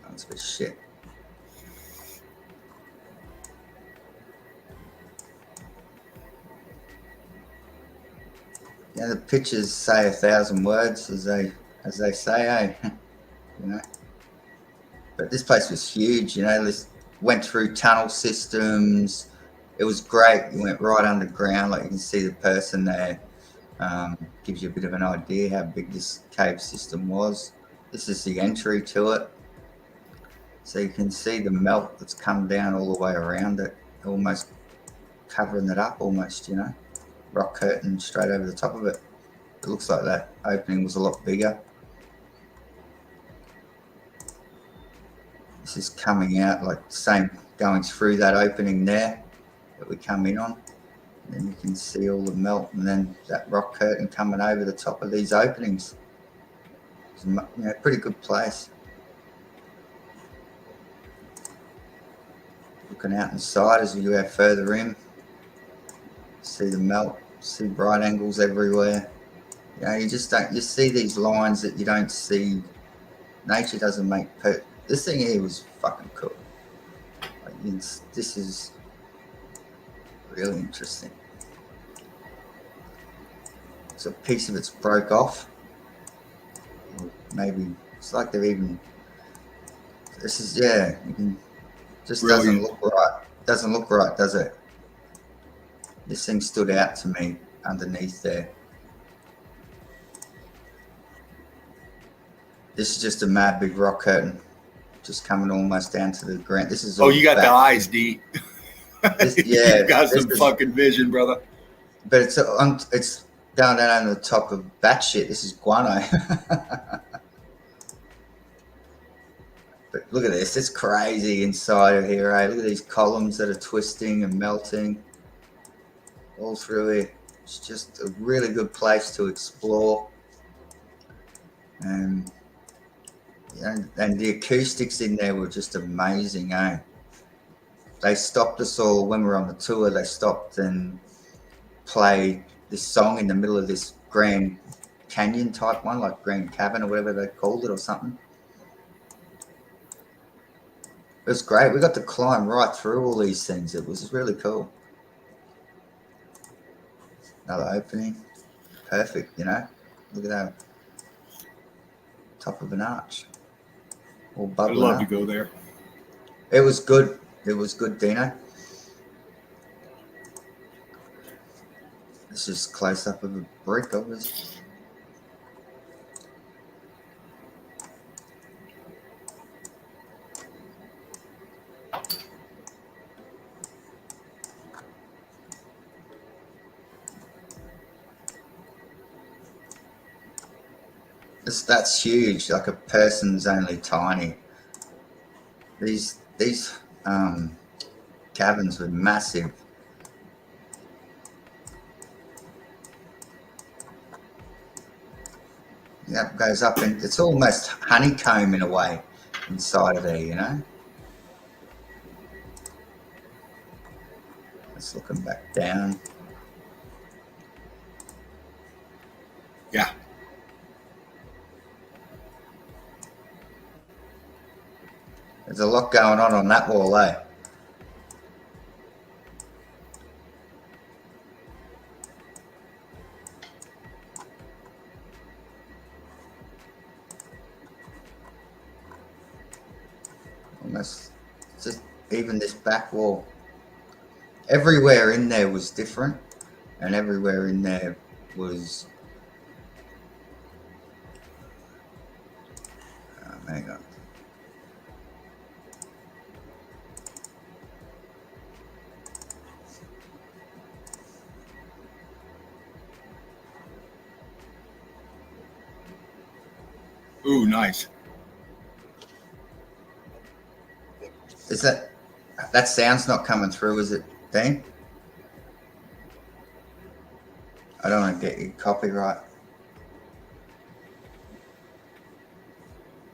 that's a bit shit. Yeah, the pictures say 1,000 words, as they say, eh? You know. But this place was huge. You know, this went through tunnel systems. It was great. You went right underground, like you can see the person there. Gives you a bit of an idea how big this cave system was. This is the entry to it. So you can see the melt that's come down all the way around it, almost covering it up almost, you know. Rock curtain straight over the top of it. It looks like that opening was a lot bigger. This is coming out like the same, going through that opening there that we come in on. And then you can see all the melt and then that rock curtain coming over the top of these openings. It's a pretty good place. Looking out inside as you go further in, see the melt, see bright angles everywhere. You know, you just don't, you see these lines that you don't see. Nature doesn't make this thing here was fucking cool. Like, this is really interesting. So a piece of it's broke off. Maybe it's like they've even. This is you can. Just Brilliant. doesn't look right. Doesn't look right, does it? This thing stood out to me underneath there. This is just a mad big rock curtain, just coming almost down to the ground. This is. Oh, you got the eyes, D. Yeah, you got some fucking vision, brother. But it's down on the top of batshit. This is guano. But look at this. It's crazy inside of here, eh? Look at these columns that are twisting and melting all through here. It's just a really good place to explore. And the acoustics in there were just amazing, eh? They stopped us all when we were on the tour. They stopped and played this song in the middle of this Grand Canyon type one, like Grand Cavern or whatever they called it or something. It was great. We got to climb right through all these things. It was really cool. Another opening. Perfect, you know. Look at that. Top of an arch. All bubbling I'd love up. to go there. It was good. It was good, Dino. This is close up of a brick, obviously. That's huge. Like a person's only tiny. These caverns were massive. That goes up and it's almost honeycomb in a way inside of there, you know. Just looking back down. Yeah. There's a lot going on that wall, eh? Almost just even this back wall. Everywhere in there was different, and everywhere in there was. Hang on. Ooh, nice. Is that sound's not coming through, is it, Dean? I don't want to get you copyright.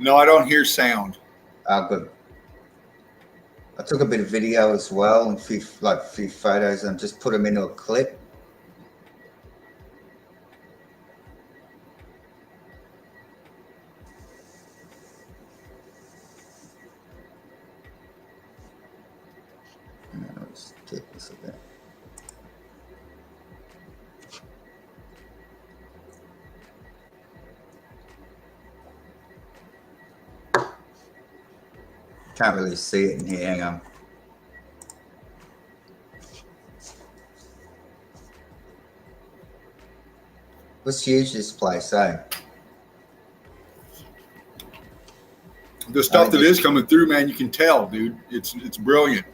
No, I don't hear sound. Oh, good. I took a bit of video as well and a few photos and just put them into a clip. Let's get this a bit. Can't really see it in here. Hang on. What's huge, this place, eh? The stuff that is coming through, man, you can tell, dude. It's brilliant.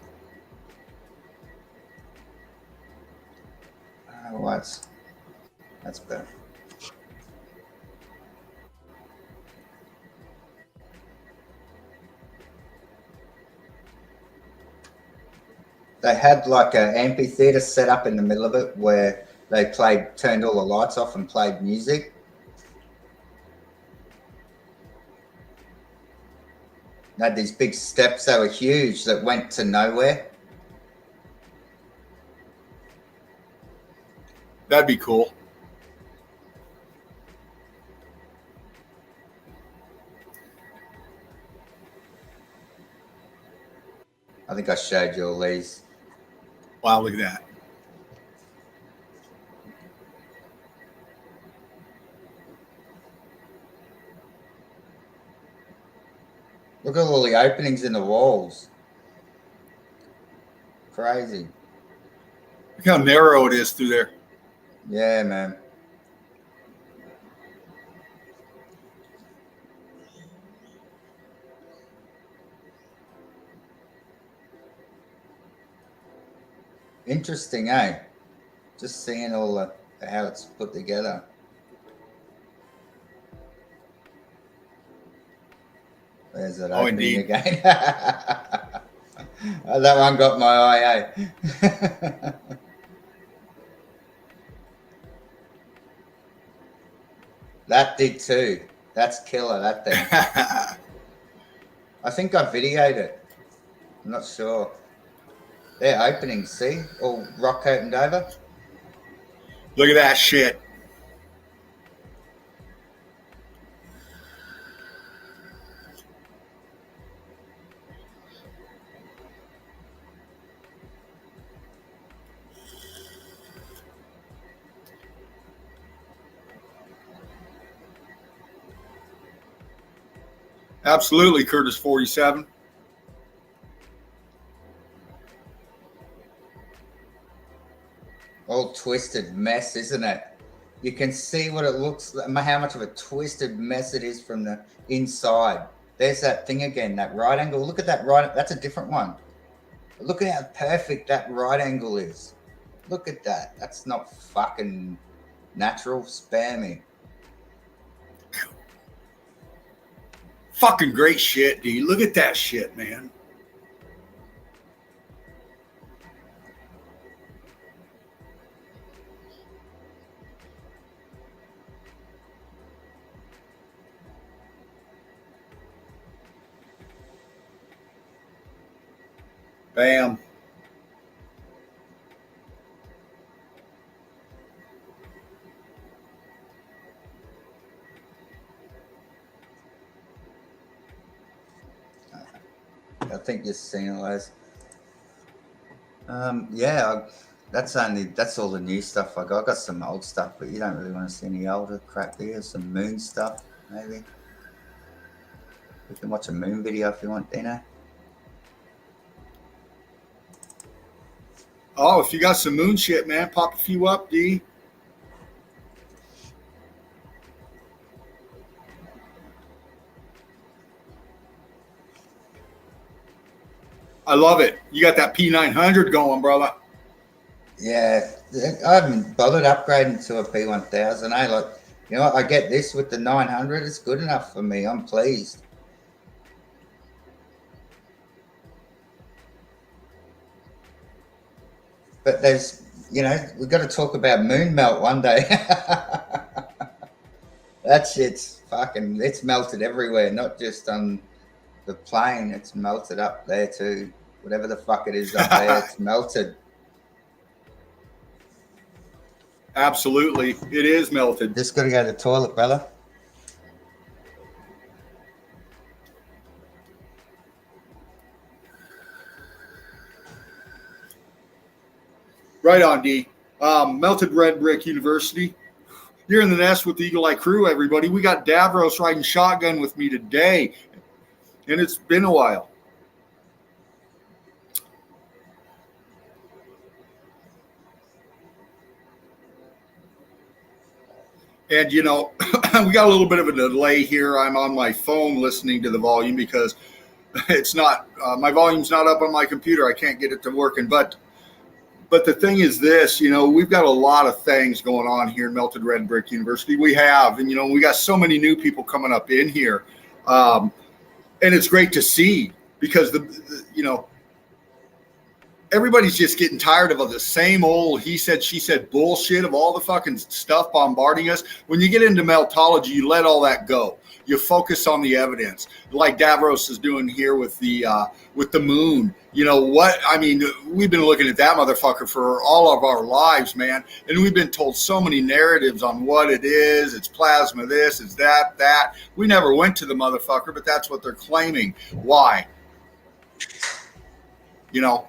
Oh, that's better. They had like an amphitheater set up in the middle of it where they turned all the lights off and played music. They had these big steps, they were huge, that went to nowhere. That'd be cool. I think I showed you all these. Wow, look at that. Look at all the openings in the walls. Crazy. Look how narrow it is through there. Yeah, man. Interesting, eh? Just seeing all how it's put together. There's that opening indeed. again. That one got my eye, eh? That did too. That's killer, that thing. I think I videoed it. I'm not sure. They're opening, see? All rock curtained over. Look at that shit. Absolutely, Curtis 47. All twisted mess, isn't it? You can see what it looks like, how much of a twisted mess it is from the inside. There's that thing again, that right angle. Look at that right, that's a different one. Look at how perfect that right angle is. Look at that. That's not fucking natural. Spare me. Fucking great shit, dude. Look at that shit, man. Bam. I think you've seen all those. Yeah, that's all the new stuff I got. I got some old stuff, but you don't really want to see any older crap here. Some moon stuff, maybe. We can watch a moon video if you want, Dino. Oh, if you got some moon shit, man, pop a few up, D. I love it. You got that P900 going, brother. Yeah, I haven't bothered upgrading to a P1000. Like, you know, I get this with the 900. It's good enough for me. I'm pleased. But there's, you know, we've got to talk about moon melt one day. That shit's fucking, it's melted everywhere, not just on the plane. It's melted up there too. Whatever the fuck it is up there, it's melted. Absolutely, it is melted. Just got to go to the toilet, brother. Right on, D. Melted Red Brick University. You're in the nest with the Eagle Eye crew, everybody. We got Davros riding shotgun with me today, and it's been a while. And, you know, we got a little bit of a delay here. I'm on my phone listening to the volume because it's not, my volume's not up on my computer. I can't get it to working. But the thing is this, you know, we've got a lot of things going on here in Melted Red Brick University. We have, and, you know, we got so many new people coming up in here. And it's great to see because, you know, everybody's just getting tired of the same old he said, she said bullshit of all the fucking stuff bombarding us. When you get into meltology, you let all that go. You focus on the evidence, like Davros is doing here with the moon. You know what? I mean, we've been looking at that motherfucker for all of our lives, man. And we've been told so many narratives on what it is. It's plasma this, it's that. We never went to the motherfucker, but that's what they're claiming. Why? You know,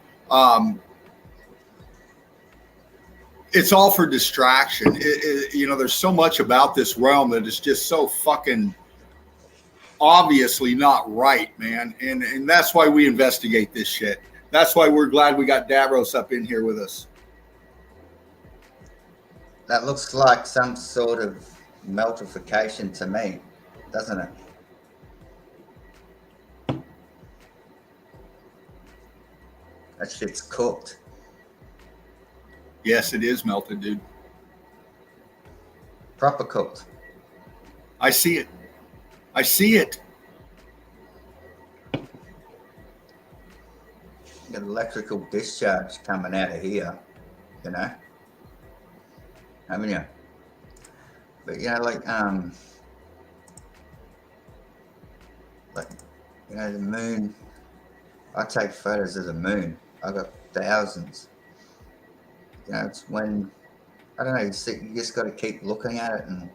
it's all for distraction. You know, there's so much about this realm that is just so fucking obviously not right, man. And that's why we investigate this shit. That's why we're glad we got Davros up in here with us. That looks like some sort of meltification to me, doesn't it? That shit's cooked. Yes, it is melted, dude. Proper cooked. I see it. I see it. Got electrical discharge coming out of here, you know. Haven't you? But you know, like you know, the moon. I take photos of the moon. I got thousands. You know, it's when I don't know. You just got to keep looking at it and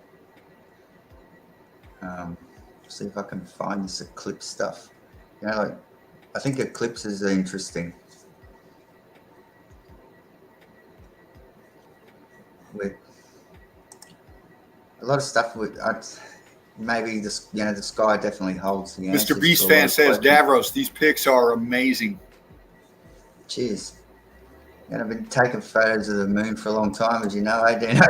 see if I can find this eclipse stuff. You know, like I think eclipses are interesting. With a lot of stuff with maybe this, you know, the sky definitely holds the answers. Mr. Beast Fan says, Davros, these pics are amazing. Cheers. And I've been taking photos of the moon for a long time, as you know, Dino.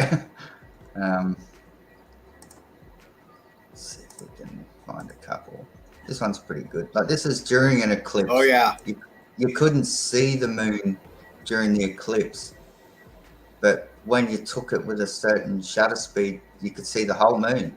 Let's see if we can find a couple. This one's pretty good. Like this is during an eclipse. Oh yeah. You couldn't see the moon during the eclipse, but when you took it with a certain shutter speed, you could see the whole moon.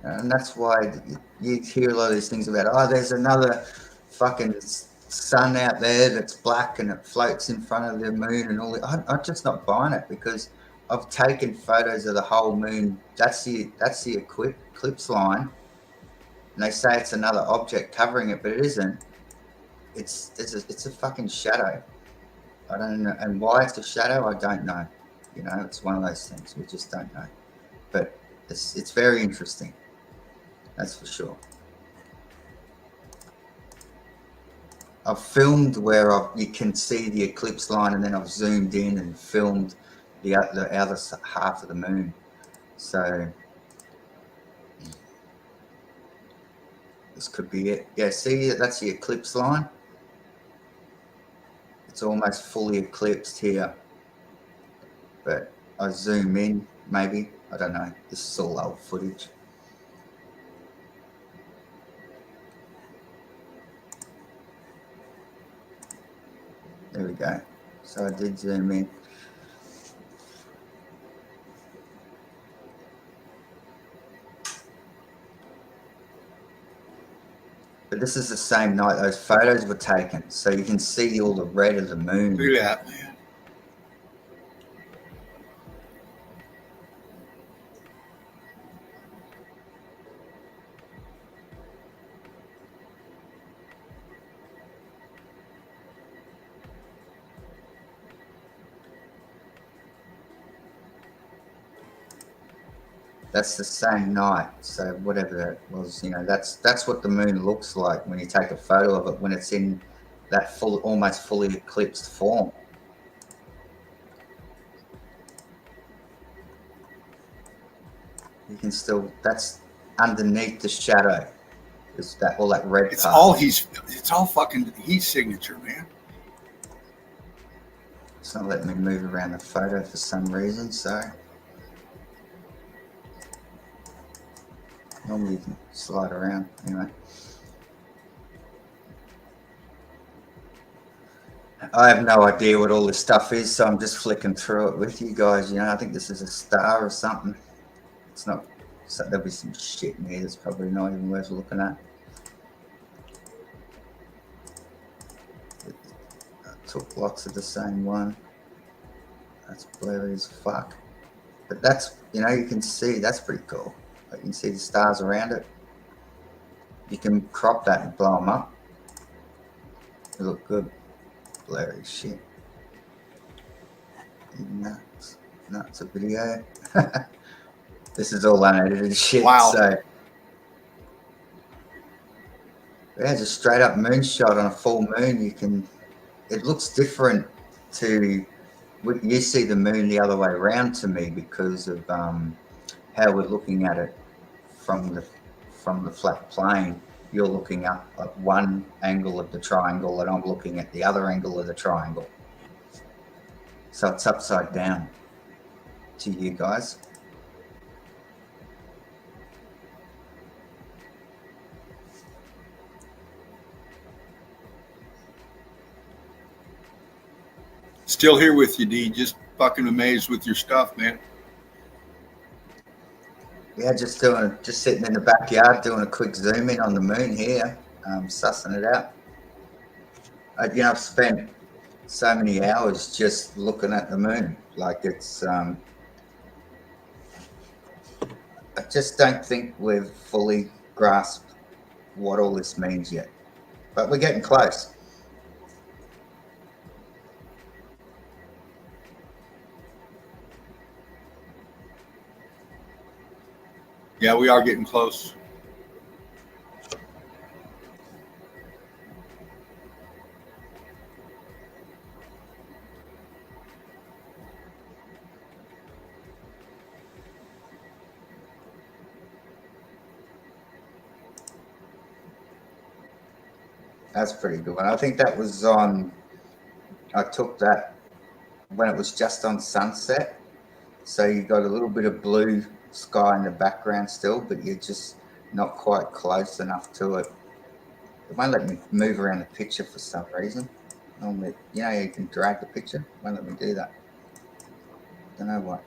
And that's why you hear a lot of these things about, oh, there's another fucking sun out there that's black and it floats in front of the moon and all that. I'm just not buying it because I've taken photos of the whole moon. That's the eclipse line. And they say it's another object covering it, but it isn't. It's a fucking shadow. I don't know. And why it's a shadow, I don't know. You know, it's one of those things. We just don't know. But it's very interesting. That's for sure. I've filmed where you can see the eclipse line, and then I've zoomed in and filmed the other half of the moon. So this could be it. Yeah, see, that's the eclipse line. It's almost fully eclipsed here. But I zoom in, maybe. I don't know. This is all old footage. There we go. So I did zoom in. But this is the same night those photos were taken. So you can see all the red of the moon. Look at that, man. That's the same night. So whatever it was, that's what the moon looks like when you take a photo of it when it's in that almost fully eclipsed form. You can still, that's underneath the shadow. Is that all that red It's part? it's all fucking heat signature, man. It's not letting me move around the photo for some reason, so normally you can slide around anyway. I have no idea what all this stuff is, so I'm just flicking through it with you guys. I think this is a star or something. It's not, so there'll be some shit in here that's probably not even worth looking at. I took lots of the same one. That's blurry as fuck. But that's, you can see, that's pretty cool. You can see the stars around it. You can crop that and blow them up. They look good. Blurry shit. Nuts a video. This is all unedited shit. Wow. So yeah, just straight up moonshot on a full moon. It looks different to, you see the moon the other way around to me because of how we're looking at it from the flat plane. You're looking up at one angle of the triangle and I'm looking at the other angle of the triangle. So it's upside down to you guys. Still here with you, D. Just fucking amazed with your stuff, man. Yeah, just sitting in the backyard doing a quick zoom in on the moon here, sussing it out. I've spent so many hours just looking at the moon. Like it's, I just don't think we've fully grasped what all this means yet, but we're getting close. Yeah, we are getting close. That's pretty good one. I think that was on, I took that when it was just on sunset. So you got a little bit of blue sky in the background still, but you're just not quite close enough to it. It won't let me move around the picture for some reason. Normally, you can drag the picture. It won't let me do that. Don't know why.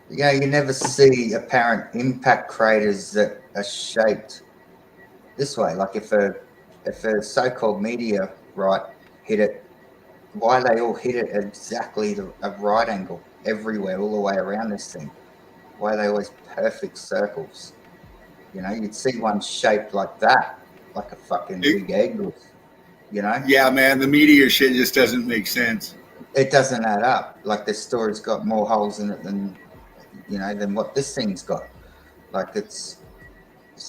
Yeah, you never see apparent impact craters that are shaped this way. Like if a so-called meteorite hit it, why they all hit it exactly a right angle everywhere, all the way around this thing? Why are they always perfect circles? You'd see one shaped like that, like a fucking big egg, Yeah, man, the meteor shit just doesn't make sense. It doesn't add up. Like this story's got more holes in it than what this thing's got. Like it's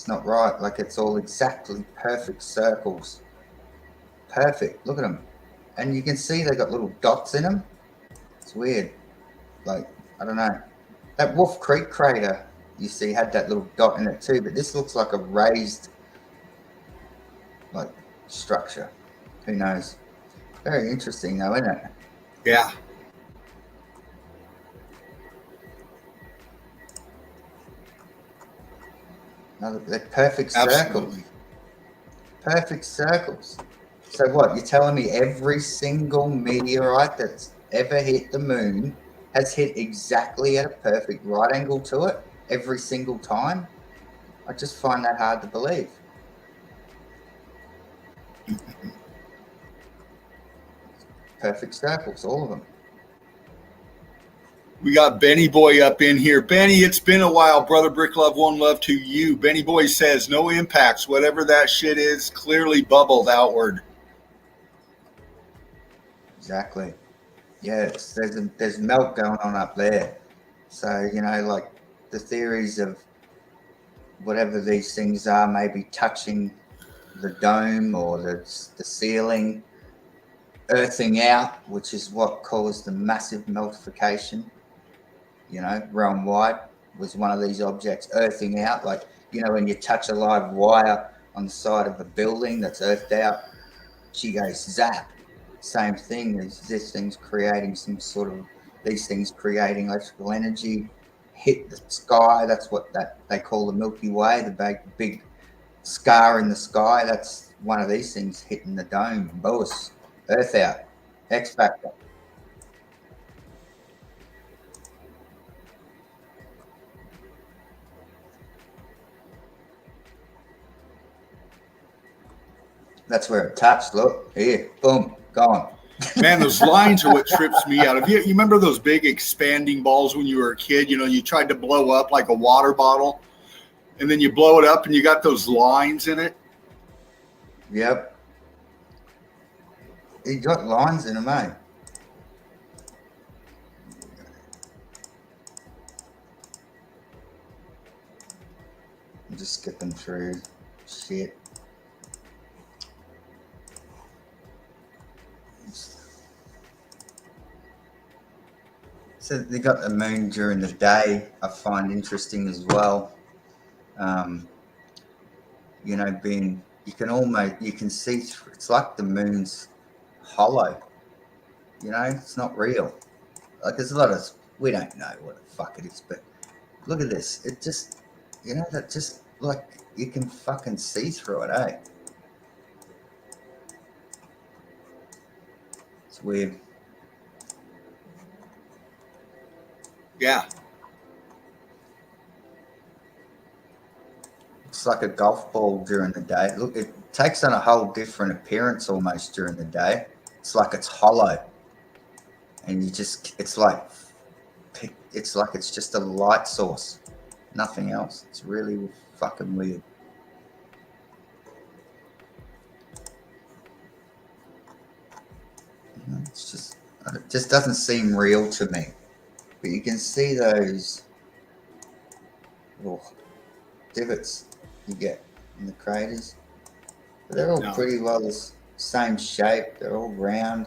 not right. Like it's all exactly perfect circles. Perfect. Look at them. And you can see they got little dots in them. It's weird. Like, I don't know. That Wolf Creek crater, you see, had that little dot in it too, but this looks like a raised, like, structure. Who knows? Very interesting though, isn't it? Yeah. No, they're perfect Absolutely. circles. Perfect circles. So what, you're telling me every single meteorite that's ever hit the moon has hit exactly at a perfect right angle to it every single time? I just find that hard to believe. Perfect circles, all of them. We got Benny Boy up in here. Benny, it's been a while, brother. Brick love, one love to you. Benny Boy says no impacts. Whatever that shit is, clearly bubbled outward. Exactly. Yes, there's melt going on up there. So, like the theories of whatever these things are, maybe touching the dome or the ceiling, earthing out, which is what caused the massive meltification, realm wide, was one of these objects earthing out. Like, when you touch a live wire on the side of a building that's earthed out, she goes zap. Same thing. These things creating electrical energy, hit the sky. That's what they call the Milky Way, the big scar in the sky. That's one of these things hitting the dome. Boos, earth out, X factor. That's where it touched. Look here, boom, gone. Man, those lines are what trips me out. You remember those big expanding balls when you were a kid? You tried to blow up like a water bottle, and then you blow it up, and you got those lines in it. Yep. He got lines in them, eh? I'm just skipping through shit. So they got the moon during the day. I find interesting as well. You can see through, it's like the moon's hollow. It's not real. Like there's a lot of, we don't know what the fuck it is, but look at this. It just, that just like you can fucking see through it, eh? It's weird. Yeah. It's like a golf ball during the day. Look, it takes on a whole different appearance almost during the day. It's like it's hollow. And it's like it's just a light source. Nothing else. It's really fucking weird. It just doesn't seem real to me. But you can see those little divots you get in the craters. But they're all pretty well the same shape. They're all round.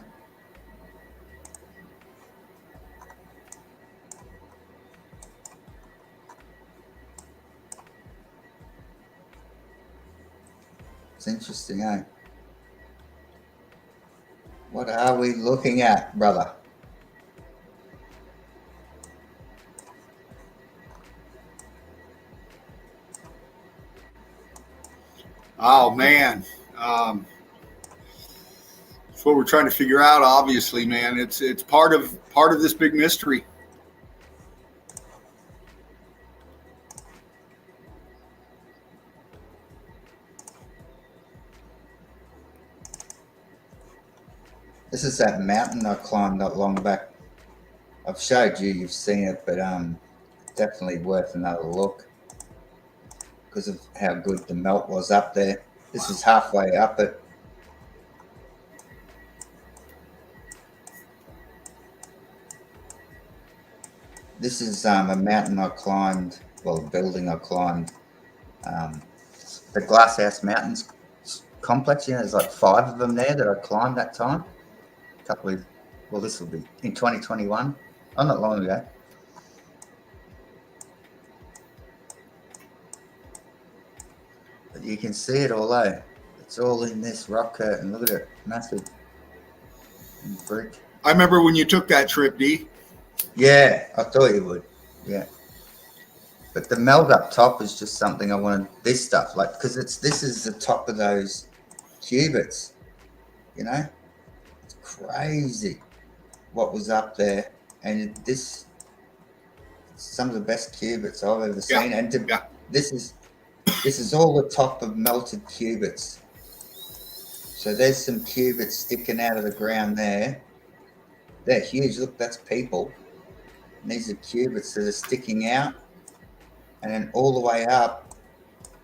It's interesting, eh? What are we looking at, brother? Oh man, that's what we're trying to figure out. Obviously, man, it's part of this big mystery. This is that mountain I climbed not long back. I've showed you, you've seen it, but definitely worth another look because of how good the melt was up there. This is halfway up it. This is a mountain I climbed, well, a building I climbed. The Glasshouse Mountains complex, there's like 5 of them there that I climbed that time. This will be in 2021. Oh, not long ago. But you can see it all, eh? It's all in this rock curtain. Look at it, massive brick. I remember when you took that trip, D. Yeah, I thought you would. Yeah. But the melt up top is just something I wanted. This stuff, like, because this is the top of those cubits. It's crazy what was up there, and some of the best cubits I've ever seen. And this is all the top of melted cubits. So there's some cubits sticking out of the ground there. They're huge. Look, that's people. And these are cubits that are sticking out. And then all the way up,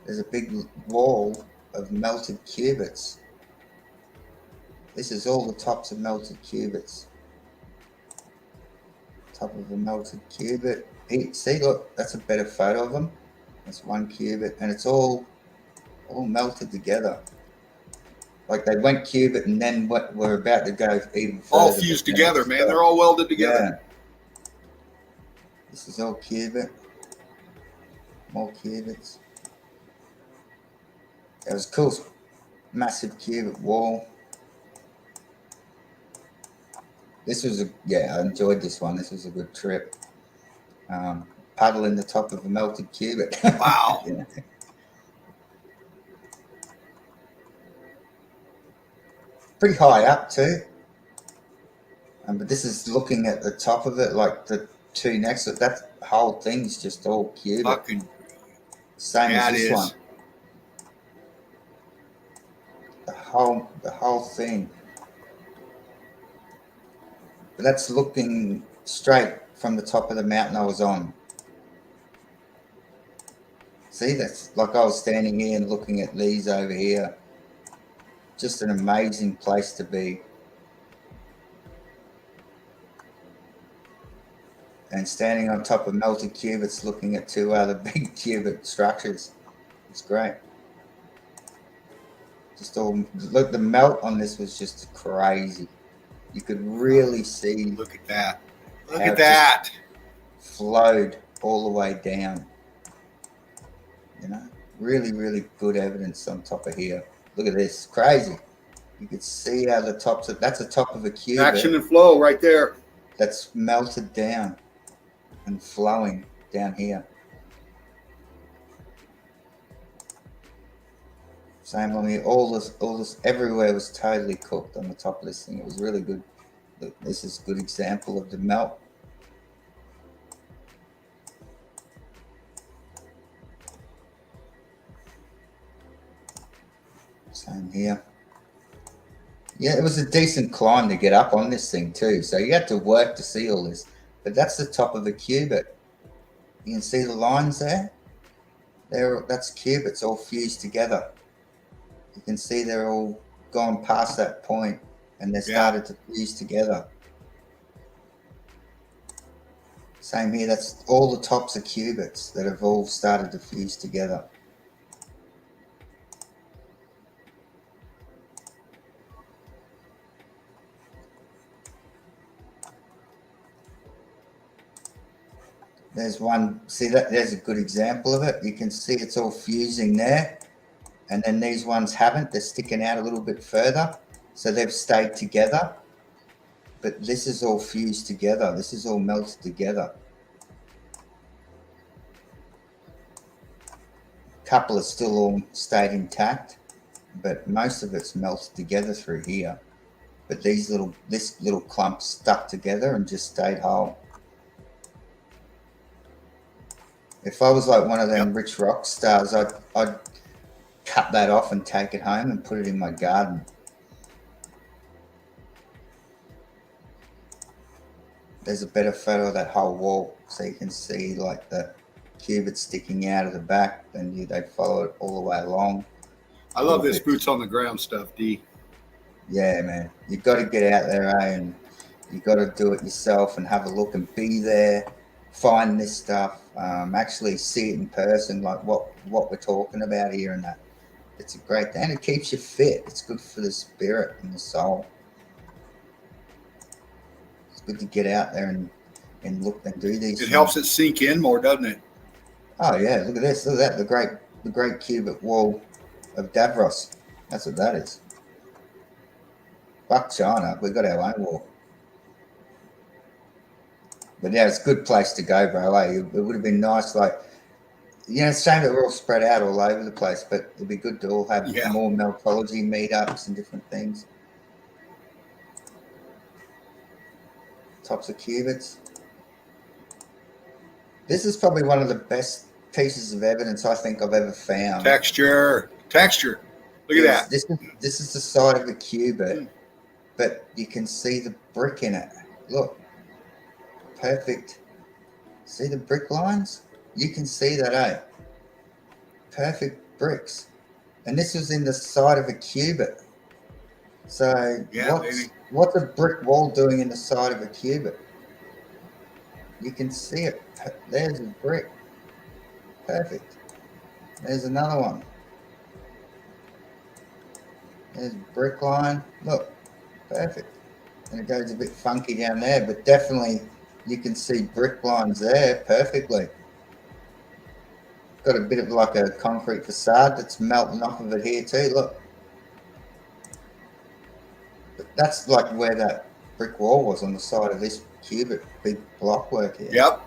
there's a big wall of melted cubits. This is all the tops of melted cubits. top of a melted cubit. See, look, that's a better photo of them. That's one cubit, and it's all melted together. Like they went cubit, and then what we're about to go even further. All fused together, man. They're all welded together. Yeah. This is all cubit. More cubits. It was cool. Massive cubit wall. This was I enjoyed this one. This was a good trip. Puddle in the top of a melted cubit. Wow. Yeah. Pretty high up too. But this is looking at the top of it, like the two next to it. That whole thing's just all cubit. Fucking same as this one. The whole thing. But that's looking straight from the top of the mountain I was on. See, that's like I was standing here and looking at these over here. Just an amazing place to be. And standing on top of melted cubits looking at two other big cubit structures. It's great. Just all, look, the melt on this was just crazy. You could really see. Look at that. Look at that. Flowed all the way down. You know, really, really good evidence on top of here. Look at this, crazy. You could see how the tops of, that's the top of a cubit. Action and flow right there. That's melted down and flowing down here. Same on here. All this, everywhere was totally cooked on the top of this thing. It was really good. Look, this is a good example of the melt. Same here. Yeah, it was a decent climb to get up on this thing too. So you had to work to see all this. But that's the top of a cubit. You can see the lines there. That's cubits all fused together. You can see they're all gone past that point and they started to fuse together. Same here, that's all the tops of cubits that have all started to fuse together. There's one, see that, there's a good example of it. You can see it's all fusing there. And then these ones haven't, they're sticking out a little bit further. So they've stayed together. But this is all fused together. This is all melted together. A couple are still all stayed intact, but most of it's melted together through here. But this little clump stuck together and just stayed whole. If I was like one of them rich rock stars, I'd cut that off and take it home and put it in my garden. There's a better photo of that whole wall, so you can see like the cubits sticking out of the back, and they follow it all the way along. I love this boots on the ground stuff, D. Yeah, man. You got to get out there, and you got to do it yourself and have a look and be there, find this stuff, actually see it in person, like what we're talking about here, and that. It's a great thing. And it keeps you fit. It's good for the spirit and the soul. It's good to get out there and look and do these. It helps it sink in more, doesn't it? Oh yeah, look at this. Look at that. The great cubit wall of Davros. That's what that is. Fuck China. We've got our own wall. But yeah, it's a good place to go, bro. It would have been nice, like, you know, it's a shame that we're all spread out all over the place, but it'd be good to all have more meltology meetups and different things. Tops of cubits. This is probably one of the best pieces of evidence I think I've ever found. Texture. Look at that. This is the side of a cubit, but you can see the brick in it. Look, perfect. See the brick lines? You can see that, eh? Perfect bricks. And this was in the side of a cubit. So what's a brick wall doing in the side of a cubit? You can see it. There's a brick. Perfect. There's another one. There's brick line. Look, perfect. And it goes a bit funky down there, but definitely you can see brick lines there perfectly. Got a bit of like a concrete facade that's melting off of it here too. Look, that's like where that brick wall was on the side of this cubic big block work here. Yep.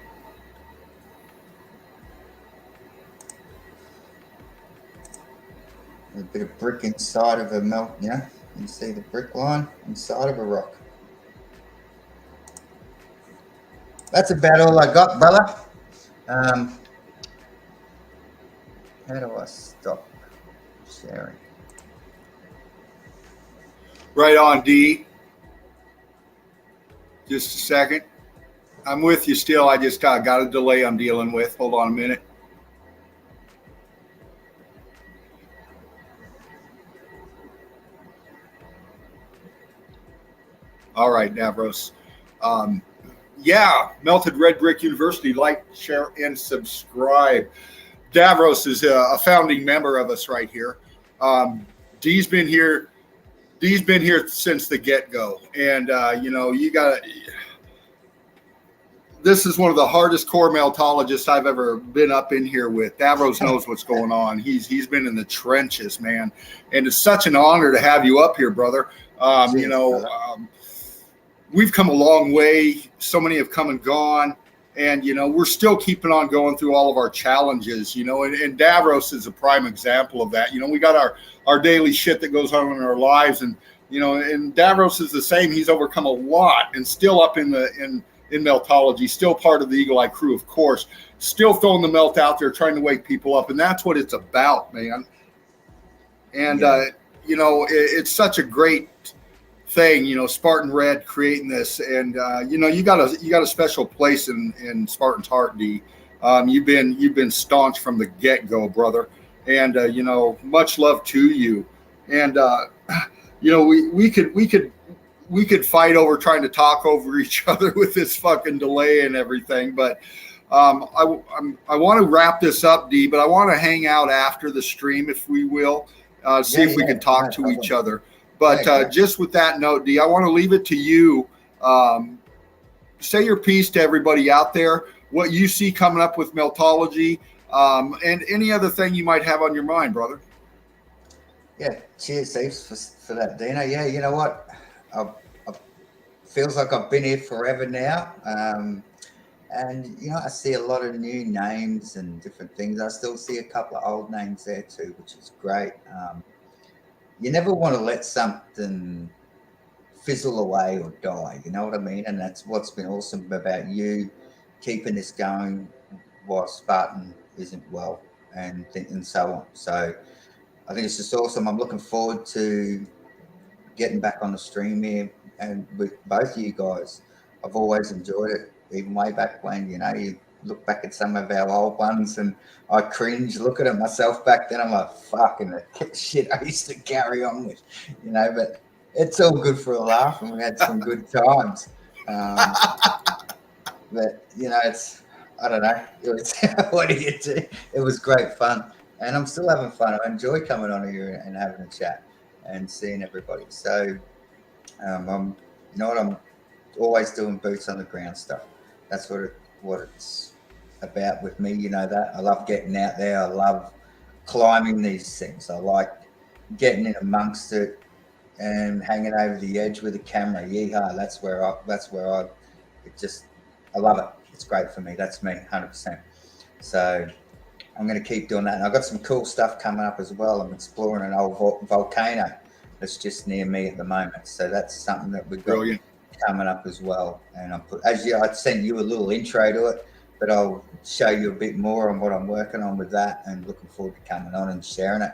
A bit of brick inside of a melt, you know, you can see the brick line inside of a rock. That's about all I got, brother. How do I stop sharing? Right on, D. Just a second. I'm with you still. I just got a delay I'm dealing with. Hold on a minute. All right, Davros. Yeah, Melted Red Brick University. Like, share, and subscribe. Davros is a founding member of us right here. Dee's been here. Dee's been here since the get-go, and you know, you got. This is one of the hardest core meltologists I've ever been up in here with. Davros knows what's going on. He's been in the trenches, man, and it's such an honor to have you up here, brother. You know, we've come a long way. So many have come and gone. And, you know, we're still keeping on going through all of our challenges, you know, and Davros is a prime example of that. You know, we got our daily shit that goes on in our lives. And, you know, and Davros is the same. He's overcome a lot and still up in meltology, still part of the Eagle Eye crew, of course, still throwing the melt out there, trying to wake people up. And that's what it's about, man. And, you know, it's such a great thing, you know, Spartan Red creating this, and you know, you got a special place in Spartan's heart, D. You've been staunch from the get-go, brother, and you know, much love to you. And you know, we could fight over trying to talk over each other with this fucking delay and everything, but I want to wrap this up, D, but I want to hang out after the stream, if we will, see if we can talk to each other. But just with that note, D, I want to leave it to you. Say your piece to everybody out there, what you see coming up with meltology, and any other thing you might have on your mind, brother. Yeah, cheers, Steve, for that, Dino. Yeah, you know what? I feels like I've been here forever now. And, you know, I see a lot of new names and different things. I still see a couple of old names there too, which is great. You never want to let something fizzle away or die, you know what I mean? And that's what's been awesome about you keeping this going while Spartan isn't well and so on. So I think it's just awesome. I'm looking forward to getting back on the stream here and with both of you guys. I've always enjoyed it, even way back when, you know, you look back at some of our old ones and I cringe, look at it myself back then. I'm like, fucking the shit I used to carry on with, you know, but it's all good for a laugh and we had some good times. But, you know, I don't know. What do you do? It was great fun and I'm still having fun. I enjoy coming on here and having a chat and seeing everybody. So, you know what, I'm always doing boots on the ground stuff. That's what it's about with me, you know that. I love getting out there. I love climbing these things. I like getting in amongst it and hanging over the edge with a camera. Yeehaw! That's where I love it. It's great for me. That's me, 100%. So I'm going to keep doing that. And I've got some cool stuff coming up as well. I'm exploring an old volcano that's just near me at the moment. So that's something that we've got coming up as well. And I sent you a little intro to it, but I'll show you a bit more on what I'm working on with that and looking forward to coming on and sharing it.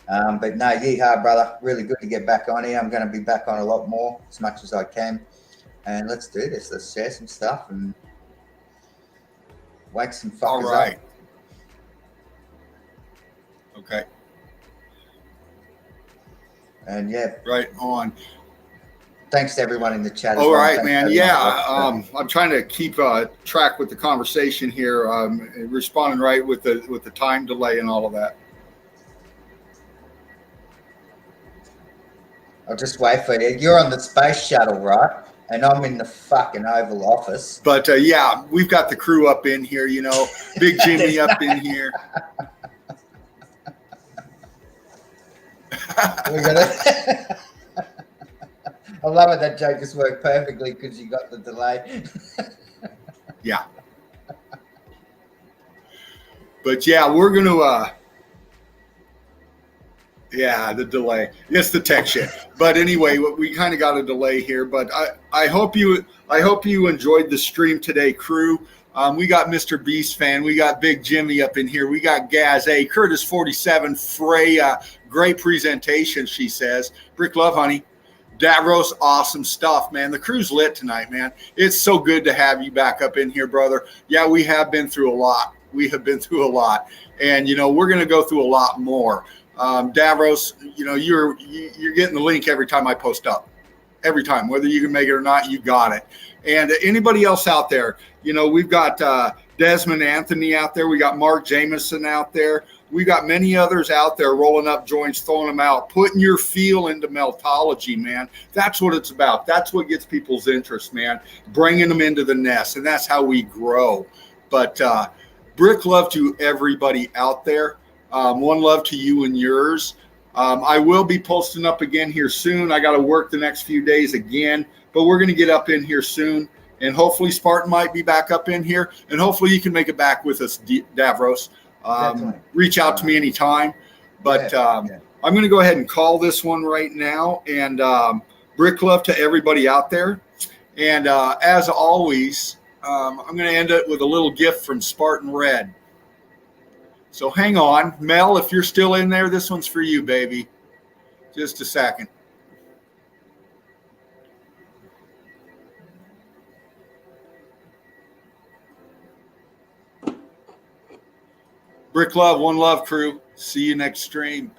But no, yeehaw, brother. Really good to get back on here. I'm going to be back on a lot more as much as I can. And let's do this. Let's share some stuff and wake some fuckers All right. up. Okay. And yeah. Right on. thanks to everyone in the chat. All right, Thanks man. to Yeah, everyone. I'm trying to keep track with the conversation here, responding right with the time delay and all of that. I'll just wait for you. You're on the space shuttle, right? And I'm in the fucking Oval Office. But yeah, we've got the crew up in here, you know, Big Jimmy up in here. We're gonna. I love it. That joke just worked perfectly because you got the delay. Yeah. But yeah, we're gonna. Yeah, the delay. It's the tech shit. But anyway, we kind of got a delay here. But I hope you enjoyed the stream today, crew. We got Mr. Beast fan. We got Big Jimmy up in here. We got Gaz A, Curtis 47, Freya. Great presentation, she says. Brick Love, honey. Davros, awesome stuff, man. The crew's lit tonight, man. It's so good to have you back up in here, brother. Yeah, we have been through a lot. We have been through a lot. And, you know, we're going to go through a lot more. Davros, you know, you're getting the link every time I post up. Every time, whether you can make it or not, you got it. And anybody else out there, you know, we've got Desmond Anthony out there. We got Mark Jameson out there. We got many others out there rolling up joints, throwing them out, putting your feel into meltology, man. That's what it's about. That's what gets people's interest, man. Bringing them into the nest, and that's how we grow. But brick love to everybody out there. One love to you and yours. I will be posting up again here soon. I got to work the next few days again, but we're going to get up in here soon. And hopefully Spartan might be back up in here. And hopefully you can make it back with us, Davros. Reach out to me anytime. But I'm going to go ahead and call this one right now. And brick love to everybody out there. And as always, I'm going to end it with a little gift from Spartan Red. So hang on. Mel, if you're still in there, this one's for you, baby. Just a second. Brick love, one love, crew. See you next stream.